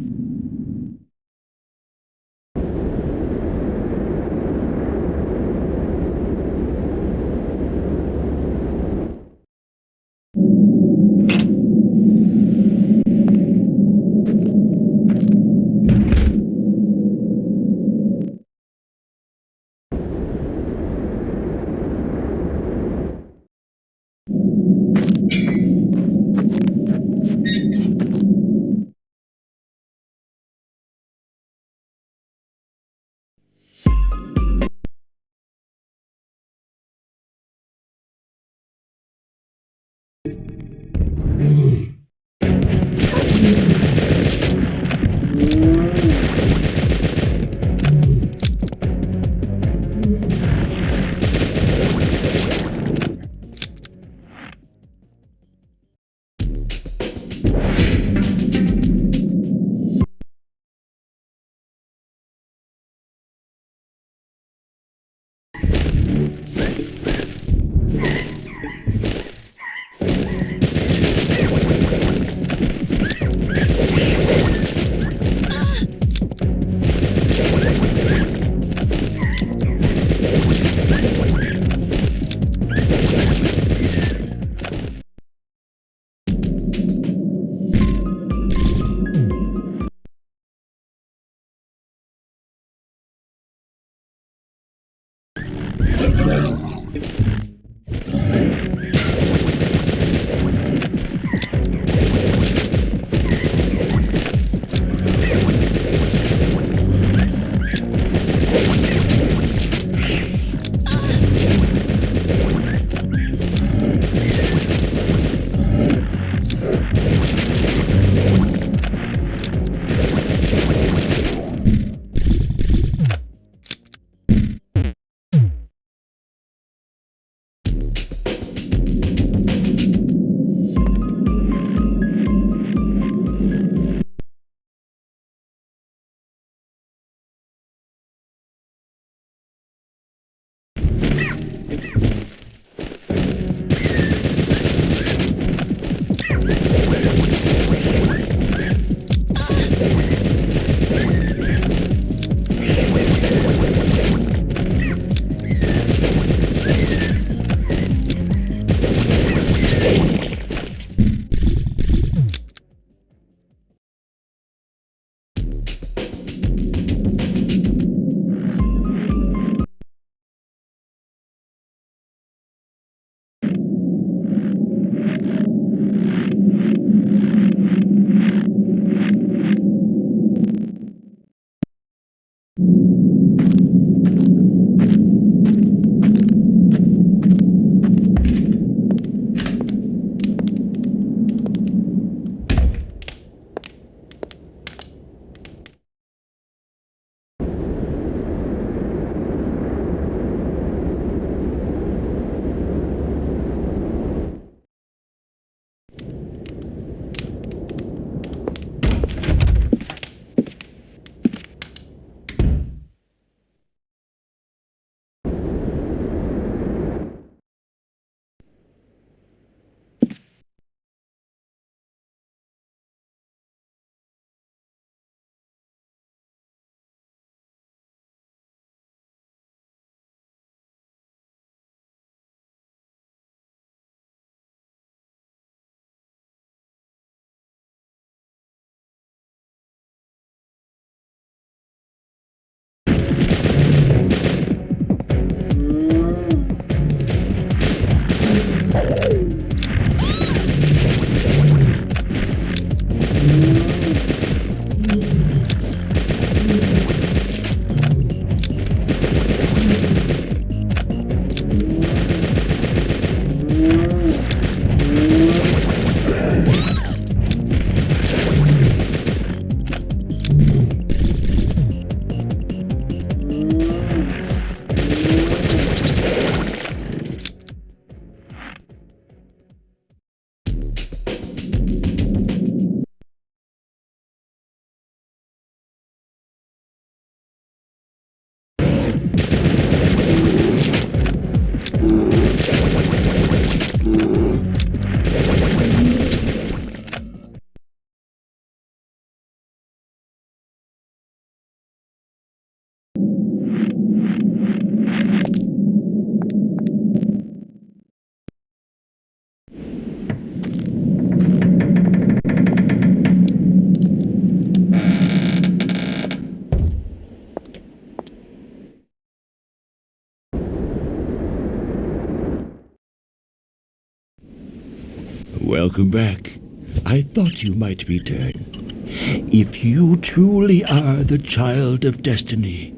Speaker 11: Welcome back. I thought you might return. If you truly are the child of destiny,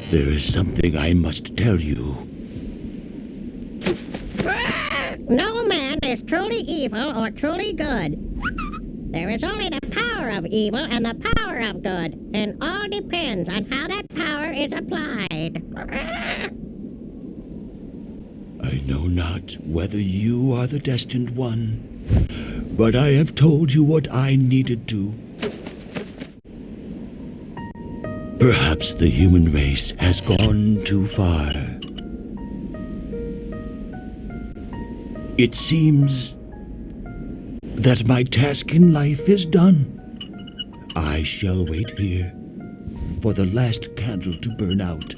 Speaker 11: there is something I must tell you.
Speaker 13: No man is truly evil or truly good. There is only the power of evil and the power of good, and all depends on how that power is applied.
Speaker 11: I know not whether you are the destined one, but I have told you what I needed to. Perhaps the human race has gone too far. It seems that my task in life is done. I shall wait here for the last candle to burn out.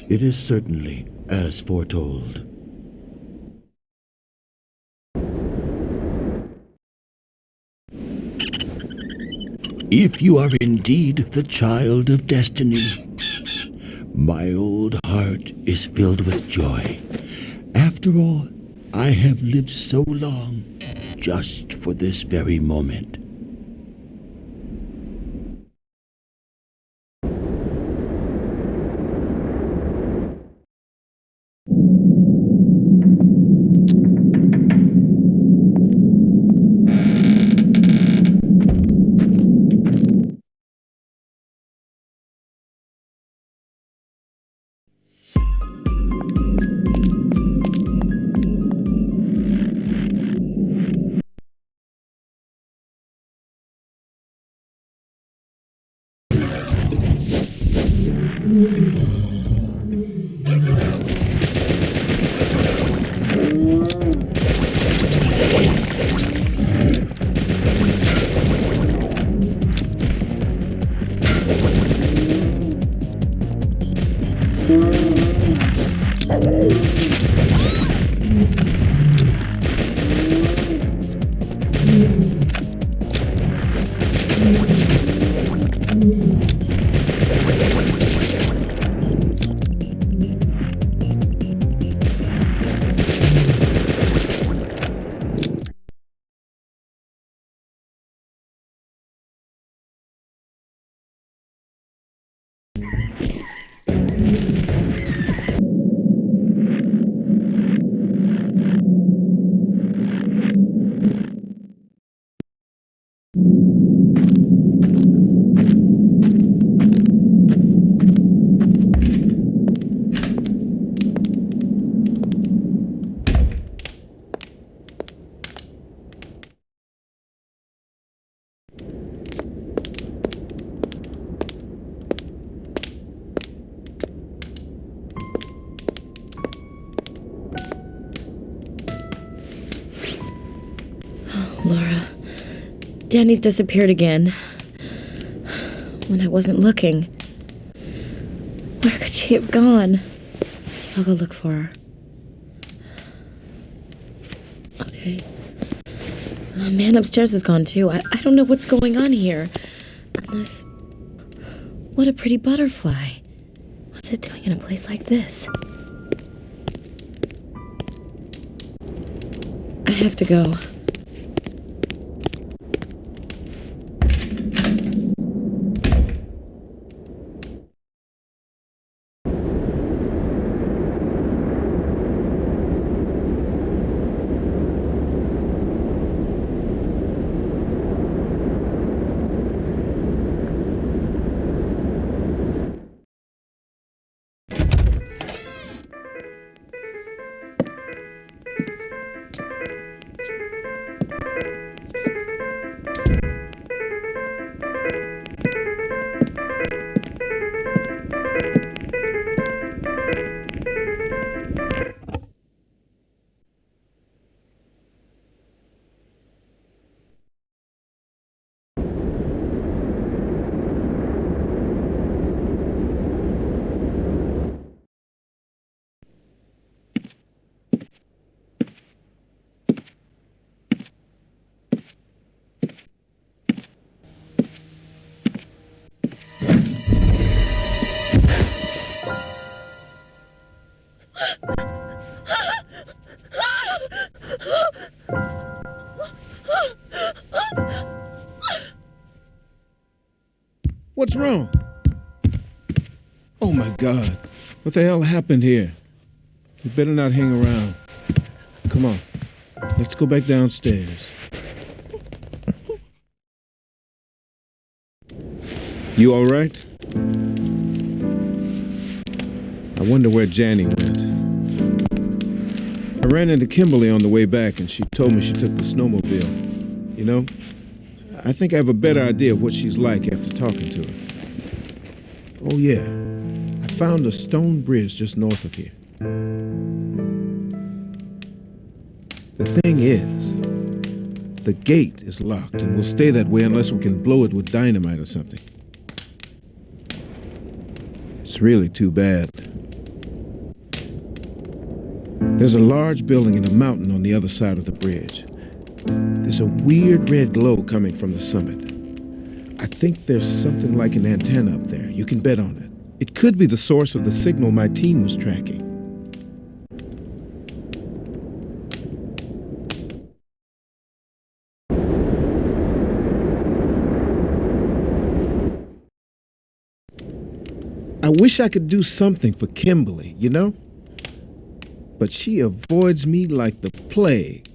Speaker 11: It is certainly as foretold. If you are indeed the child of destiny, my old heart is filled with joy. After all, I have lived so long just for this very moment.
Speaker 5: Laura, Danny's disappeared again. When I wasn't looking. Where could she have gone? I'll go look for her. Okay. The man upstairs is gone too. I don't know what's going on here. Unless... What a pretty butterfly. What's it doing in a place like this? I have to go.
Speaker 6: What's wrong? Oh my God. What the hell happened here? You better not hang around. Come on. Let's go back downstairs. You all right? I wonder where Janny went. I ran into Kimberly on the way back and she told me she took the snowmobile. You know, I think I have a better idea of what she's like after talking to her. Oh yeah, I found a stone bridge just north of here. The thing is, the gate is locked and will stay that way unless we can blow it with dynamite or something. It's really too bad. There's a large building in a mountain on the other side of the bridge. There's a weird red glow coming from the summit. I think there's something like an antenna up there. You can bet on it. It could be the source of the signal my team was tracking. I wish I could do something for Kimberly, you know? But she avoids me like the plague.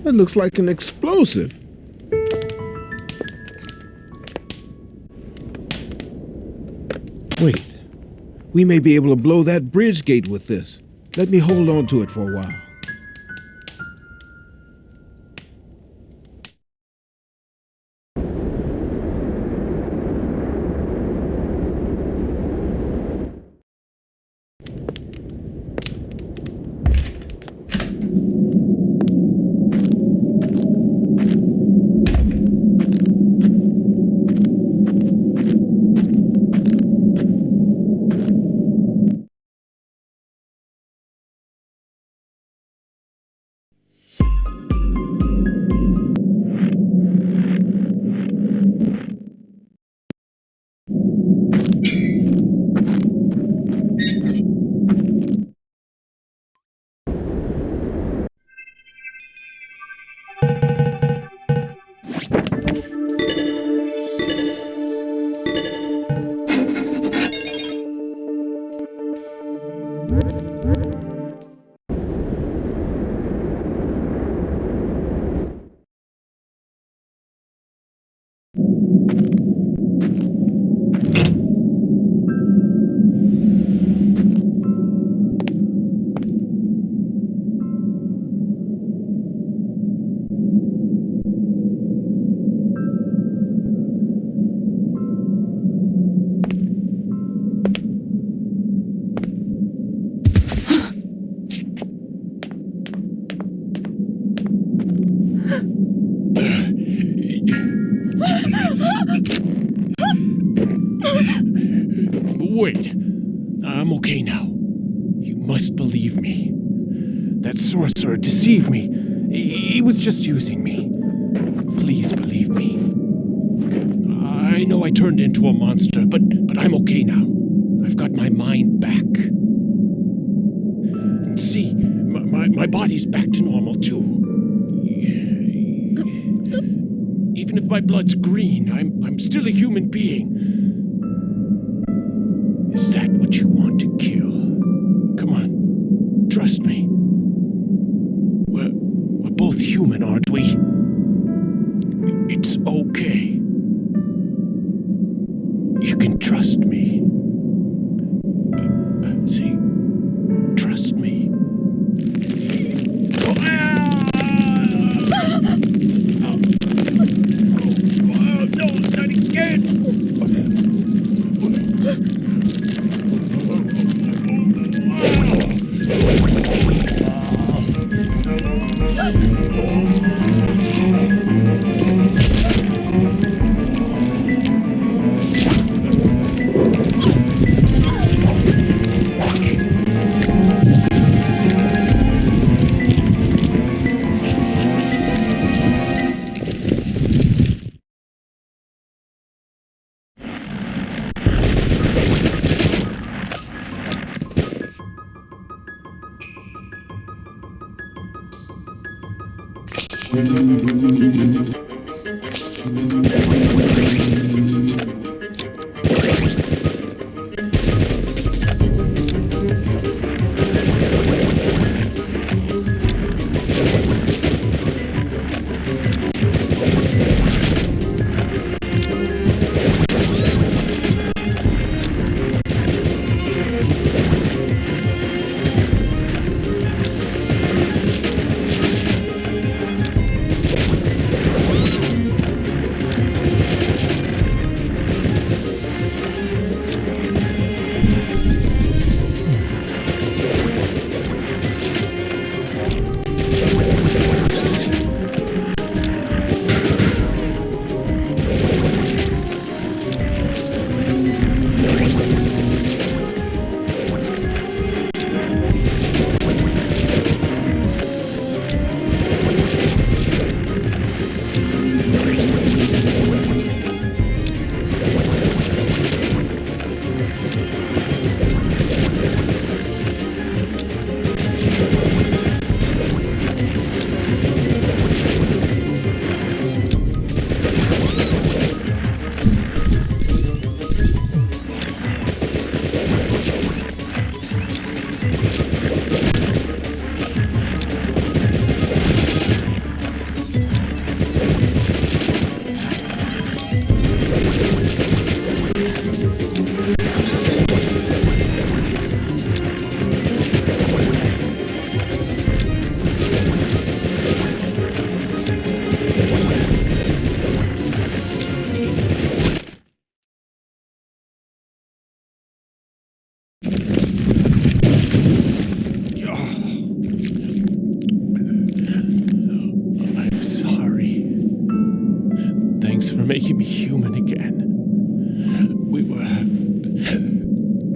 Speaker 6: That looks like an explosive. Wait. We may be able to blow that bridge gate with this. Let me hold on to it for a while.
Speaker 3: Wait. I'm okay now. You must believe me. That sorcerer deceived me. He was just using me. Please believe me. I know I turned into a monster, but I'm okay now. I've got my mind back. And see, my body's back to normal, too. Even if my blood's green, I'm still a human being. Is that what you want to kill? Come on, trust me. We're both human, aren't we? It's okay. You can trust me. See? Trust me. No, not again!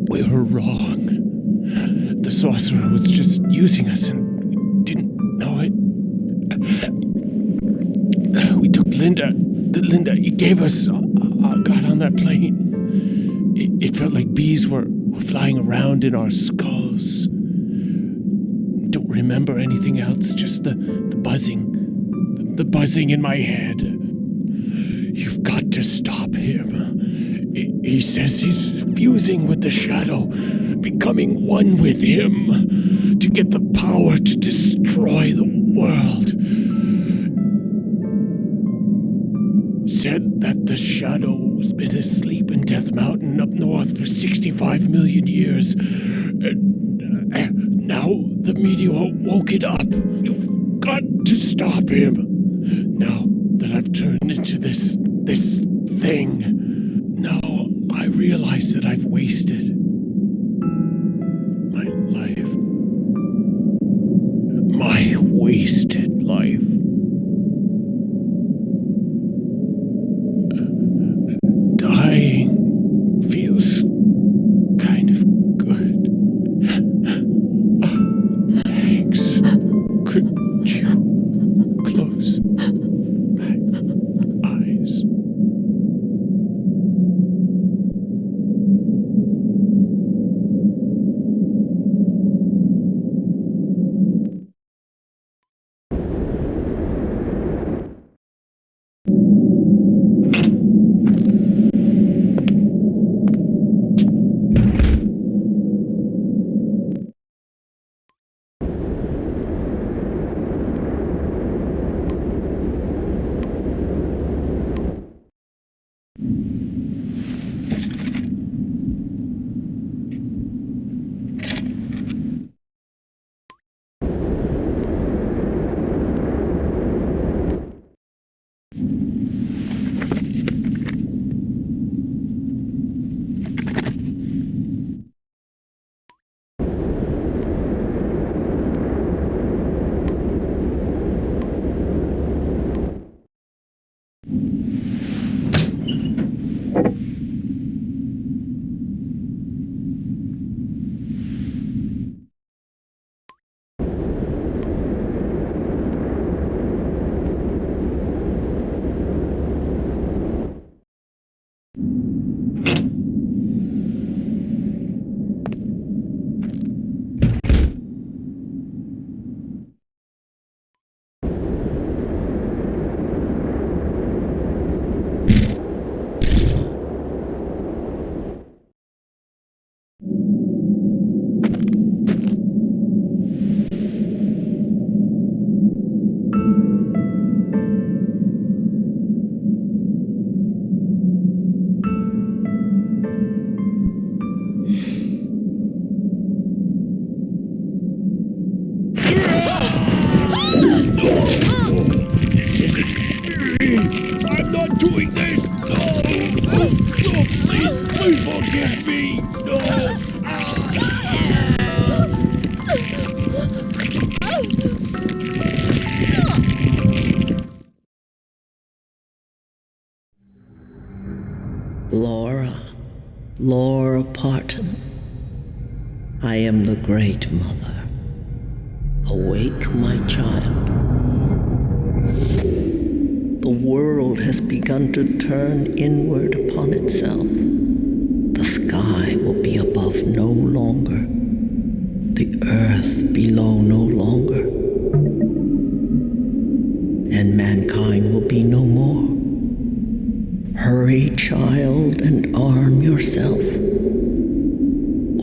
Speaker 3: We were wrong. The sorcerer was just using us and we didn't know it. We took Linda. He gave us. Got on that plane. It felt like bees were flying around in our skulls. Don't remember anything else, just the buzzing. The buzzing in my head. You've got to stop him. He says he's fusing with the shadow, becoming one with him, to get the power to destroy the world. Said that the shadow's been asleep in Death Mountain up north for 65 million years. And now the meteor woke it up. You've got to stop him. Now that I've turned into this thing, now I realize that I've wasted my life. My wasted life. Dying feels kind of good. Thanks. Could you close my eyes? I'm not doing this! No! No, please forgive me! No!
Speaker 15: Laura Parton, I am the Great Mother. Awake, my child. The world has begun to turn inward upon itself. The sky will be above no longer, the earth below no longer, and mankind will be no more. Hurry, child, and arm yourself,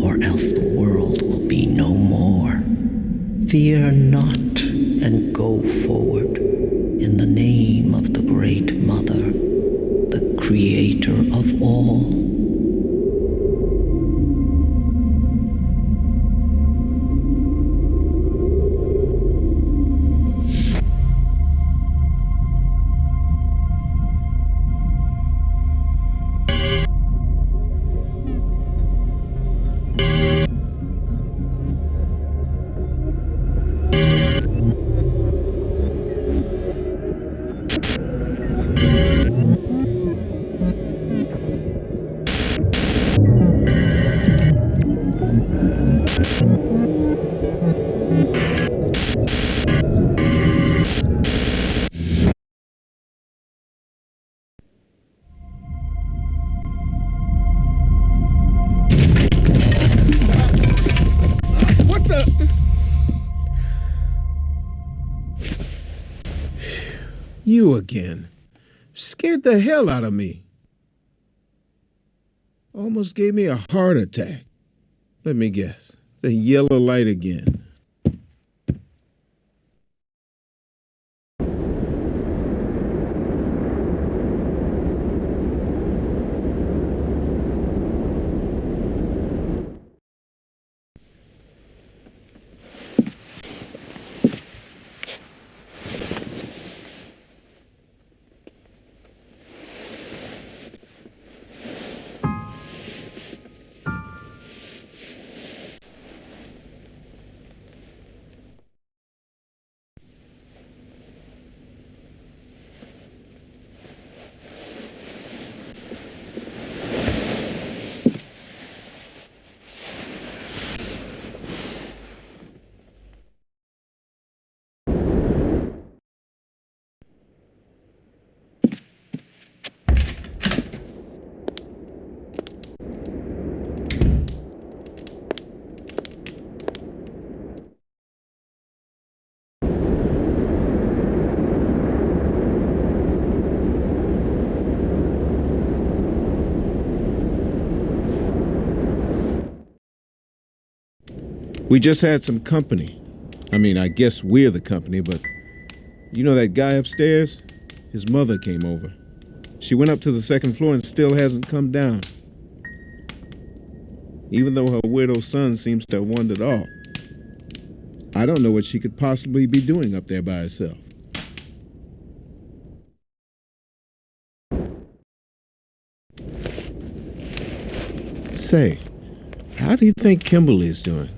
Speaker 15: or else the world will be no more. Fear not, and go forward in the name of the Great Mother, the Creator of all.
Speaker 6: again. Scared the hell out of me. Almost gave me a heart attack. Let me guess. The yellow light again. We just had some company. I mean, I guess we're the company, but you know that guy upstairs? His mother came over. She went up to the second floor and still hasn't come down. Even though her weirdo son seems to have wandered off. I don't know what she could possibly be doing up there by herself. Say, how do you think Kimberly's doing?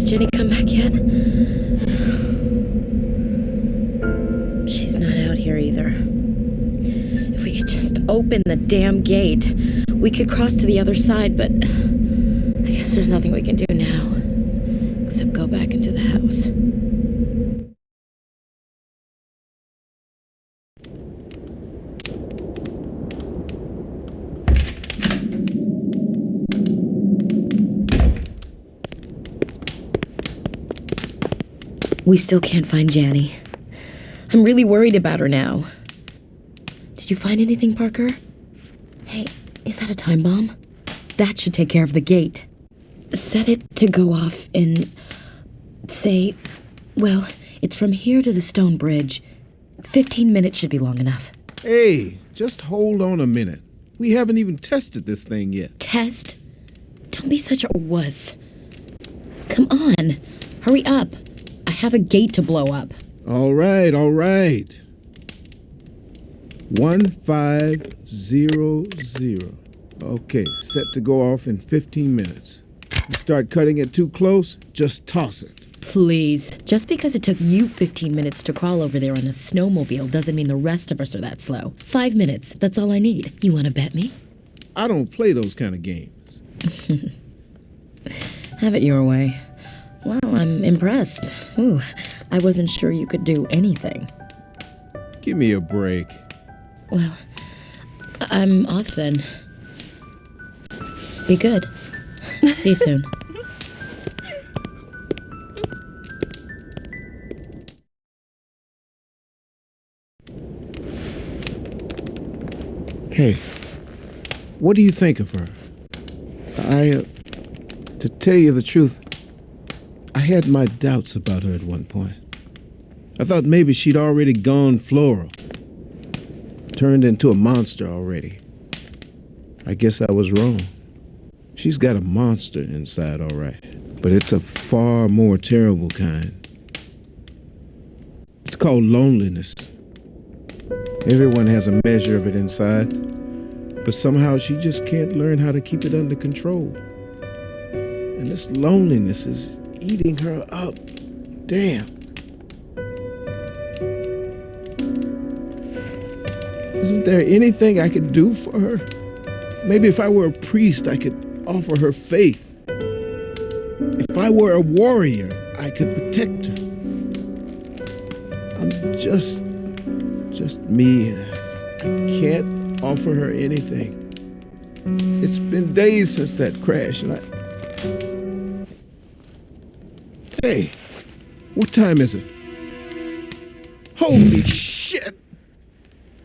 Speaker 5: Jenny come back yet? She's not out here either. If we could just open the damn gate, we could cross to the other side, but I guess there's nothing we can do now, except go back into the house. We still can't find Janny. I'm really worried about her now. Did you find anything, Parker? Hey, is that a time bomb? That should take care of the gate. Set it to go off in, say, well, it's from here to the stone bridge. 15 minutes should be long enough.
Speaker 6: Hey, just hold on a minute. We haven't even tested this thing yet.
Speaker 5: Test? Don't be such a wuss. Come on, hurry up. I have a gate to blow up.
Speaker 6: All right. 1500. Okay, set to go off in 15 minutes. You start cutting it too close, just toss it.
Speaker 5: Please. Just because it took you 15 minutes to crawl over there on a snowmobile doesn't mean the rest of us are that slow. 5 minutes, that's all I need. You want to bet me?
Speaker 6: I don't play those kind of games.
Speaker 5: Have it your way. Well, I'm impressed. Ooh, I wasn't sure you could do anything.
Speaker 6: Give me a break.
Speaker 5: Well, I'm off then. Be good. See you soon.
Speaker 6: Hey, what do you think of her? To tell you the truth, I had my doubts about her at one point. I thought maybe she'd already gone floral, turned into a monster already. I guess I was wrong. She's got a monster inside, all right, but it's a far more terrible kind. It's called loneliness. Everyone has a measure of it inside, but somehow she just can't learn how to keep it under control. And this loneliness is eating her up. Damn. Isn't there anything I could do for her? Maybe if I were a priest, I could offer her faith. If I were a warrior, I could protect her. I'm just me, and I can't offer her anything. It's been days since that crash, and Hey, what time is it? Holy shit!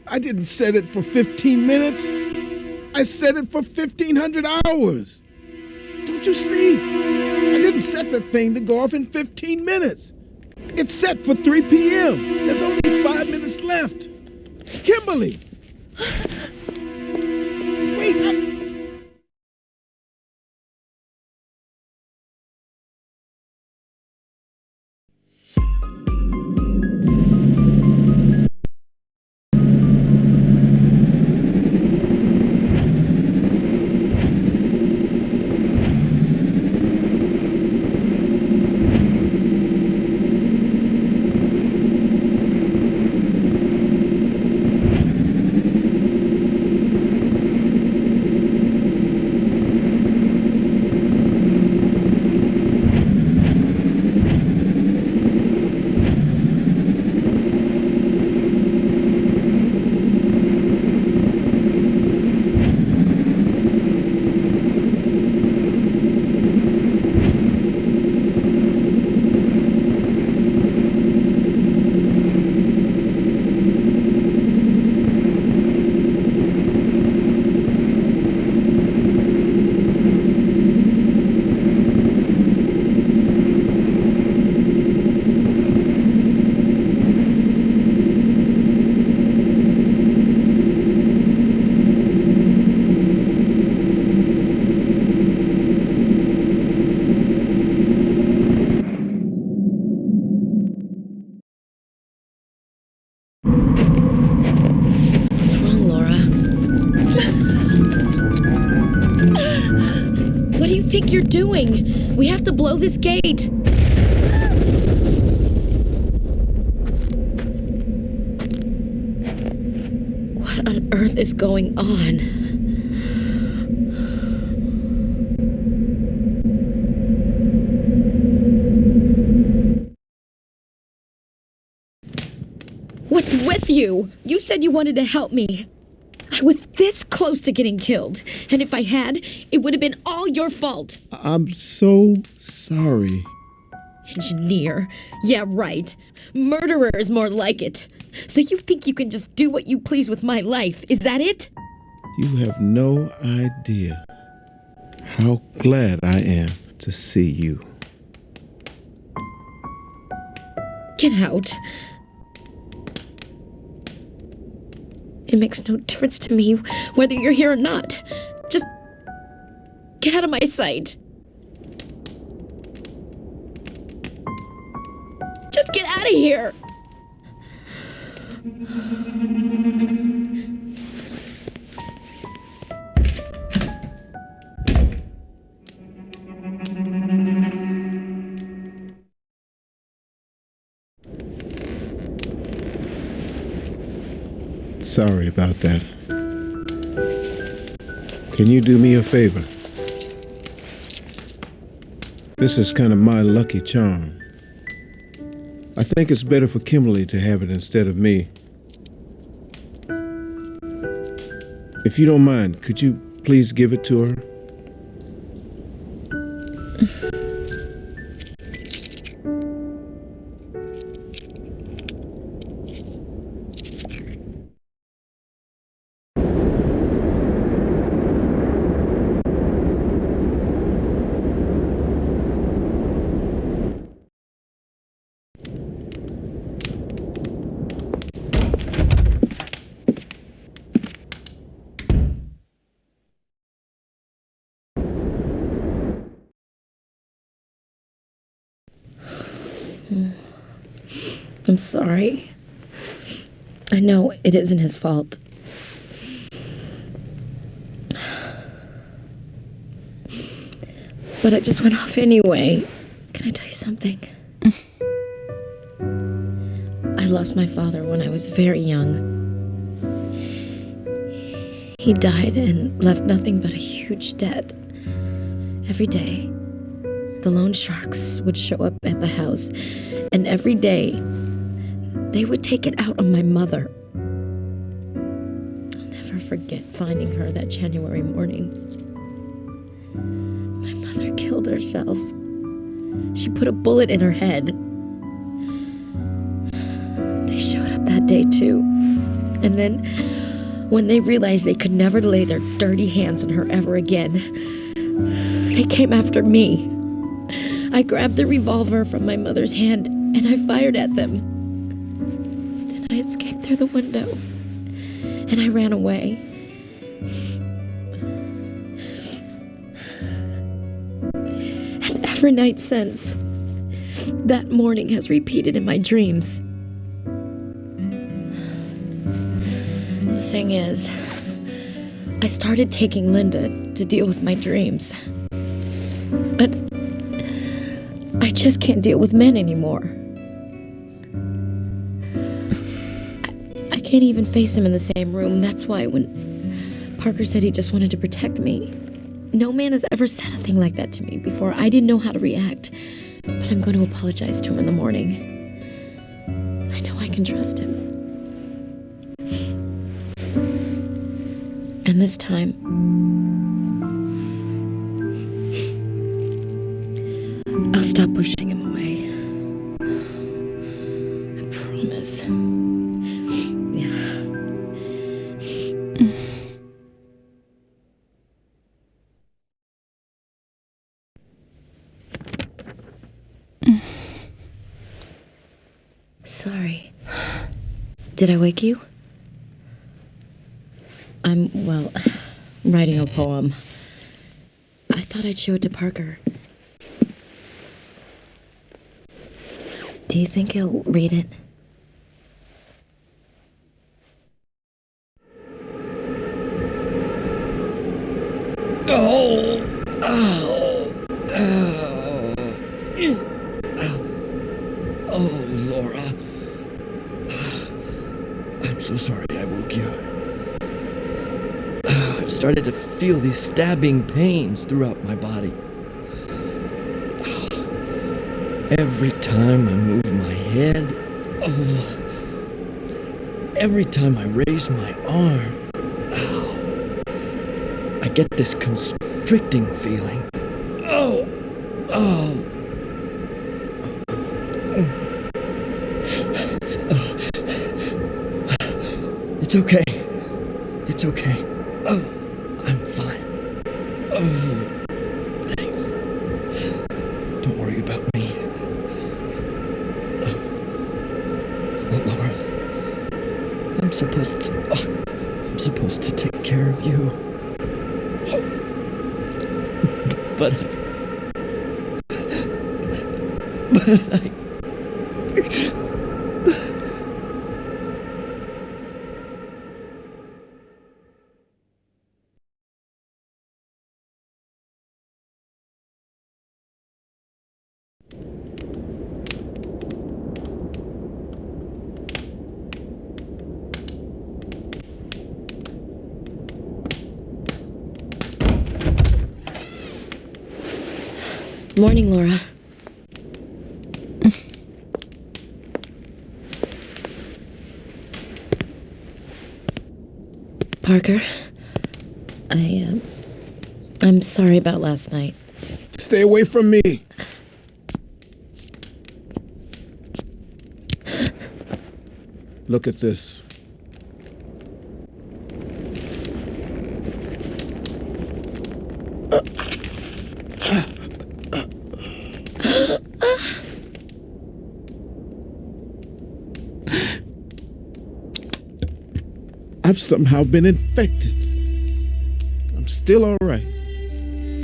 Speaker 6: I didn't set it for 15 minutes. I set it for 1,500 hours. Don't you see? I didn't set the thing to go off in 15 minutes. It's set for 3 p.m. There's only 5 minutes left. Kimberly! Wait,
Speaker 5: think you're doing? We have to blow this gate. What on earth is going on? What's with you? You said you wanted to help me. I was this close to getting killed, and if I had, it would have been all your fault.
Speaker 6: I'm so sorry.
Speaker 5: Engineer. Yeah, right. Murderer is more like it. So you think you can just do what you please with my life, is that it?
Speaker 6: You have no idea how glad I am to see you.
Speaker 5: Get out. It makes no difference to me whether you're here or not. Just get out of my sight. Just get out of here.
Speaker 6: Sorry about that. Can you do me a favor? This is kind of my lucky charm. I think it's better for Kimberly to have it instead of me. If you don't mind, could you please give it to her?
Speaker 5: I'm sorry. I know it isn't his fault. But I just went off anyway. Can I tell you something? I lost my father when I was very young. He died and left nothing but a huge debt. Every day, the loan sharks would show up at the house, and every day, they would take it out on my mother. I'll never forget finding her that January morning. My mother killed herself. She put a bullet in her head. They showed up that day too. And then, when they realized they could never lay their dirty hands on her ever again, they came after me. I grabbed the revolver from my mother's hand and I fired at them. Then I escaped through the window and I ran away. And every night since, that morning has repeated in my dreams. The thing is, I started taking Linda to deal with my dreams. But I just can't deal with men anymore. I can't even face him in the same room. That's why when Parker said he just wanted to protect me, no man has ever said a thing like that to me before. I didn't know how to react, but I'm going to apologize to him in the morning. I know I can trust him. And this time, I'll stop pushing him away. I promise. Yeah. Sorry. Did I wake you? I'm, well, writing a poem. I thought I'd show it to Parker. Do you think he'll read it?
Speaker 1: Oh! Oh! Oh, Laura. I'm so sorry I woke you. I've started to feel these stabbing pains throughout my body. Every time I move my head, every time I raise my arm, I get this constricting feeling. It's okay. It's okay. I'm fine. Thanks. Don't worry about me. Laura, I'm supposed to take care of you. But I
Speaker 5: Morning, Laura. Parker, I'm sorry about last night.
Speaker 6: Stay away from me. Look at this. I've somehow been infected. I'm still all right.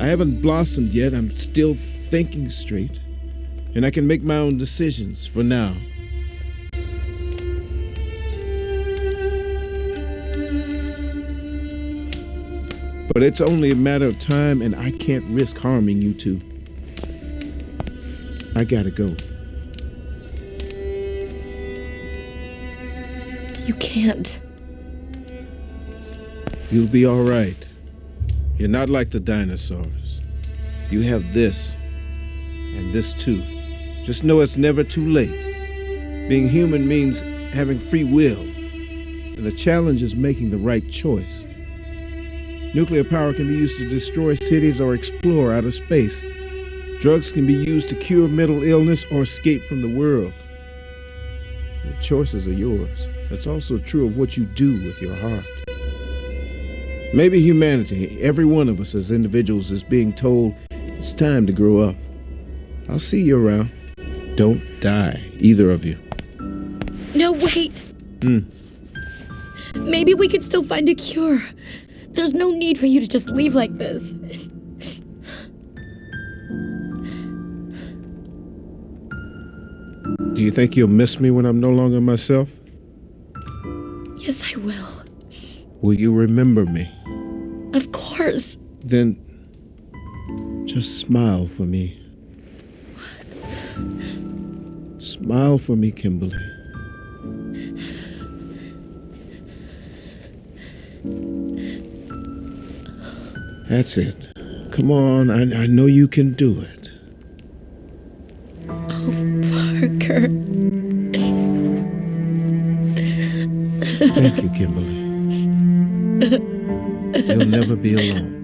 Speaker 6: I haven't blossomed yet. I'm still thinking straight. And I can make my own decisions for now. But it's only a matter of time, and I can't risk harming you two. I gotta go.
Speaker 5: You can't.
Speaker 6: You'll be all right. You're not like the dinosaurs. You have this, and this too. Just know it's never too late. Being human means having free will, and the challenge is making the right choice. Nuclear power can be used to destroy cities or explore outer space. Drugs can be used to cure mental illness or escape from the world. The choices are yours. That's also true of what you do with your heart. Maybe humanity, every one of us as individuals, is being told it's time to grow up. I'll see you around. Don't die, either of you.
Speaker 5: No, wait. Maybe we could still find a cure. There's no need for you to just leave like this.
Speaker 6: Do you think you'll miss me when I'm no longer myself?
Speaker 5: Yes, I will.
Speaker 6: Will you remember me?
Speaker 5: Of course.
Speaker 6: Then just smile for me. Smile for me, Kimberly. That's it. Come on, I know you can do it.
Speaker 5: Oh, Parker.
Speaker 6: Thank you, Kimberly. You'll never be alone.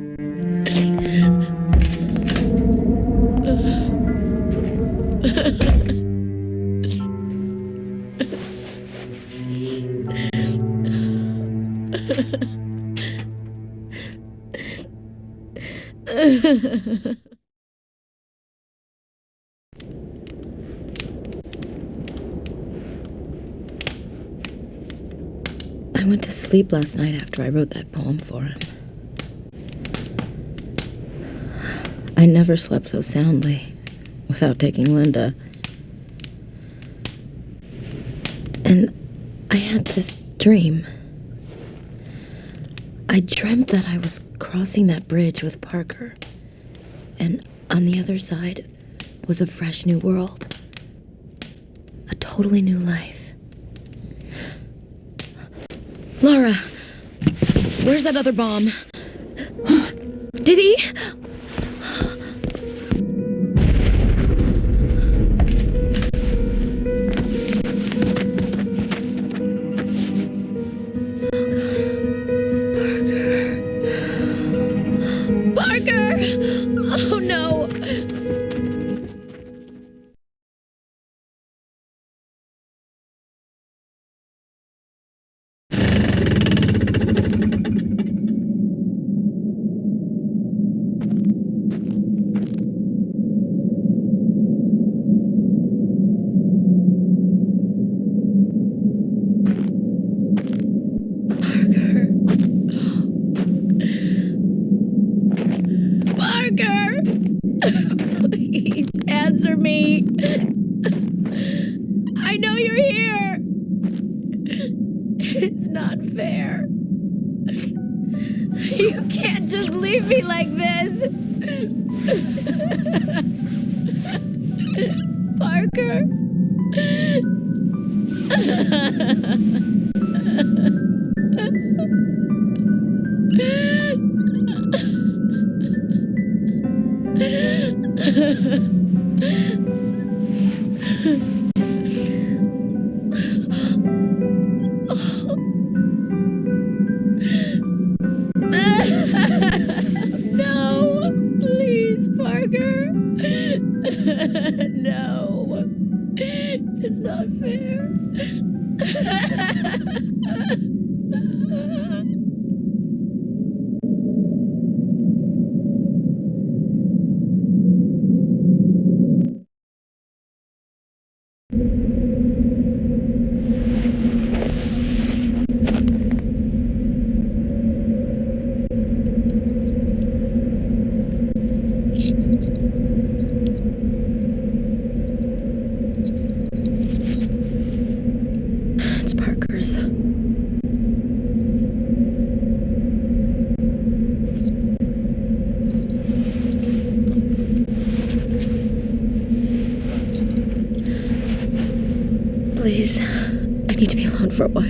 Speaker 5: I went to sleep last night after I wrote that poem for him. I never slept so soundly without taking Linda. And I had this dream. I dreamt that I was crossing that bridge with Parker, and on the other side was a fresh new world. A totally new life. Laura, where's that other bomb? Did he? Oh no! Please answer me. I know you're here. It's not fair. You can't just leave me like this. Parker. No. It's not fair. It's Parker's. Please, I need to be alone for a while.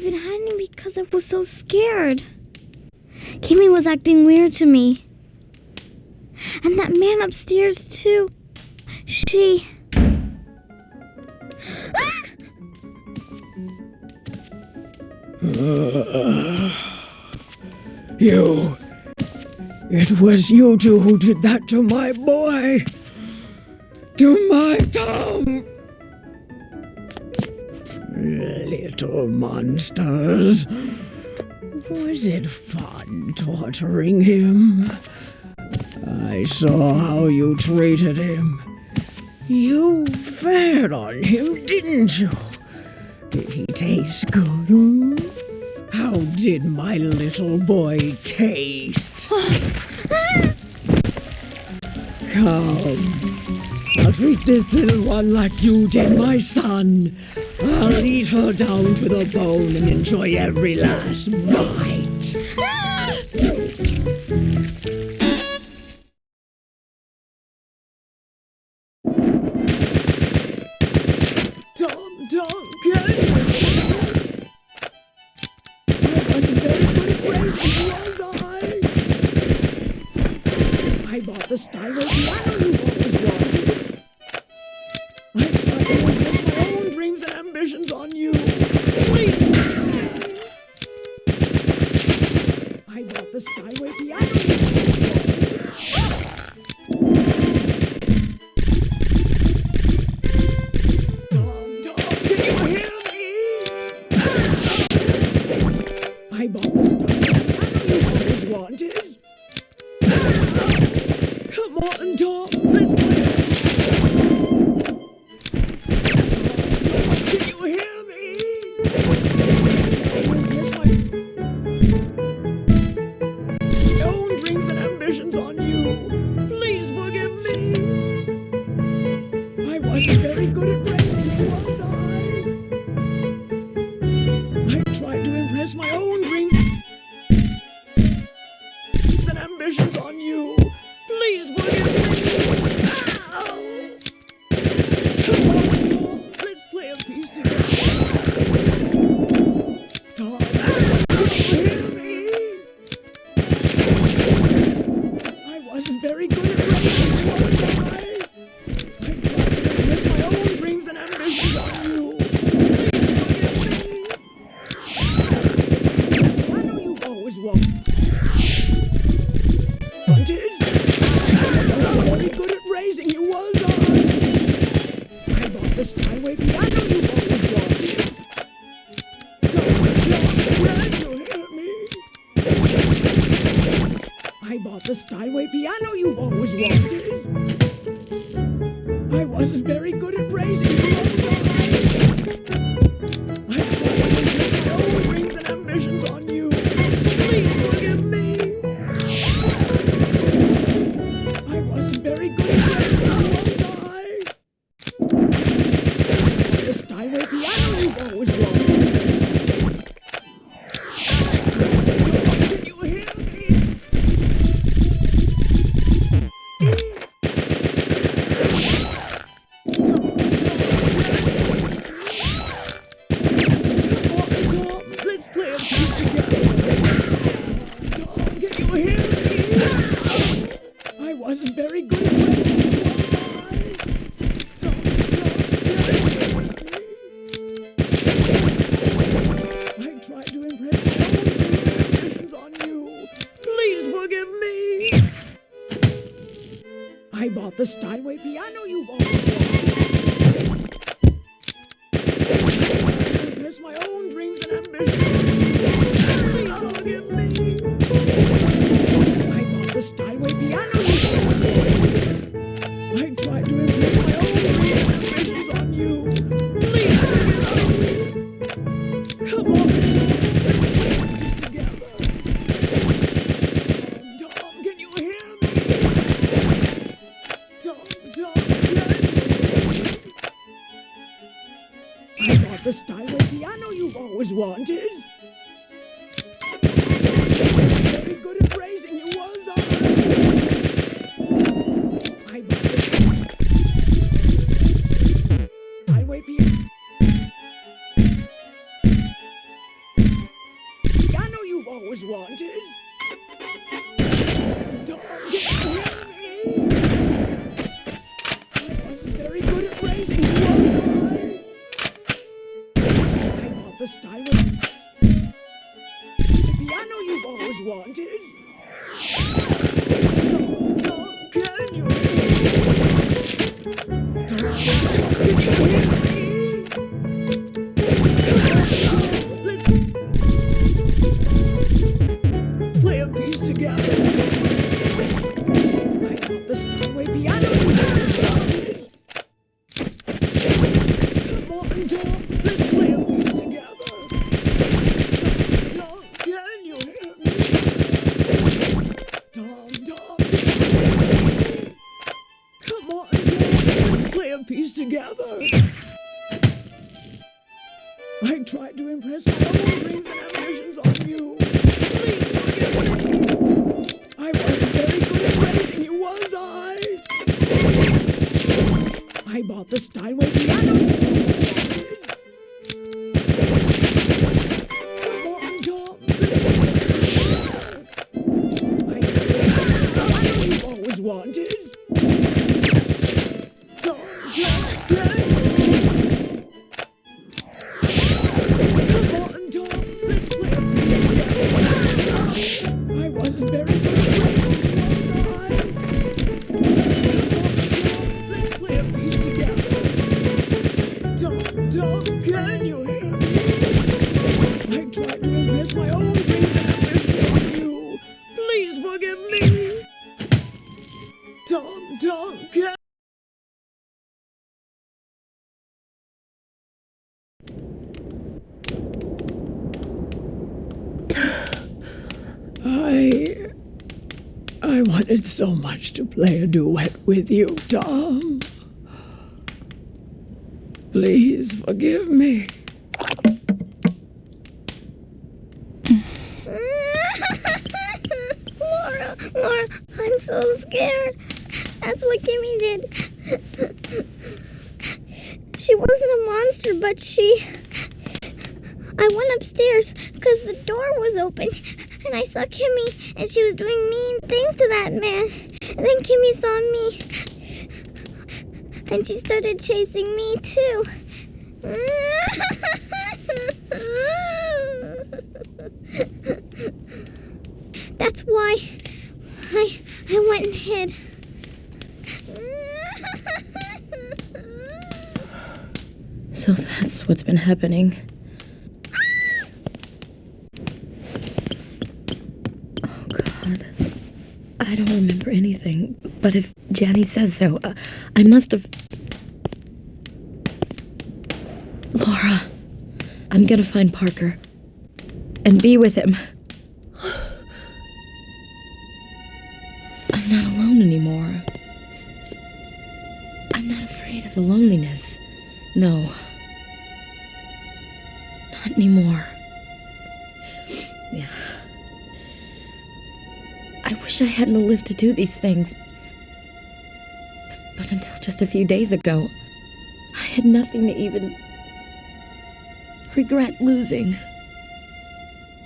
Speaker 7: been hiding because I was so scared. Kimmy was acting weird to me. And that man upstairs, too. She...
Speaker 14: You... It was you two who did that to my boy. To my Tom. Little monsters. Was it fun torturing him? I saw how you treated him. You fed on him, didn't you? Did he taste good? How did my little boy taste? Come. I'll treat this little one like you did my son. I'll eat her down to the bone and enjoy every last bite. Tom, Kenji! I wasn't very good at racing, was I bought the Steinway piano you always wanted. I tried to invest my own dreams and ambitions on you. Please! I bought the Steinway piano you always wanted. I bought the stuff you always wanted. Come on, Tom, let's play. Can you hear me? My own dreams and ambitions on you. Please forgive me. I wasn't very good at racing, was I tried to impress my own dreams and ambitions on you. Please forgive me. Ow! Come on, Tom. Let's play a piece together. Tom, can you hear me? I wasn't very good at racing, was I? I tried to impress my own dreams and ambitions on you. Wanted. I wasn't very good at raising you, was I bought the Steinway piano you always wanted. Can you hear me? I bought the Steinway piano you always wanted. I wasn't very good at raising you, was I tried to invest my own dreams and ambitions on you. Please forgive me. I wasn't very good at racing, was I? The Steinway piano you always wanted. Can you hear me? Tom, let's play a piece together. Can you hear me? I wasn't very good at racing, was I tried to impress my own dreams and ambitions on you. Please forgive me. I bought the Steinway piano you always wanted. Impress my own dreams and ambitions. Please forgive me. I bought the Steinway piano you always wanted. I tried to impress my own dreams and ambitions on you. Please forgive me. Come on, let's together. Tom, can you hear me? Tom, I bought the Steinway piano you've always wanted. Very good at raising you, was I bought the Steinway piano. the Steinway. The piano you've always wanted. Tom, can you Let's play a piece together. I got the Steinway piano you've always wanted. Come on, Tom, let's play a piece together. Tom, can you hear me? Tom. Come on, Tom, let's play a piece together. I tried to impress my own dreams and ambitions on you. Please forgive me. I wasn't very good at praising you, was I? I bought the Steinway piano. Come on, Tom. I got the Steinway piano you've always wanted. Tom, can you? Come on, Tom. Let's play a piece together. I wasn't very good at praising you, was I? Let's play a piece together. Tom, can you hear me? I tried to impress my own dreams and ambitions on you. Please forgive me. Tom, can... I wanted so much to play a duet with you, Tom. Please forgive me.
Speaker 7: Laura, I'm so scared. That's what Kimmy did. She wasn't a monster, but I went upstairs because the door was open, and I saw Kimmy, and she was doing mean things to that man. And then Kimmy saw me, and she started chasing me too. That's why I went and hid.
Speaker 5: So that's what's been happening. Oh, God. I don't remember anything, but if Janny says so, I must have... Laura, I'm gonna find Parker and be with him. I'm not alone anymore. I'm not afraid of the loneliness. No. Not anymore. Yeah. I wish I hadn't lived to do these things. But until just a few days ago, I had nothing to even regret losing.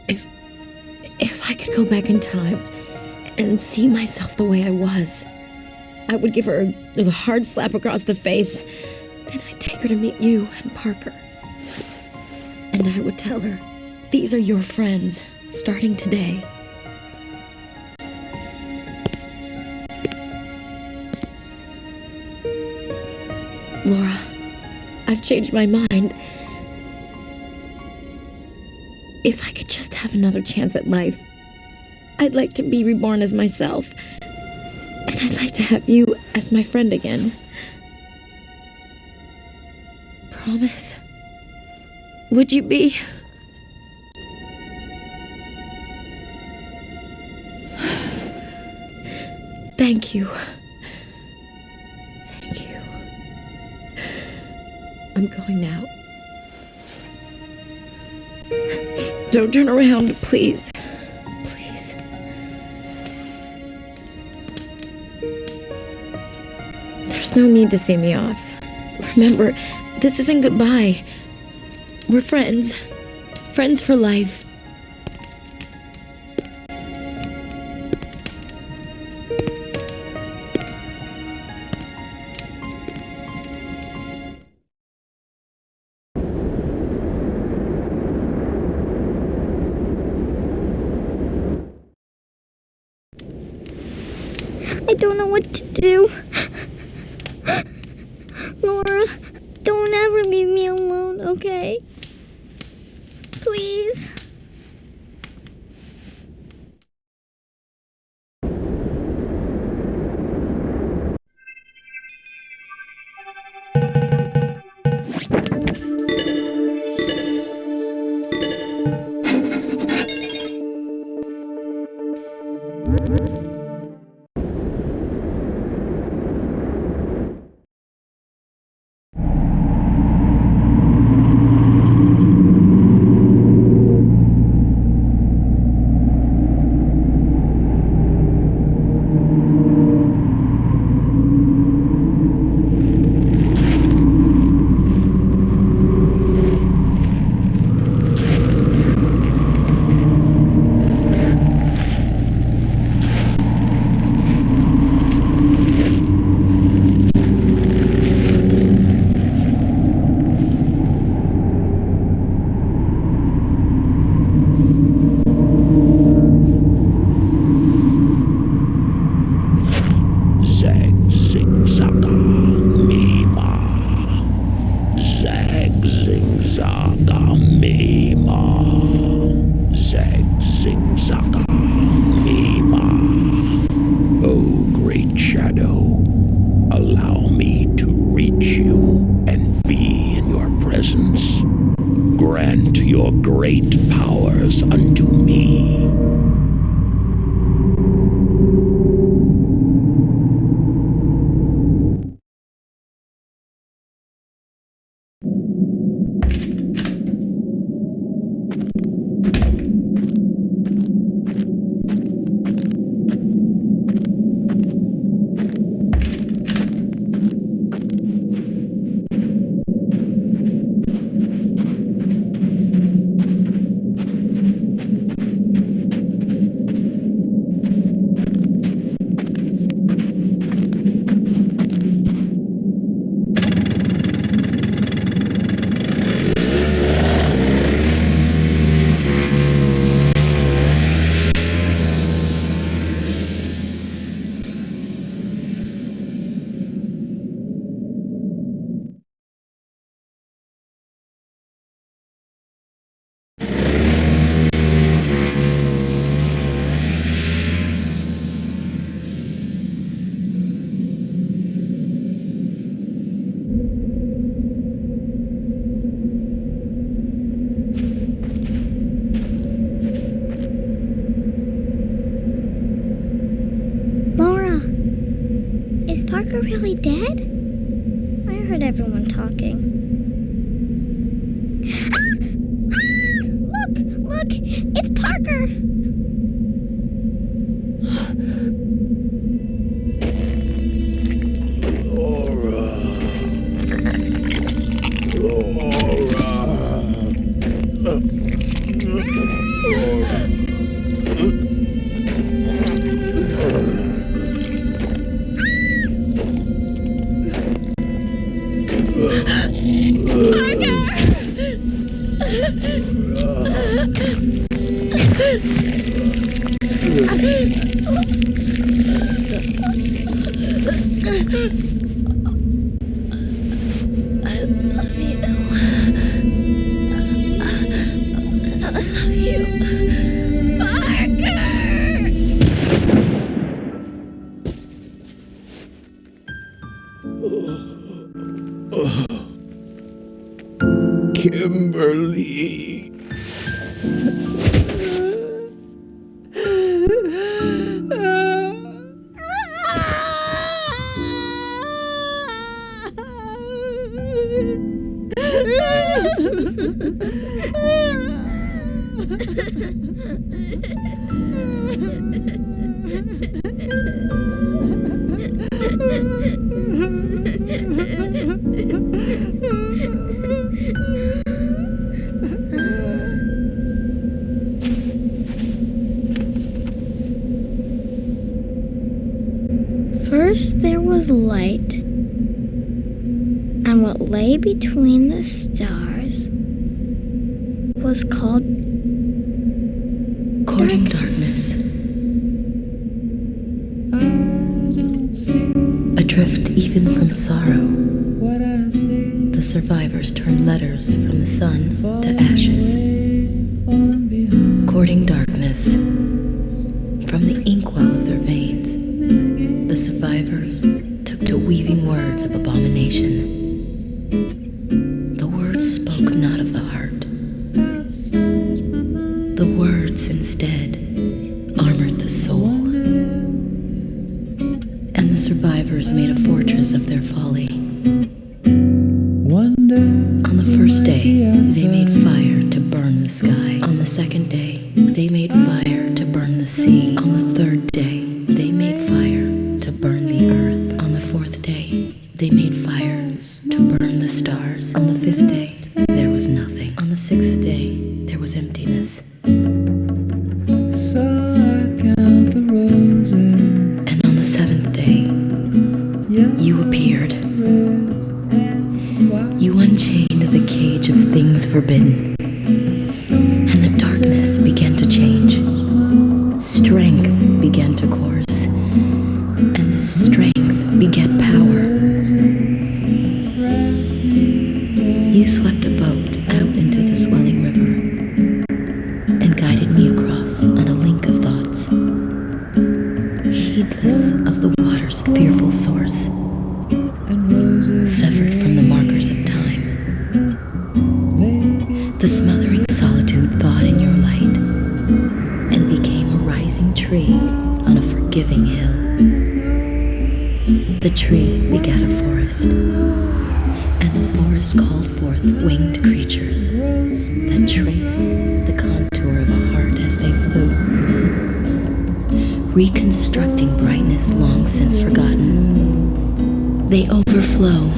Speaker 5: If I could go back in time and see myself the way I was, I would give her a hard slap across the face. Then I'd take her to meet you and Parker. And I would tell her, these are your friends, starting today. Laura, I've changed my mind. If I could just have another chance at life, I'd like to be reborn as myself. And I'd like to have you as my friend again. Promise? Would you be? Thank you. Thank you. I'm going now. Don't turn around, please. Please. There's no need to see me off. Remember, this isn't goodbye. We're friends. Friends for life.
Speaker 7: don't know what to do. Laura, don't ever leave me alone, okay? Please. Parker really dead? I heard everyone talking. Look! It's Parker!
Speaker 6: Kimberly.
Speaker 7: First there was light, and what lay between the stars was called
Speaker 15: courting darkness.
Speaker 5: Adrift even from sorrow, the survivors turned letters from the sun to ashes, courting darkness from the inkwell of their veins. The survivors took to weaving words of abomination. The words spoke not of the heart. The words instead armored the soul. And the survivors made a fortress of their folly. On the first day, they made fire to burn the sky. On the second day, they made fire to burn the sea. On the third day, they made fire to burn the earth. On the fourth day, they made fire to burn the stars. On the fifth day, there was nothing. On the sixth day, there was emptiness.
Speaker 16: So I count the roses.
Speaker 5: And on the seventh day, you appeared. You unchained the cage of things forbidden, and the darkness began to change. Strength began to course, and this strength begat power. You swept a boat out into the swelling river, and guided me across on a link of thoughts, heedless of the water's fearful source, severed from the markers of time. The smothering solitude thawed in your light, and became a rising tree on a forgiving hill. The tree begat a forest, and the forest called forth winged creatures that trace the contour of a heart as they flew, reconstructing brightness long since forgotten. They overflow,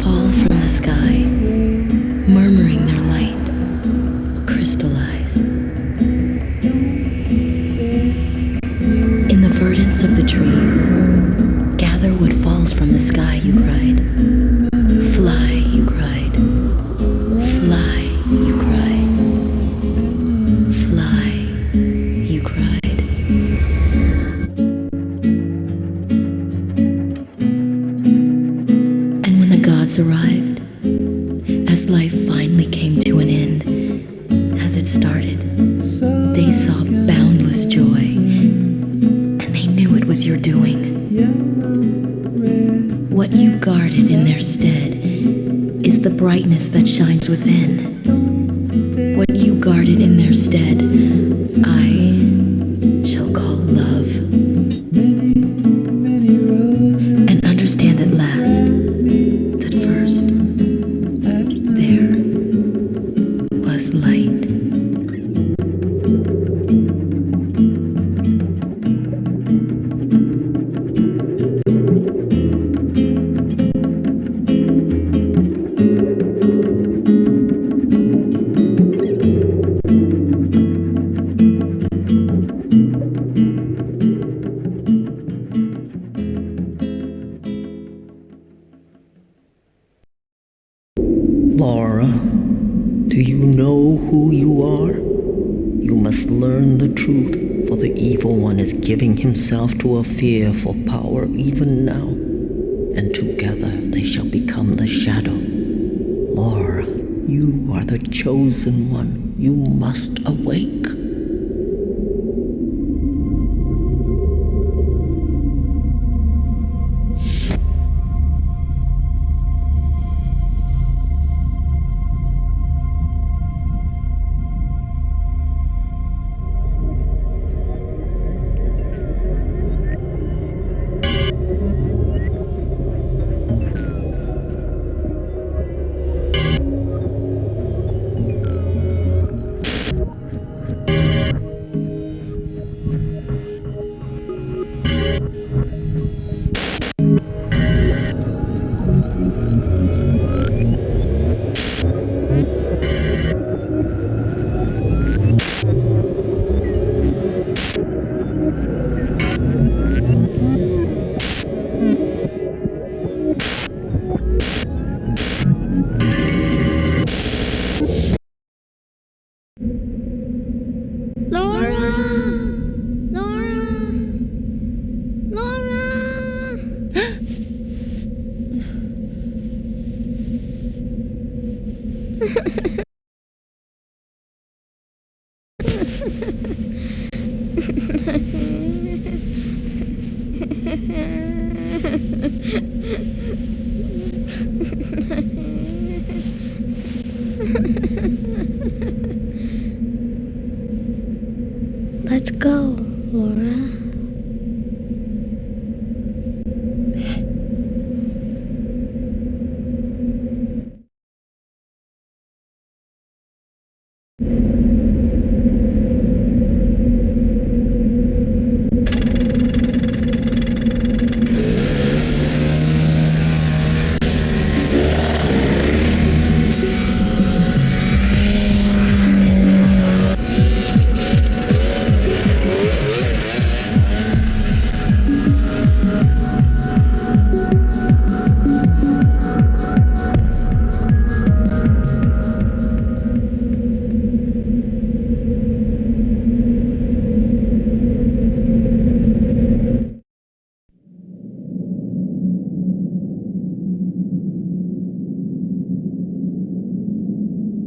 Speaker 5: fall from the sky, murmuring their light, crystallize. In the verdance of the trees, gather what falls from the sky, you cried. Fly, you cried. Fly, you cried. Fly, you cried. And when the gods arrived, as life finally came to an end, as it started, they saw boundless joy, and they knew it was your doing. What you guarded in their stead is the brightness that shines within. What you guarded in their stead, I shall call love. And understand at last that first there was light.
Speaker 15: Laura, do you know who you are? You must learn the truth, for the evil one is giving himself to a fearful power even now, and together they shall become the shadow. Laura, you are the chosen one. You must awake.
Speaker 17: Let's go, Laura.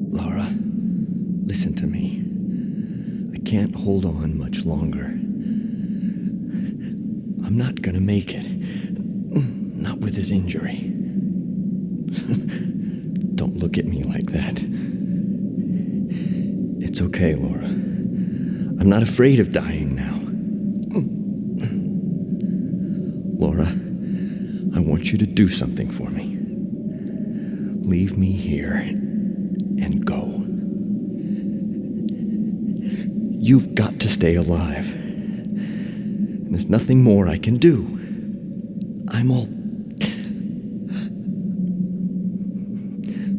Speaker 1: Laura, listen to me. I can't hold on much longer. I'm not gonna make it. Not with this injury. Don't look at me like that. It's okay, Laura. I'm not afraid of dying now. Laura, I want you to do something for me. Leave me here and go. You've got to stay alive. There's nothing more I can do. I'm all...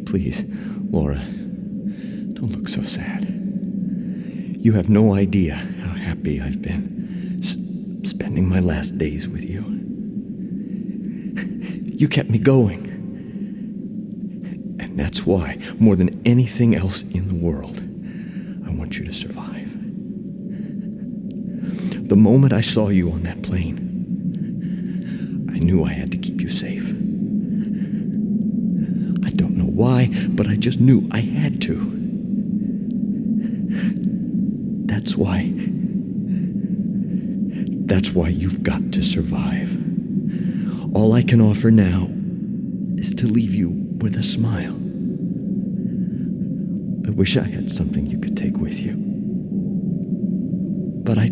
Speaker 1: Please, Laura, don't look so sad. You have no idea how happy I've been spending my last days with you. You kept me going. And that's why, more than anything else in the world, I want you to survive. The moment I saw you on that plane, I knew I had to keep you safe. I don't know why, but I just knew I had to. That's why you've got to survive. All I can offer now is to leave you with a smile. I wish I had something you could take with you. But I...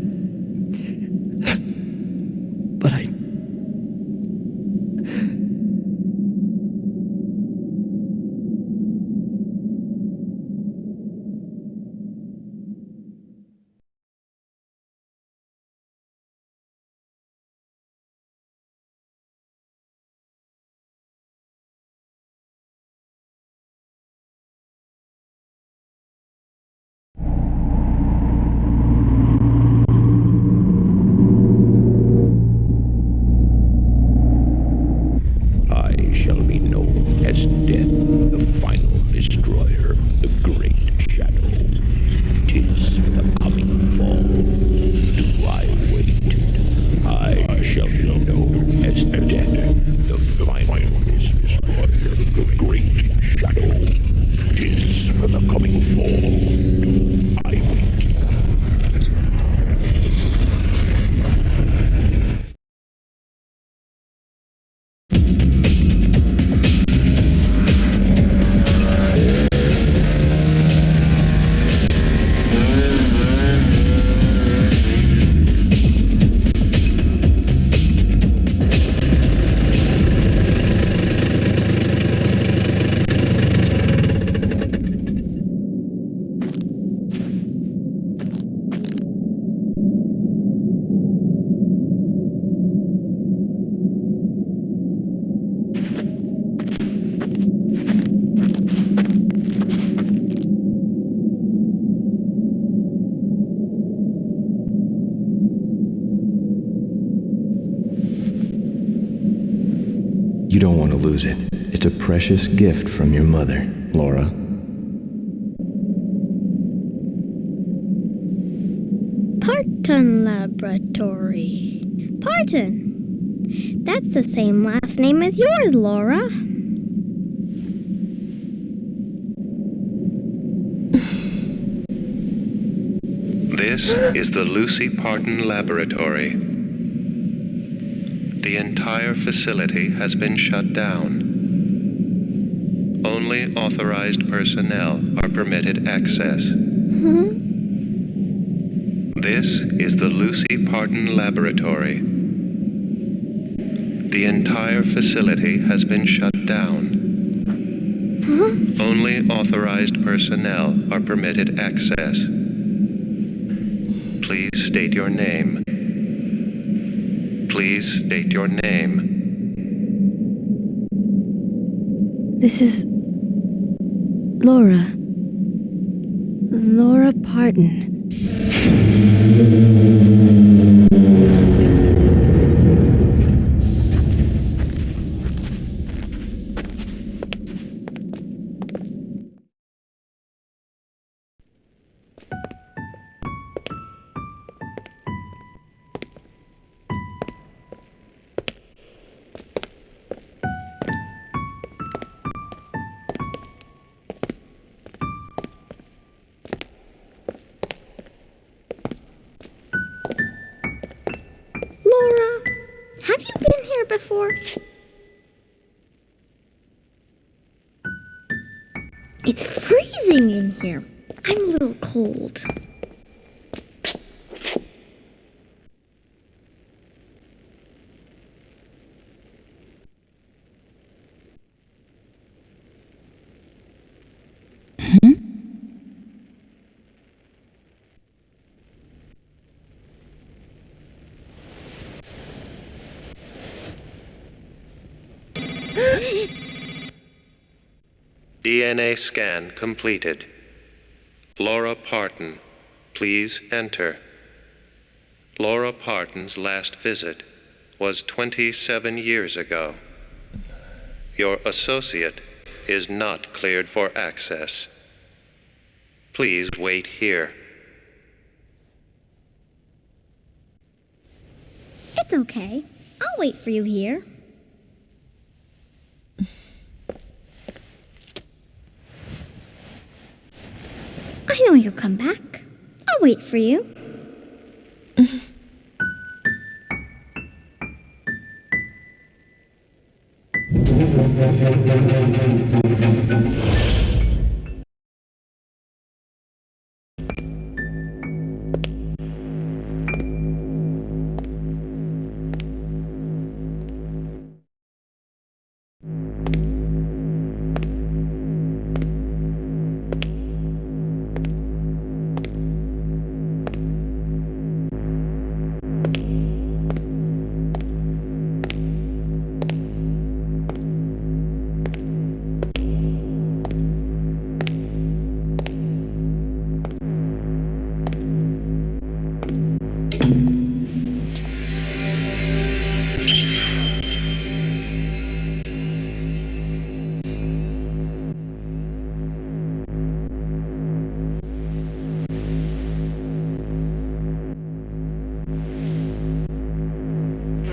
Speaker 2: I shall be known as Death, the final destroyer, the great shadow. 'Tis for the coming fall. Do I wait? I shall be known as Death, the final destroyer, the great shadow. 'Tis for the coming fall. Do I wait?
Speaker 1: You don't want to lose it. It's a precious gift from your mother, Laura.
Speaker 17: Parton Laboratory. Parton. That's the same last name as yours, Laura.
Speaker 18: This is the Lucy Parton Laboratory. The entire facility has been shut down. Only authorized personnel are permitted access. This is the Lucy Parton Laboratory. The entire facility has been shut down. Only authorized personnel are permitted access. Please state your name. Please state your name.
Speaker 19: This is Laura. Laura Parton.
Speaker 17: Before? It's freezing in here. I'm a little cold.
Speaker 18: DNA scan completed. Laura Parton, please enter. Laura Parton's last visit was 27 years ago. Your associate is not cleared for access. Please wait here.
Speaker 17: It's okay. I'll wait for you here. I know you'll come back. I'll wait for you.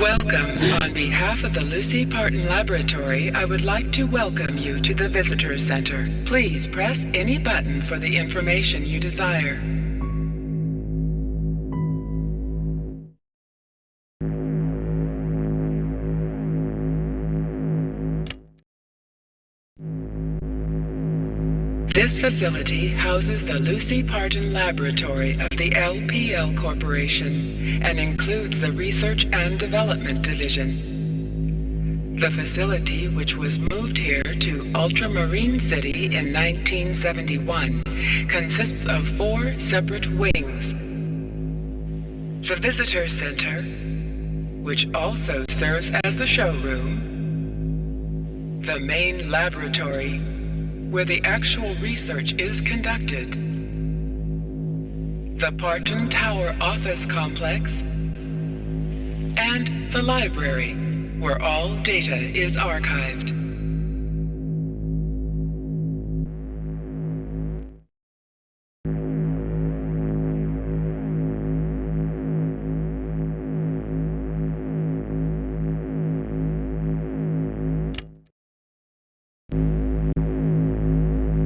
Speaker 20: Welcome. On behalf of the Lucy Parton Laboratory, I would like to welcome you to the Visitor Center. Please press any button for the information you desire. This facility houses the Lucy Parton Laboratory of the LPL Corporation and includes the Research and Development Division. The facility, which was moved here to Ultramarine City in 1971, consists of 4 separate wings. The Visitor Center, which also serves as the showroom, the main laboratory, where the actual research is conducted, the Parton Tower office complex, and the library, where all data is archived.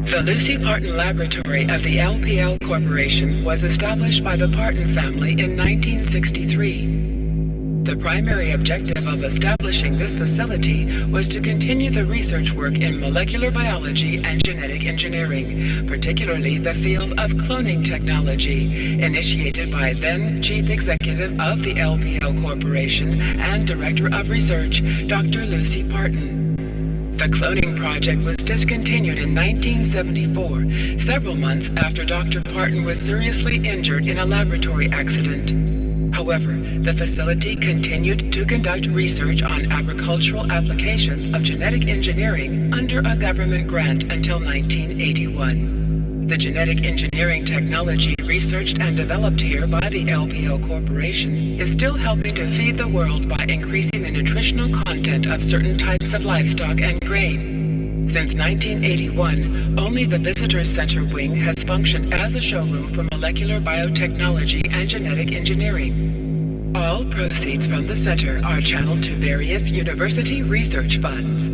Speaker 20: The Lucy Parton Laboratory of the LPL Corporation was established by the Parton family in 1963. The primary objective of establishing this facility was to continue the research work in molecular biology and genetic engineering, particularly the field of cloning technology, initiated by then Chief Executive of the LPL Corporation and Director of Research, Dr. Lucy Parton. The cloning project was discontinued in 1974, several months after Dr. Parton was seriously injured in a laboratory accident. However, the facility continued to conduct research on agricultural applications of genetic engineering under a government grant until 1981. The genetic engineering technology researched and developed here by the LPL Corporation is still helping to feed the world by increasing the nutritional content of certain types of livestock and grain. Since 1981, only the Visitor Center wing has functioned as a showroom for molecular biotechnology and genetic engineering. All proceeds from the center are channeled to various university research funds.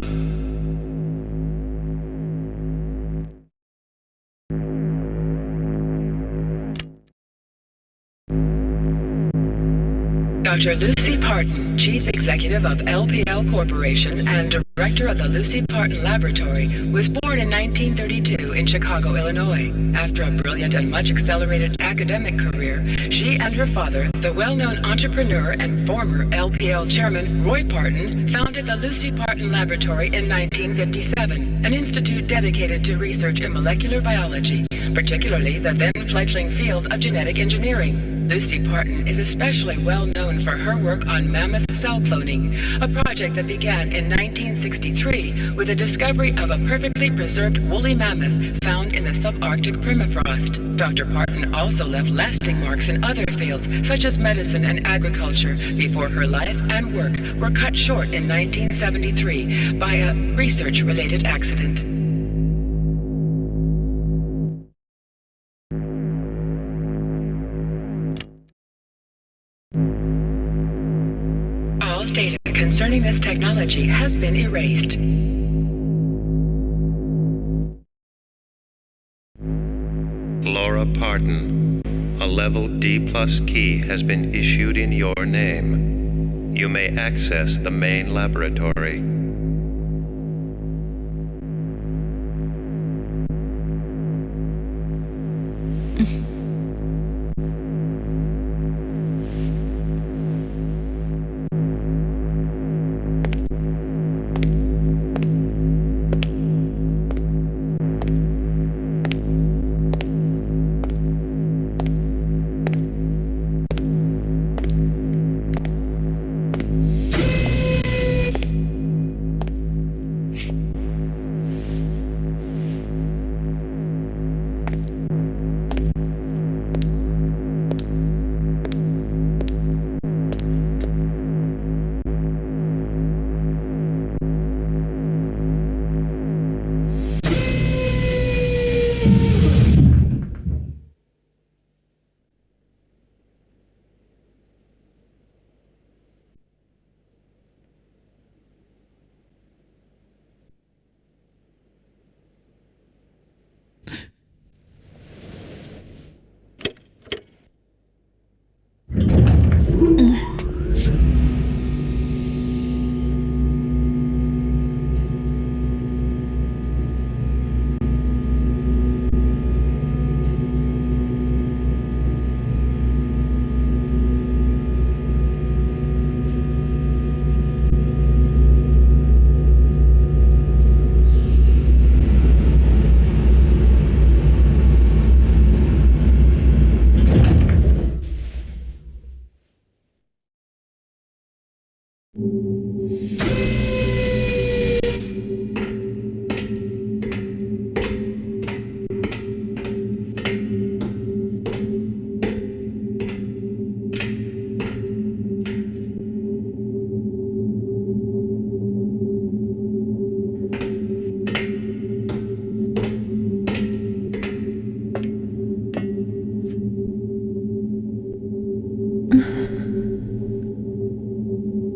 Speaker 20: Dr. Lucy Parton, Chief Executive of LPL Corporation and Director of the Lucy Parton Laboratory, was born in 1932 in Chicago, Illinois. After a brilliant and much accelerated academic career, she and her father, the well-known entrepreneur and former LPL chairman Roy Parton, founded the Lucy Parton Laboratory in 1957, an institute dedicated to research in molecular biology, particularly the then-fledgling field of genetic engineering. Lucy Parton is especially well known for her work on mammoth cell cloning, a project that began in 1963 with the discovery of a perfectly preserved woolly mammoth found in the subarctic permafrost. Dr. Parton also left lasting marks in other fields, such as medicine and agriculture, before her life and work were cut short in 1973 by a research-related accident. Data concerning this technology has been erased.
Speaker 18: Laura Parton, a level D+ key has been issued in your name. You may access the main laboratory.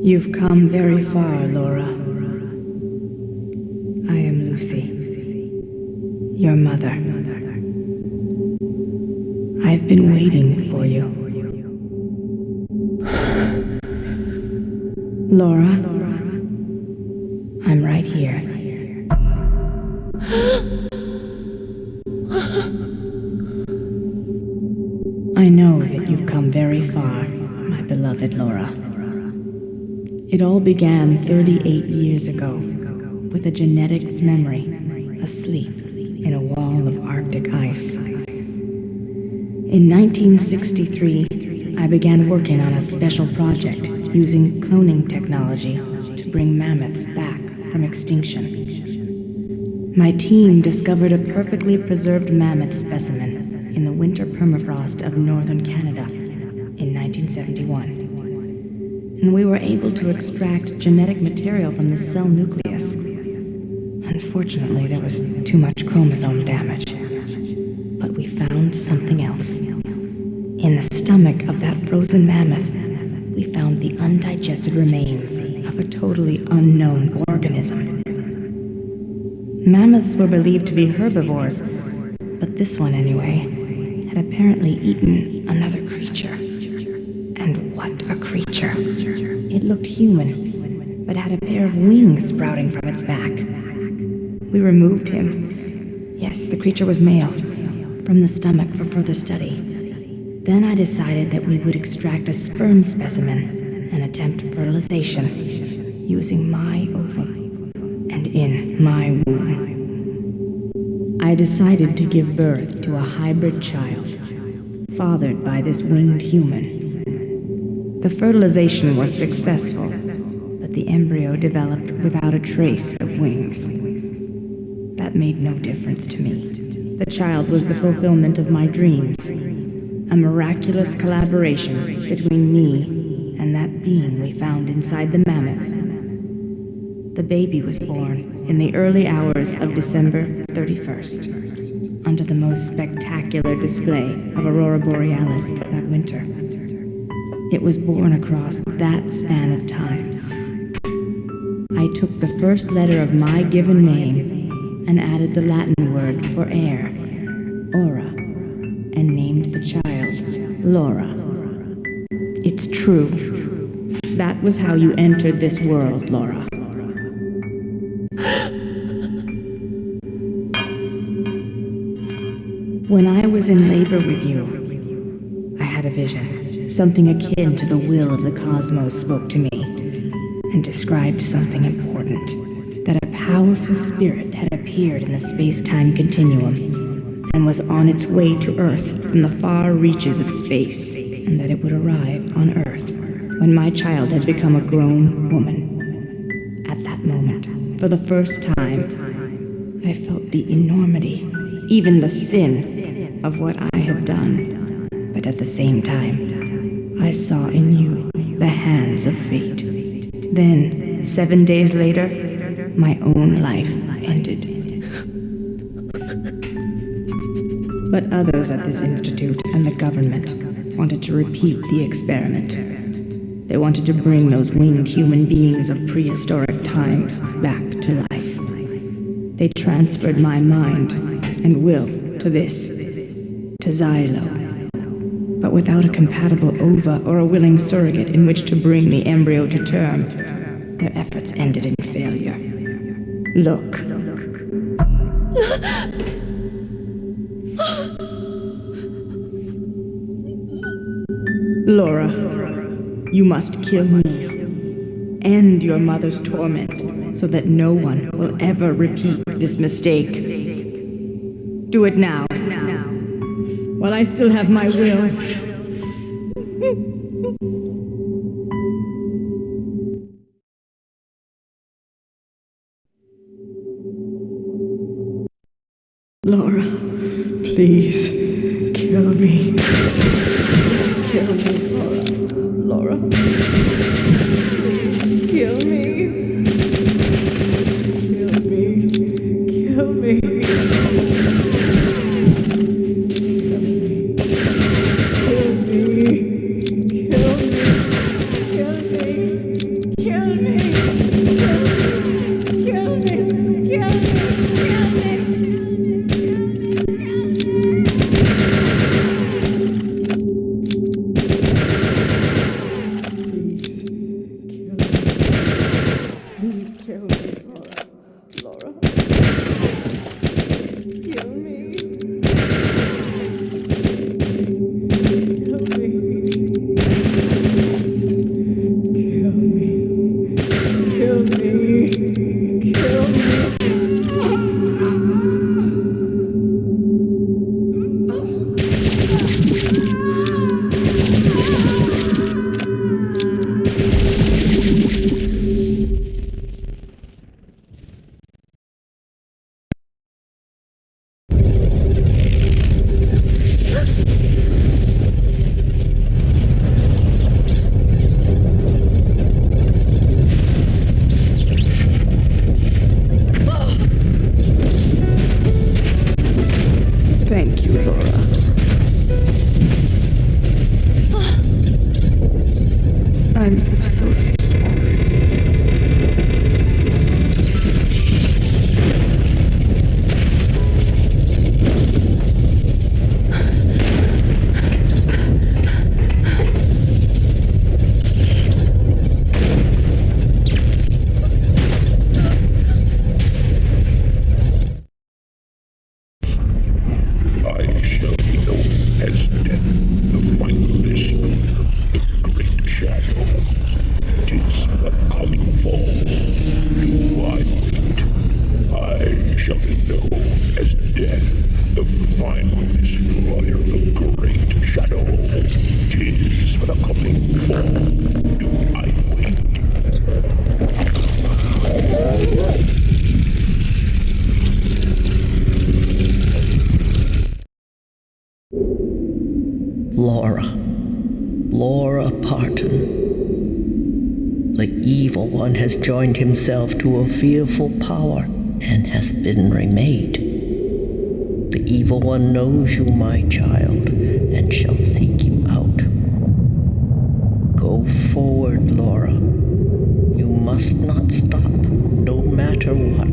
Speaker 12: You've come very far, Laura. I am Lucy. Your mother. I've been waiting for you. Laura, I'm right here. I know that you've come very far, my beloved Laura. It all began 38 years ago with a genetic memory asleep in a wall of Arctic ice. In 1963, I began working on a special project using cloning technology to bring mammoths back from extinction. My team discovered a perfectly preserved mammoth specimen in the winter permafrost of northern Canada in 1971. And we were able to extract genetic material from the cell nucleus. Unfortunately, there was too much chromosome damage. But we found something else. In the stomach of that frozen mammoth, we found the undigested remains of a totally unknown organism. Mammoths were believed to be herbivores, but this one anyway had apparently eaten another creature. And what a creature. It looked human, but had a pair of wings sprouting from its back. We removed him. Yes, the creature was male, from the stomach for further study. Then I decided that we would extract a sperm specimen and attempt fertilization using my ovum and in my womb. I decided to give birth to a hybrid child, fathered by this winged human. The fertilization was successful, but the embryo developed without a trace of wings. That made no difference to me. The child was the fulfillment of my dreams, a miraculous collaboration between me and that being we found inside the mammoth. The baby was born in the early hours of December 31st, under the most spectacular display of Aurora Borealis that winter. It was born across that span of time. I took the first letter of my given name and added the Latin word for air, aura, and named the child Laura. It's true. That was how you entered this world, Laura. When I was in labor with you, I had a vision. Something akin to the will of the cosmos spoke to me and described something important. That a powerful spirit had appeared in the space-time continuum and was on its way to Earth from the far reaches of space, and that it would arrive on Earth when my child had become a grown woman. At that moment, for the first time, I felt the enormity, even the sin, of what I had done. But at the same time, I saw in you the hands of fate. Then, 7 days later, my own life ended. But others at this institute and the government wanted to repeat the experiment. They wanted to bring those winged human beings of prehistoric times back to life. They transferred my mind and will to this, to Xylo, but without a compatible ova or a willing surrogate in which to bring the embryo to term. Their efforts ended in failure. Look. Laura, you must kill me. End your mother's torment so that no one will ever repeat this mistake. Do it now, while I still have my will. Laura, please, kill me. Kill me, Laura. Laura, please, kill me. Kill me. Kill me.
Speaker 14: Kill me, Laura. Laura. Kill me. Kill me. Kill me. Kill me. Kill me. Thank you, Laura. I'm so sorry.
Speaker 21: I shall be known as Death, the final destroyer, the great shadow. 'Tis the coming fall. Do I wait? I shall be known as Death, the final destroyer, the great shadow. 'Tis for the coming fall. Do I wait?
Speaker 15: Laura Parton. The evil one has joined himself to a fearful power and has been remade. The evil one knows you, my child, and shall seek you out. Go forward, Laura. You must not stop, no matter what.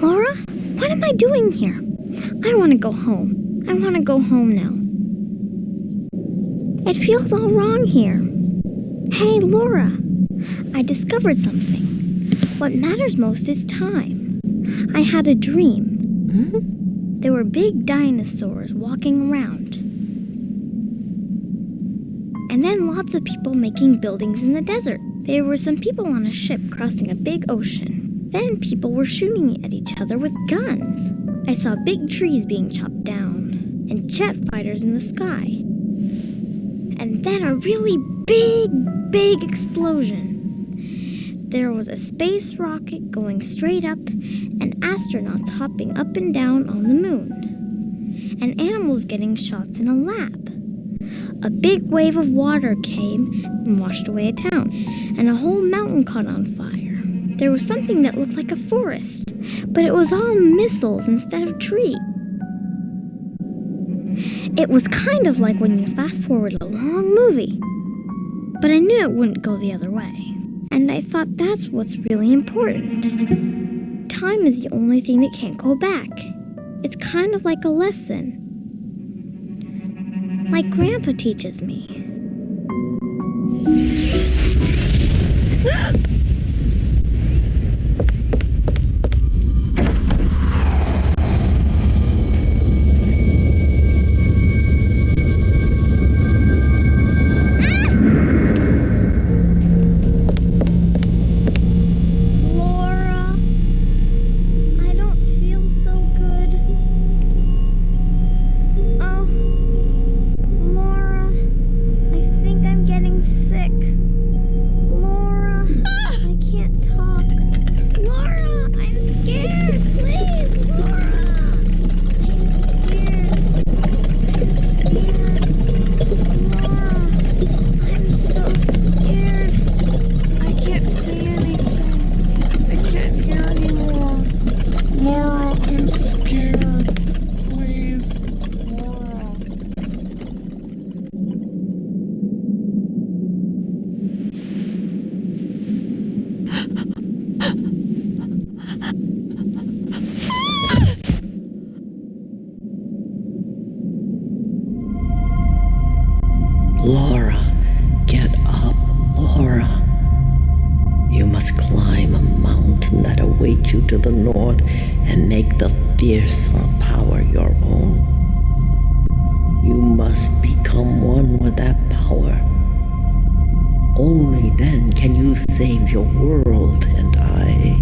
Speaker 17: Laura, what am I doing here? I want to go home. I want to go home now. It feels all wrong here. Hey, Laura, I discovered something. What matters most is time. I had a dream. There were big dinosaurs walking around. And then lots of people making buildings in the desert. There were some people on a ship crossing a big ocean. Then people were shooting at each other with guns. I saw big trees being chopped down and jet fighters in the sky. And then a really big explosion. There was a space rocket going straight up and astronauts hopping up and down on the moon. and animals getting shots in a lab. A big wave of water came and washed away a town, and a whole mountain caught on fire. There was something that looked like a forest, but it was all missiles instead of trees. It was kind of like when you fast forward a long movie. But I knew it wouldn't go the other way. And I thought that's what's really important. Time is the only thing that can't go back. It's kind of like a lesson. Like Grandpa teaches me.
Speaker 15: Laura, get up, Laura. You must climb a mountain that awaits you to the north and make the fiercer power your own. You must become one with that power. Only then can you save your world and I.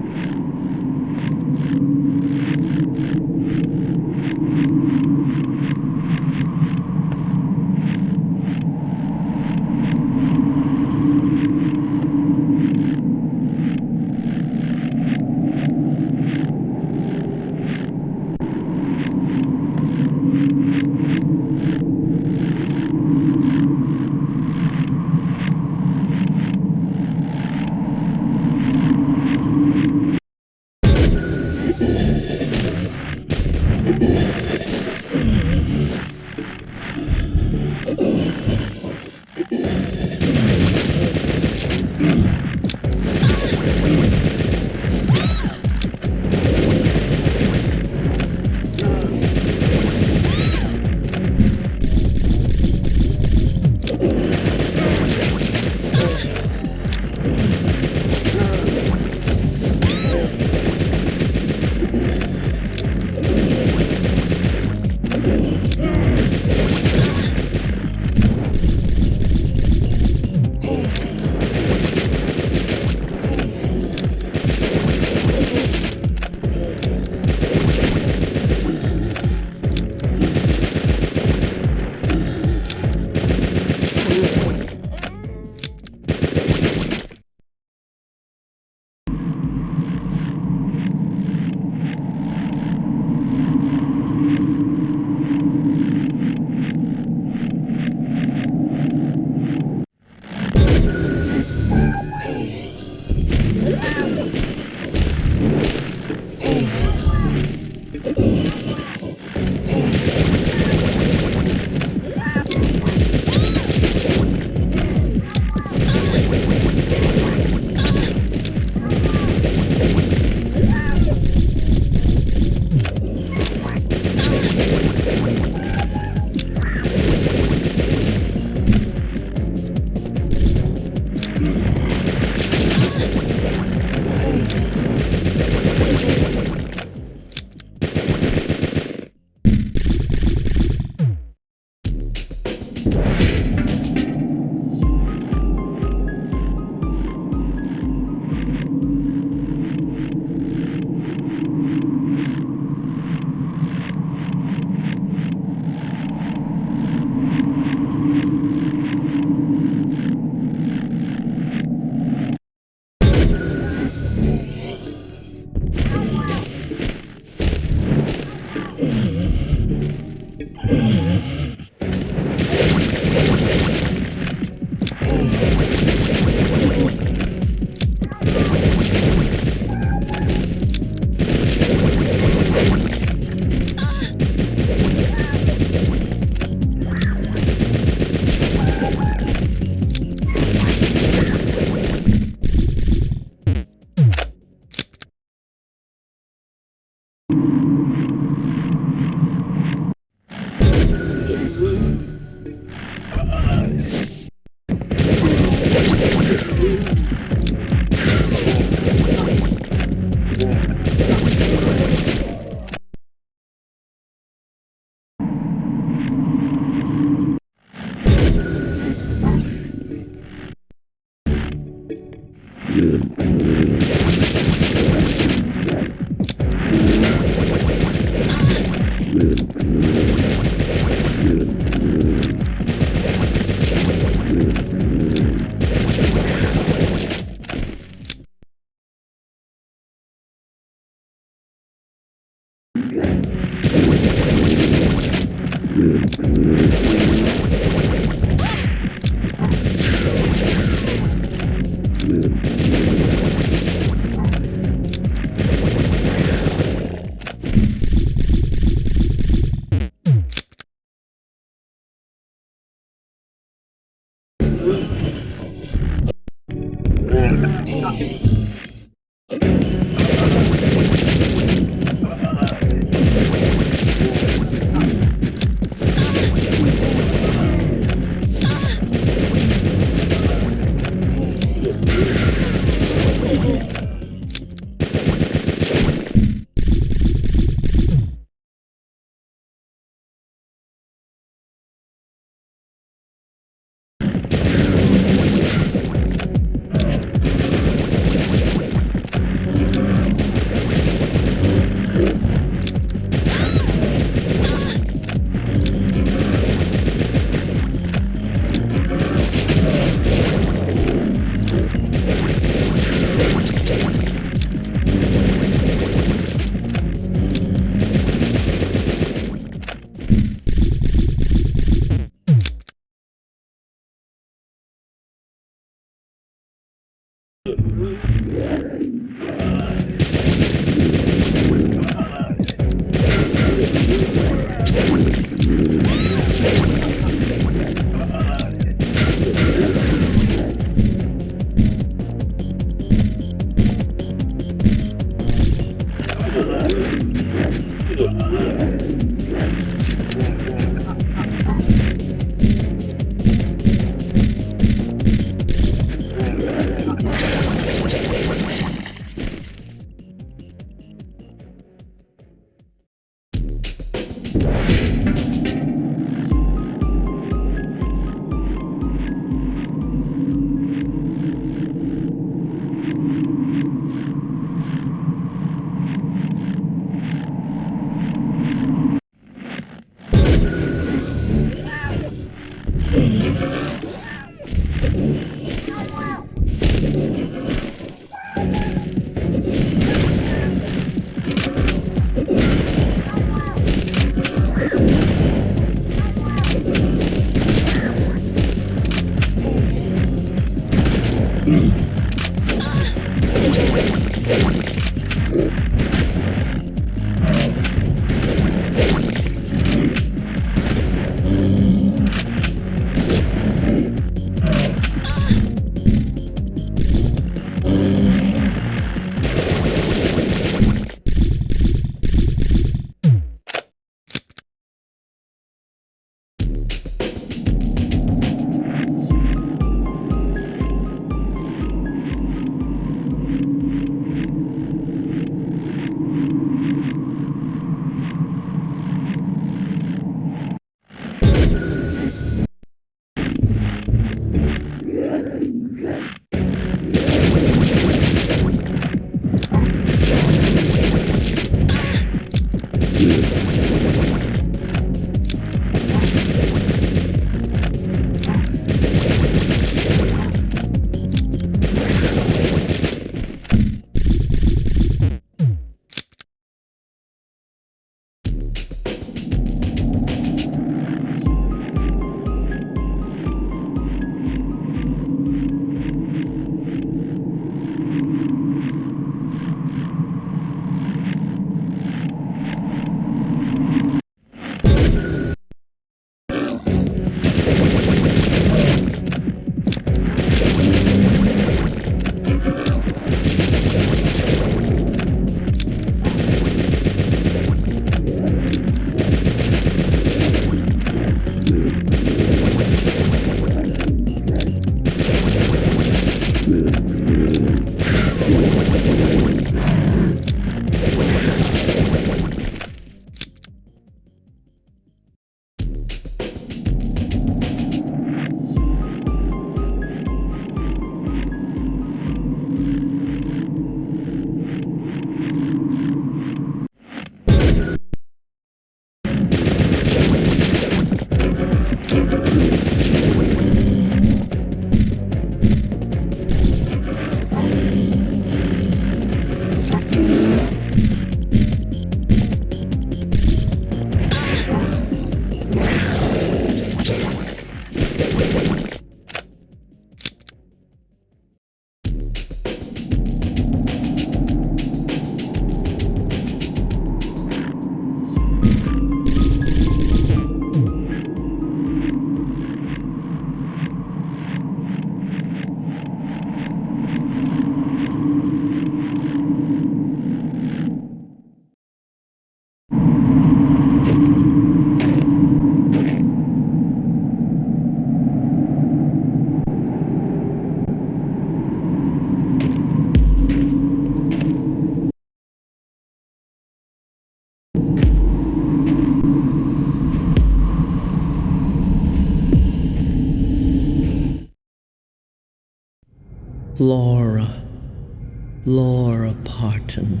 Speaker 15: Laura Parton,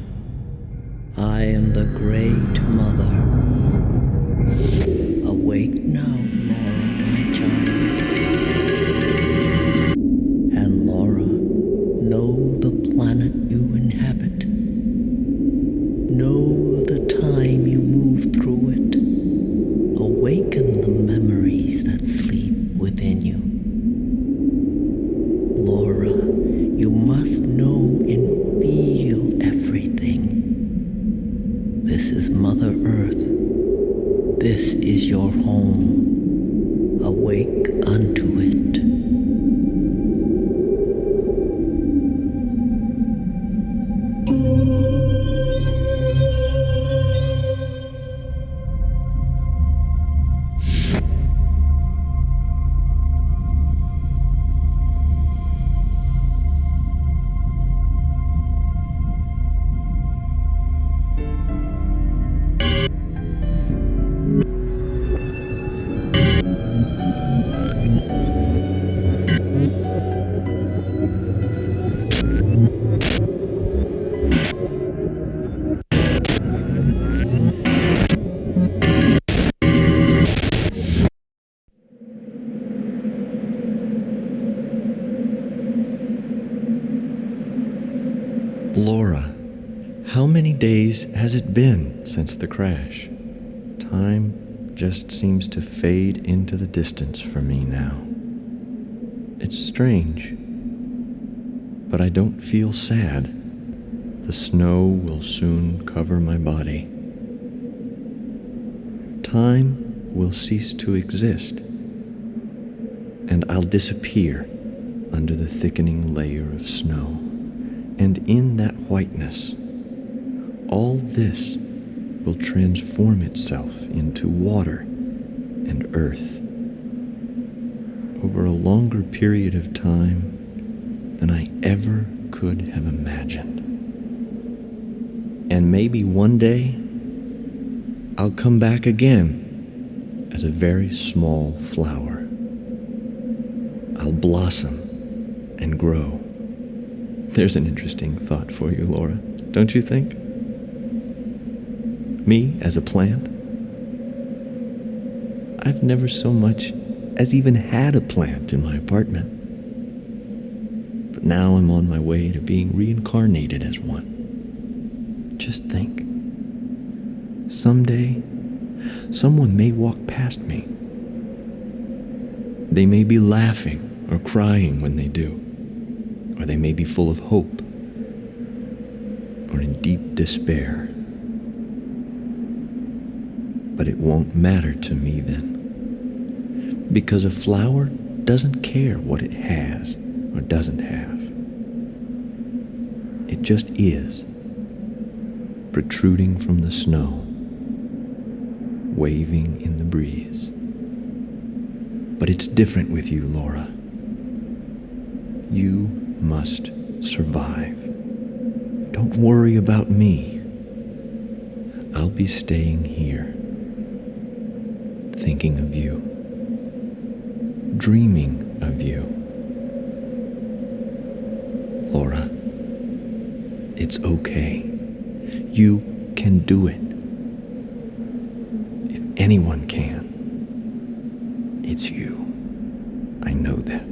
Speaker 15: I am the Great Mother. Awake now, Laura, my child. And Laura, know the planet you inhabit. Know the time you move through it. Awaken the memories that sleep within you. Laura, you must know and feel everything. This is Mother Earth. This is your home. Awake unto it.
Speaker 1: Laura, how many days has it been since the crash? Time just seems to fade into the distance for me now. It's strange, but I don't feel sad. The snow will soon cover my body. Time will cease to exist, and I'll disappear under the thickening layer of snow. And in that whiteness, all this will transform itself into water and earth over a longer period of time than I ever could have imagined. And maybe one day, I'll come back again as a very small flower. I'll blossom and grow. There's an interesting thought for you, Laura, don't you think? Me as a plant? I've never so much as even had a plant in my apartment. But now I'm on my way to being reincarnated as one. Just think. Someday, someone may walk past me. They may be laughing or crying when they do, or they may be full of hope or in deep despair. But it won't matter to me then, because a flower doesn't care what it has or doesn't have. It just is, protruding from the snow, waving in the breeze. But it's different with you, Laura. You must survive. Don't worry about me. I'll be staying here, thinking of you, dreaming of you. Laura, it's okay. You can do it. If anyone can, it's you. I know that.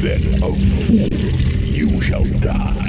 Speaker 21: Then a fool you shall die.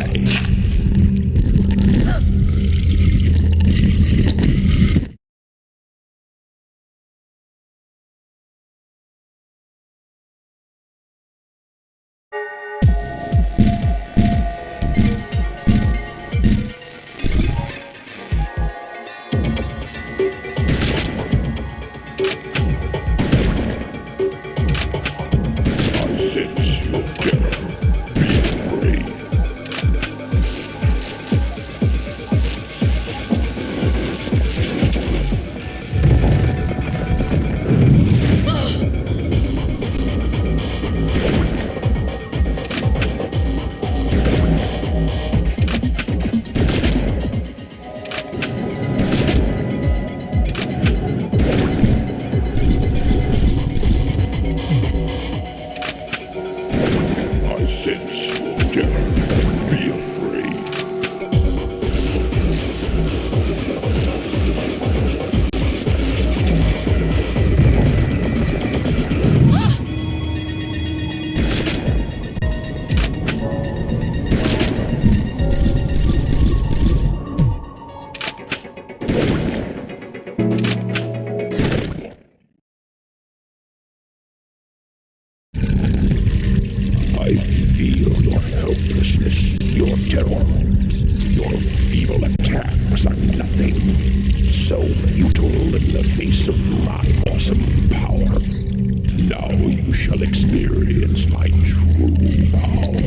Speaker 21: Terror, be afraid. I feel your helplessness, your terror. Your feeble attacks are nothing. So futile in the face of my awesome power. Now you shall experience my true power.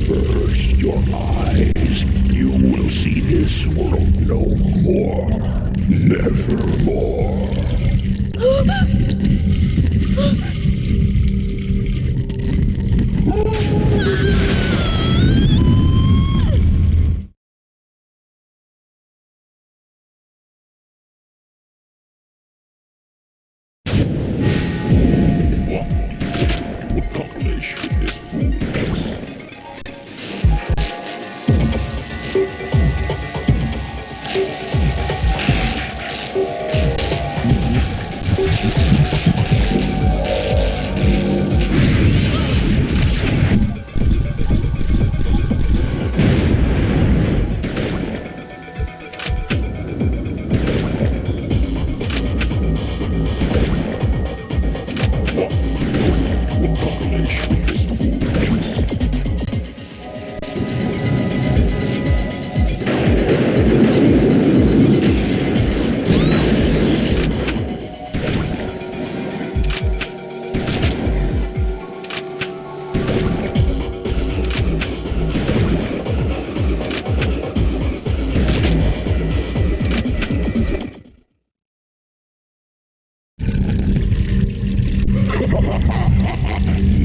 Speaker 21: First, your eyes. You will see this world no more. Nevermore. Accomplish with this foolishness.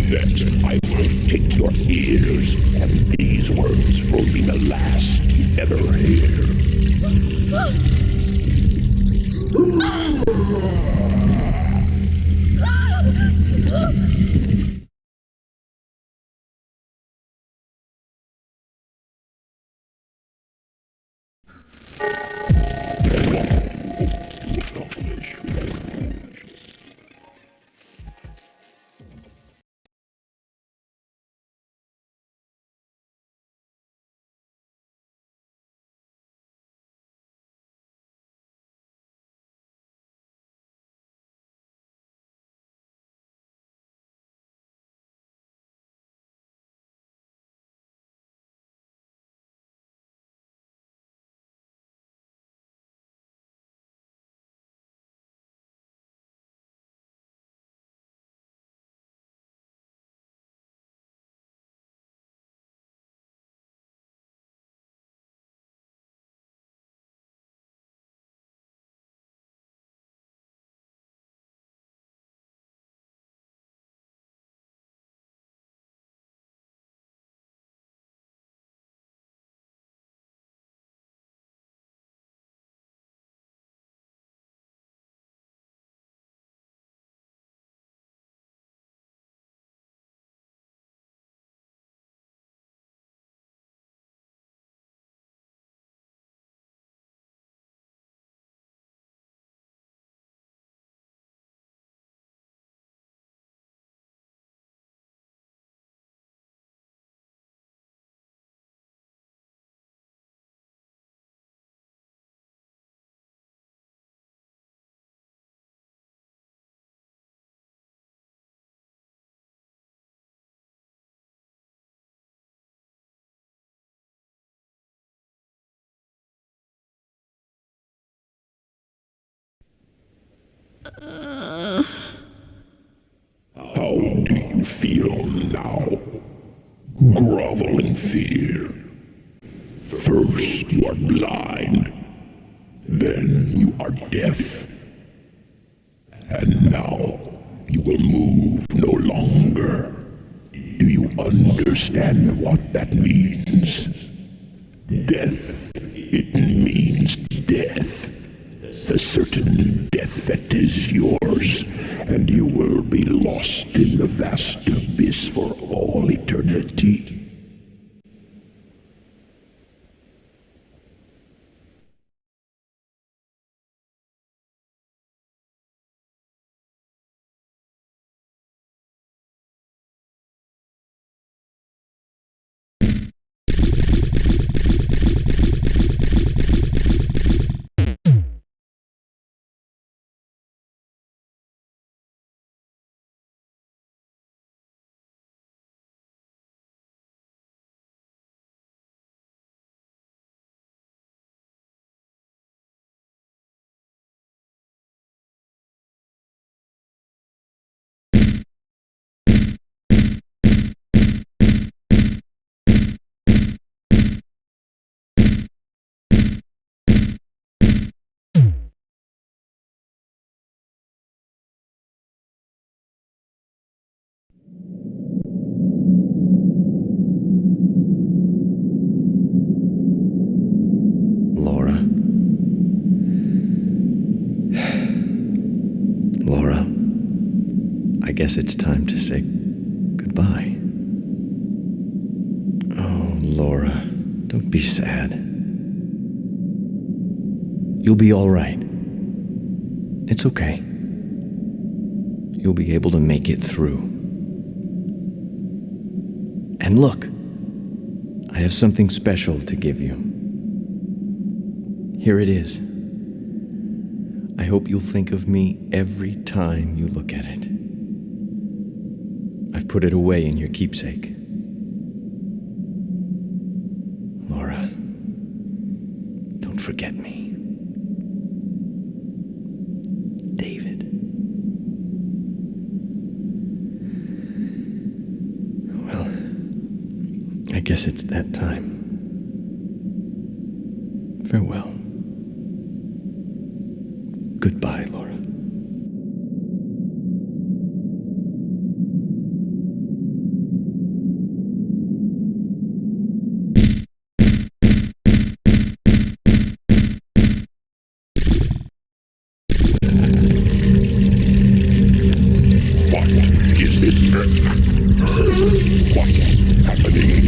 Speaker 21: Next, I will take your ears, and these words will be the last you ever hear. How do you feel now? Grovel in fear. First you are blind, then you are deaf, and now you will move no longer. Do you understand what that means. Death, it means death. The certain death that is yours, and you will be lost in the vast abyss for all eternity.
Speaker 1: Laura, I guess it's time to say goodbye. Oh, Laura, don't be sad. You'll be all right. It's okay. You'll be able to make it through. And look, I have something special to give you. Here it is. I hope you'll think of me every time you look at it. I've put it away in your keepsake. Laura, don't forget me. David. Well, I guess it's that time. Farewell. Goodbye, Laura.
Speaker 21: What is this? What's happening?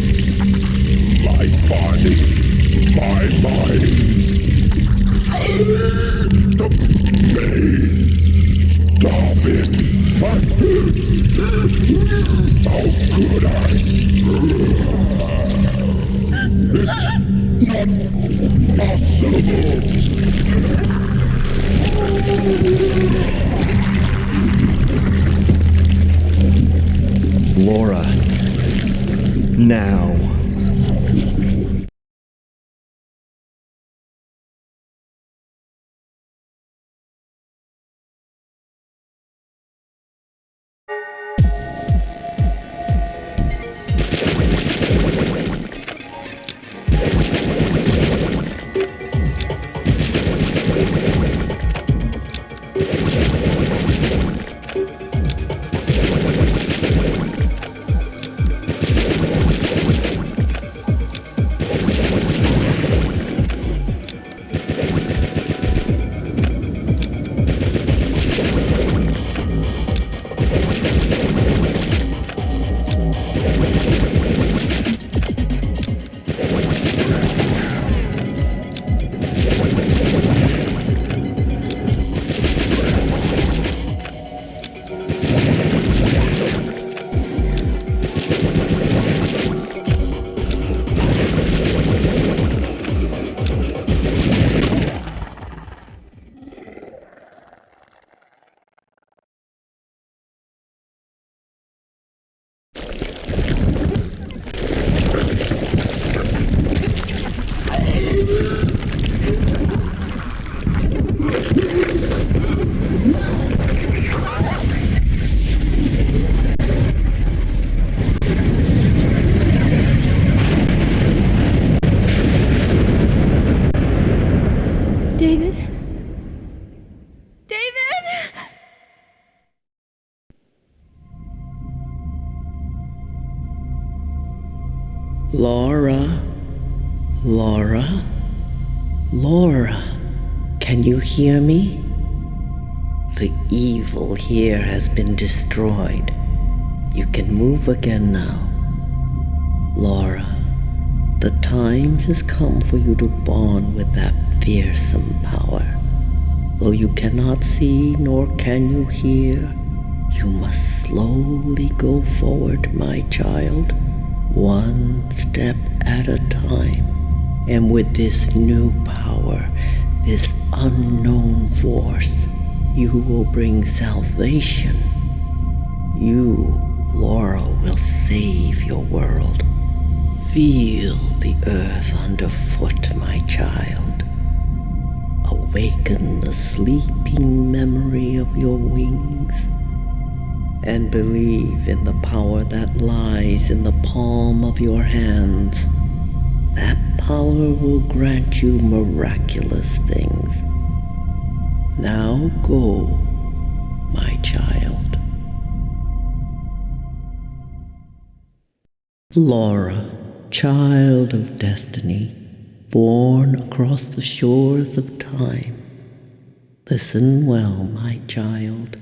Speaker 21: My body, my mind. The pain. Stop it. How could I? It's not possible.
Speaker 1: Laura, now.
Speaker 15: Laura? Laura? Laura? Can you hear me? The evil here has been destroyed. You can move again now. Laura, the time has come for you to bond with that fearsome power. Though you cannot see nor can you hear, you must slowly go forward, my child, one step at a time. And with this new power, this unknown force, you will bring salvation. You, Laura, will save your world. Feel the earth underfoot, my child. Awaken the sleeping memory of your wings, and believe in the power that lies in the palm of your hands. That power will grant you miraculous things. Now go, my child. Laura, child of destiny, born across the shores of time. Listen well, my child.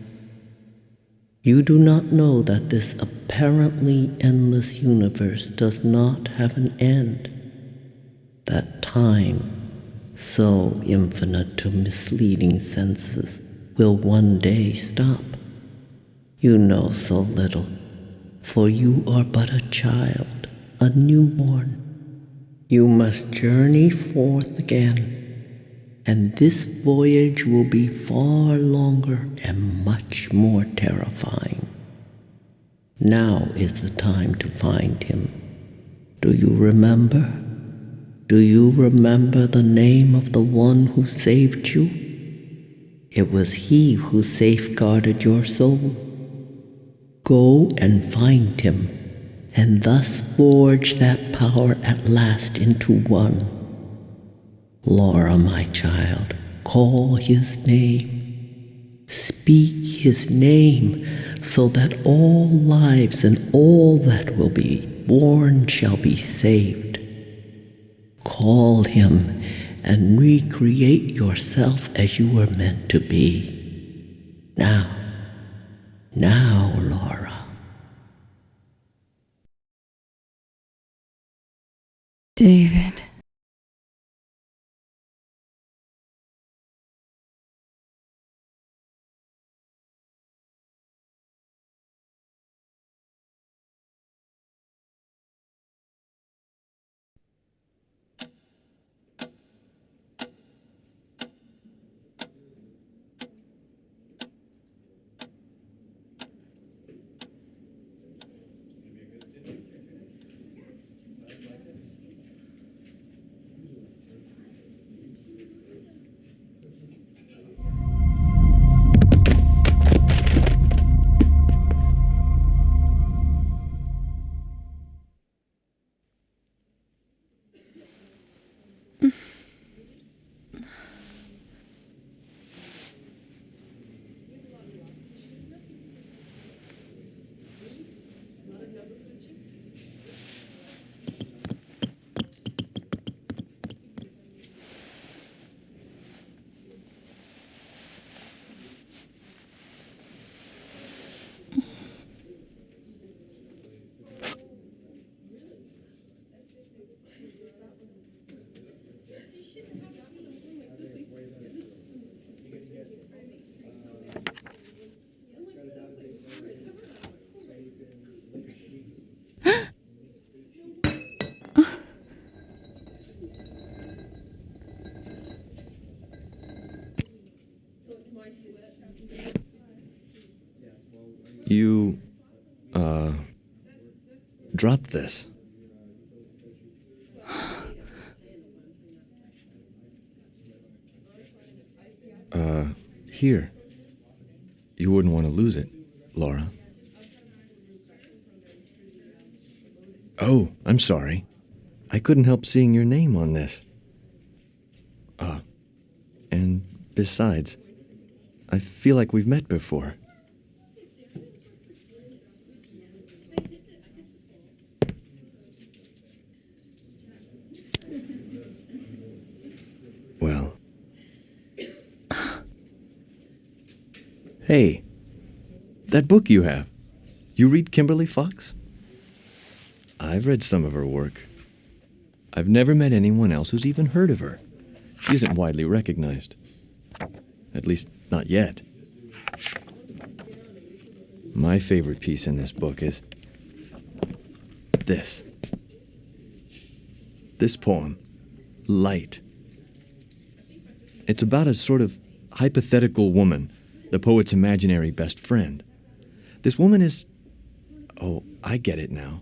Speaker 15: You do not know that this apparently endless universe does not have an end. That time, so infinite to misleading senses, will one day stop. You know so little, for you are but a child, a newborn. You must journey forth again, and this voyage will be far longer and much more terrifying. Now is the time to find him. Do you remember? Do you remember the name of the one who saved you? It was he who safeguarded your soul. Go and find him, and thus forge that power at last into one. Laura, my child, call his name. Speak his name, so that all lives and all that will be born shall be saved. Call him and recreate yourself as you were meant to be. Now, Laura.
Speaker 19: David.
Speaker 1: You, dropped this. Here. You wouldn't want to lose it, Laura. Oh, I'm sorry. I couldn't help seeing your name on this. And besides, I feel like we've met before. Hey, that book you have, you read Kimberly Fox? I've read some of her work. I've never met anyone else who's even heard of her. She isn't widely recognized. At least, not yet. My favorite piece in this book is this. This poem, Light. It's about a sort of hypothetical woman, the poet's imaginary best friend. This woman is... Oh, I get it now.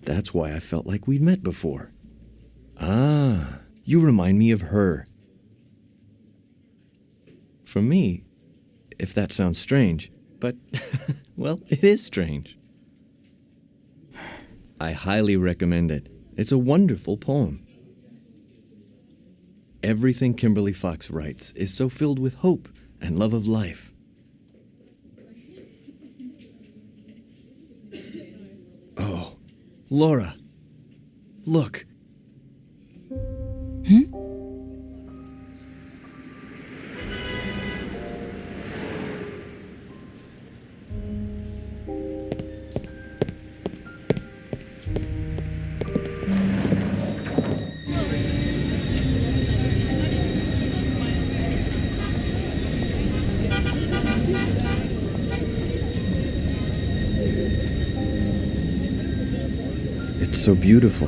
Speaker 1: That's why I felt like we'd met before. Ah, you remind me of her. For me, if that sounds strange, but, well, it is strange. I highly recommend it. It's a wonderful poem. Everything Kimberly Fox writes is so filled with hope and love of life. Oh, Laura, look. It's so beautiful.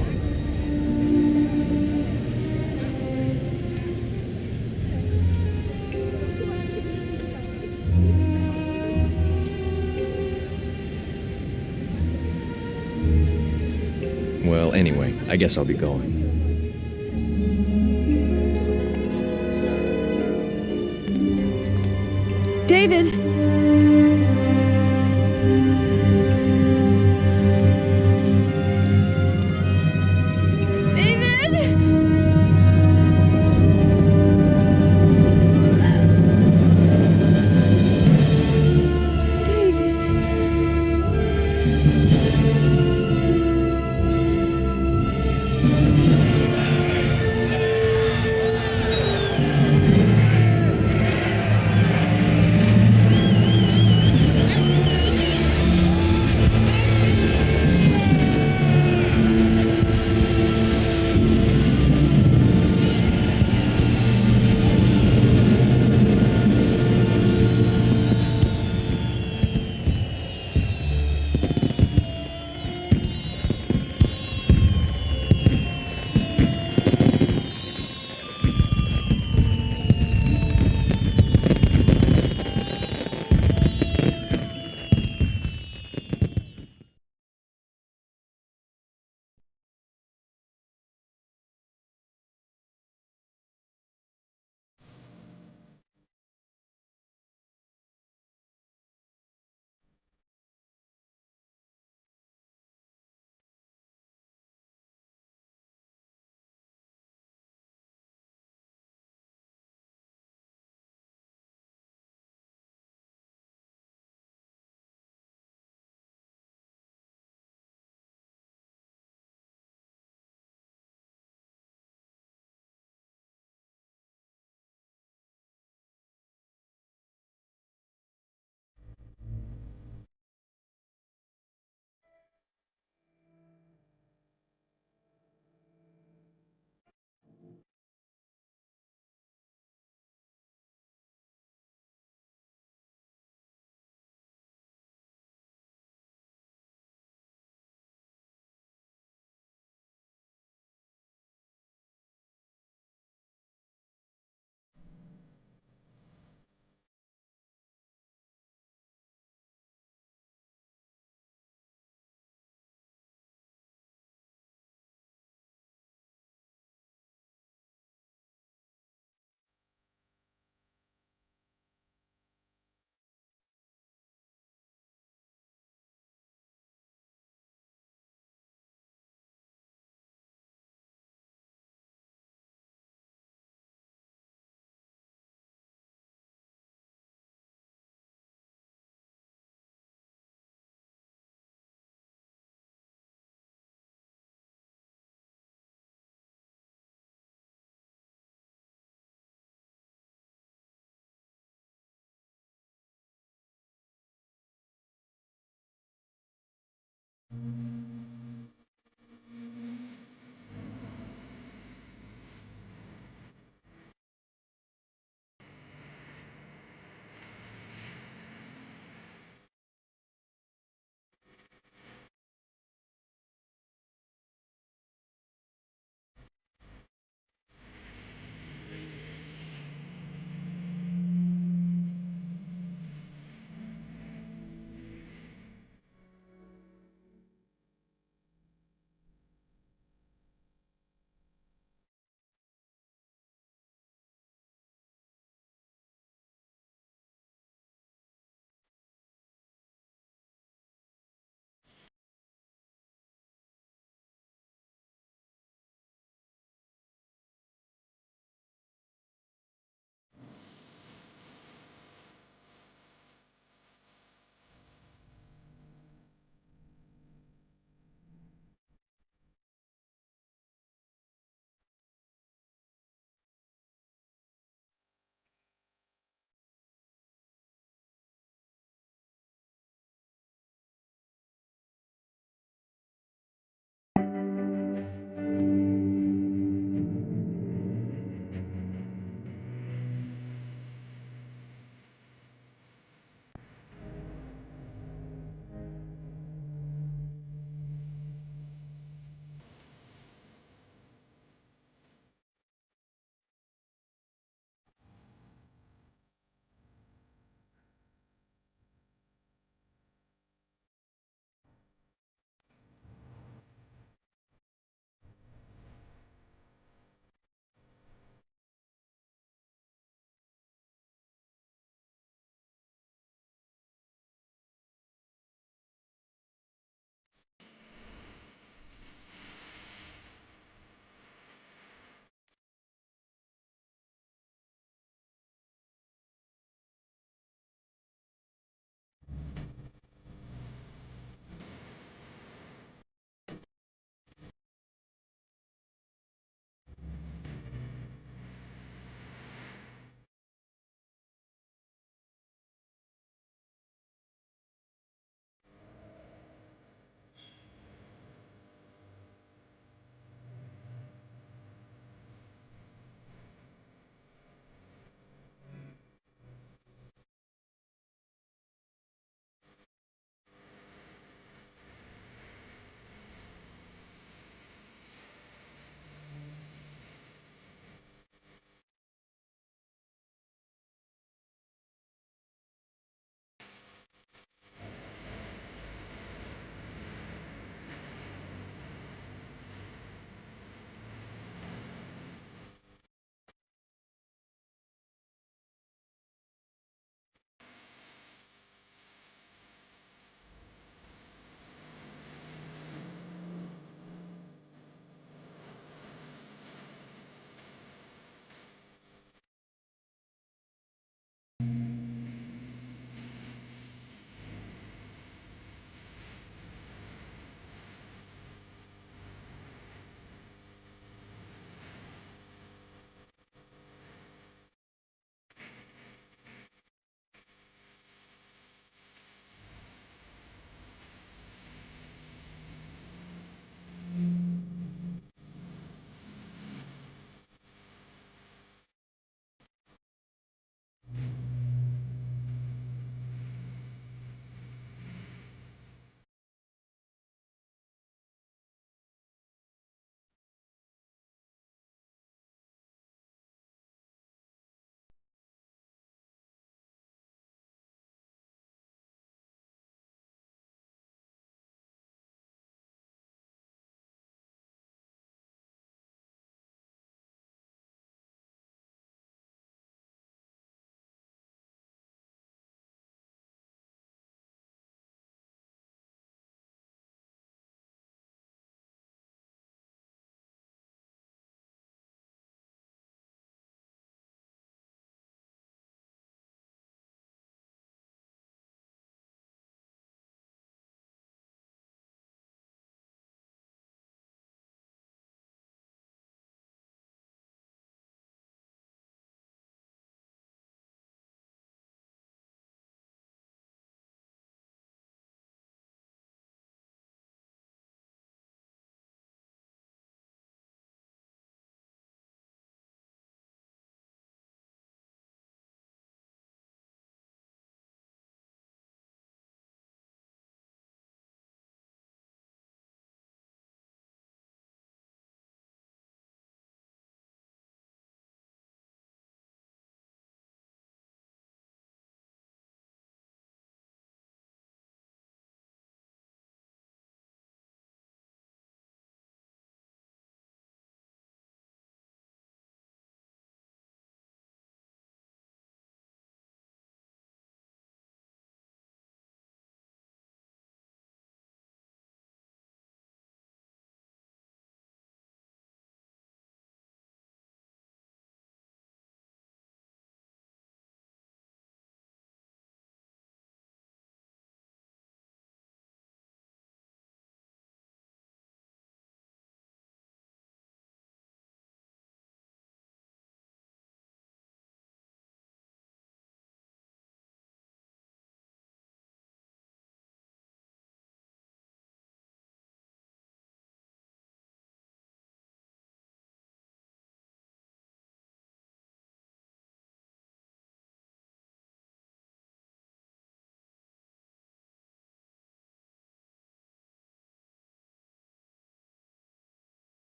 Speaker 1: Well, anyway, I guess I'll be going.
Speaker 19: David!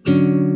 Speaker 21: Thank you.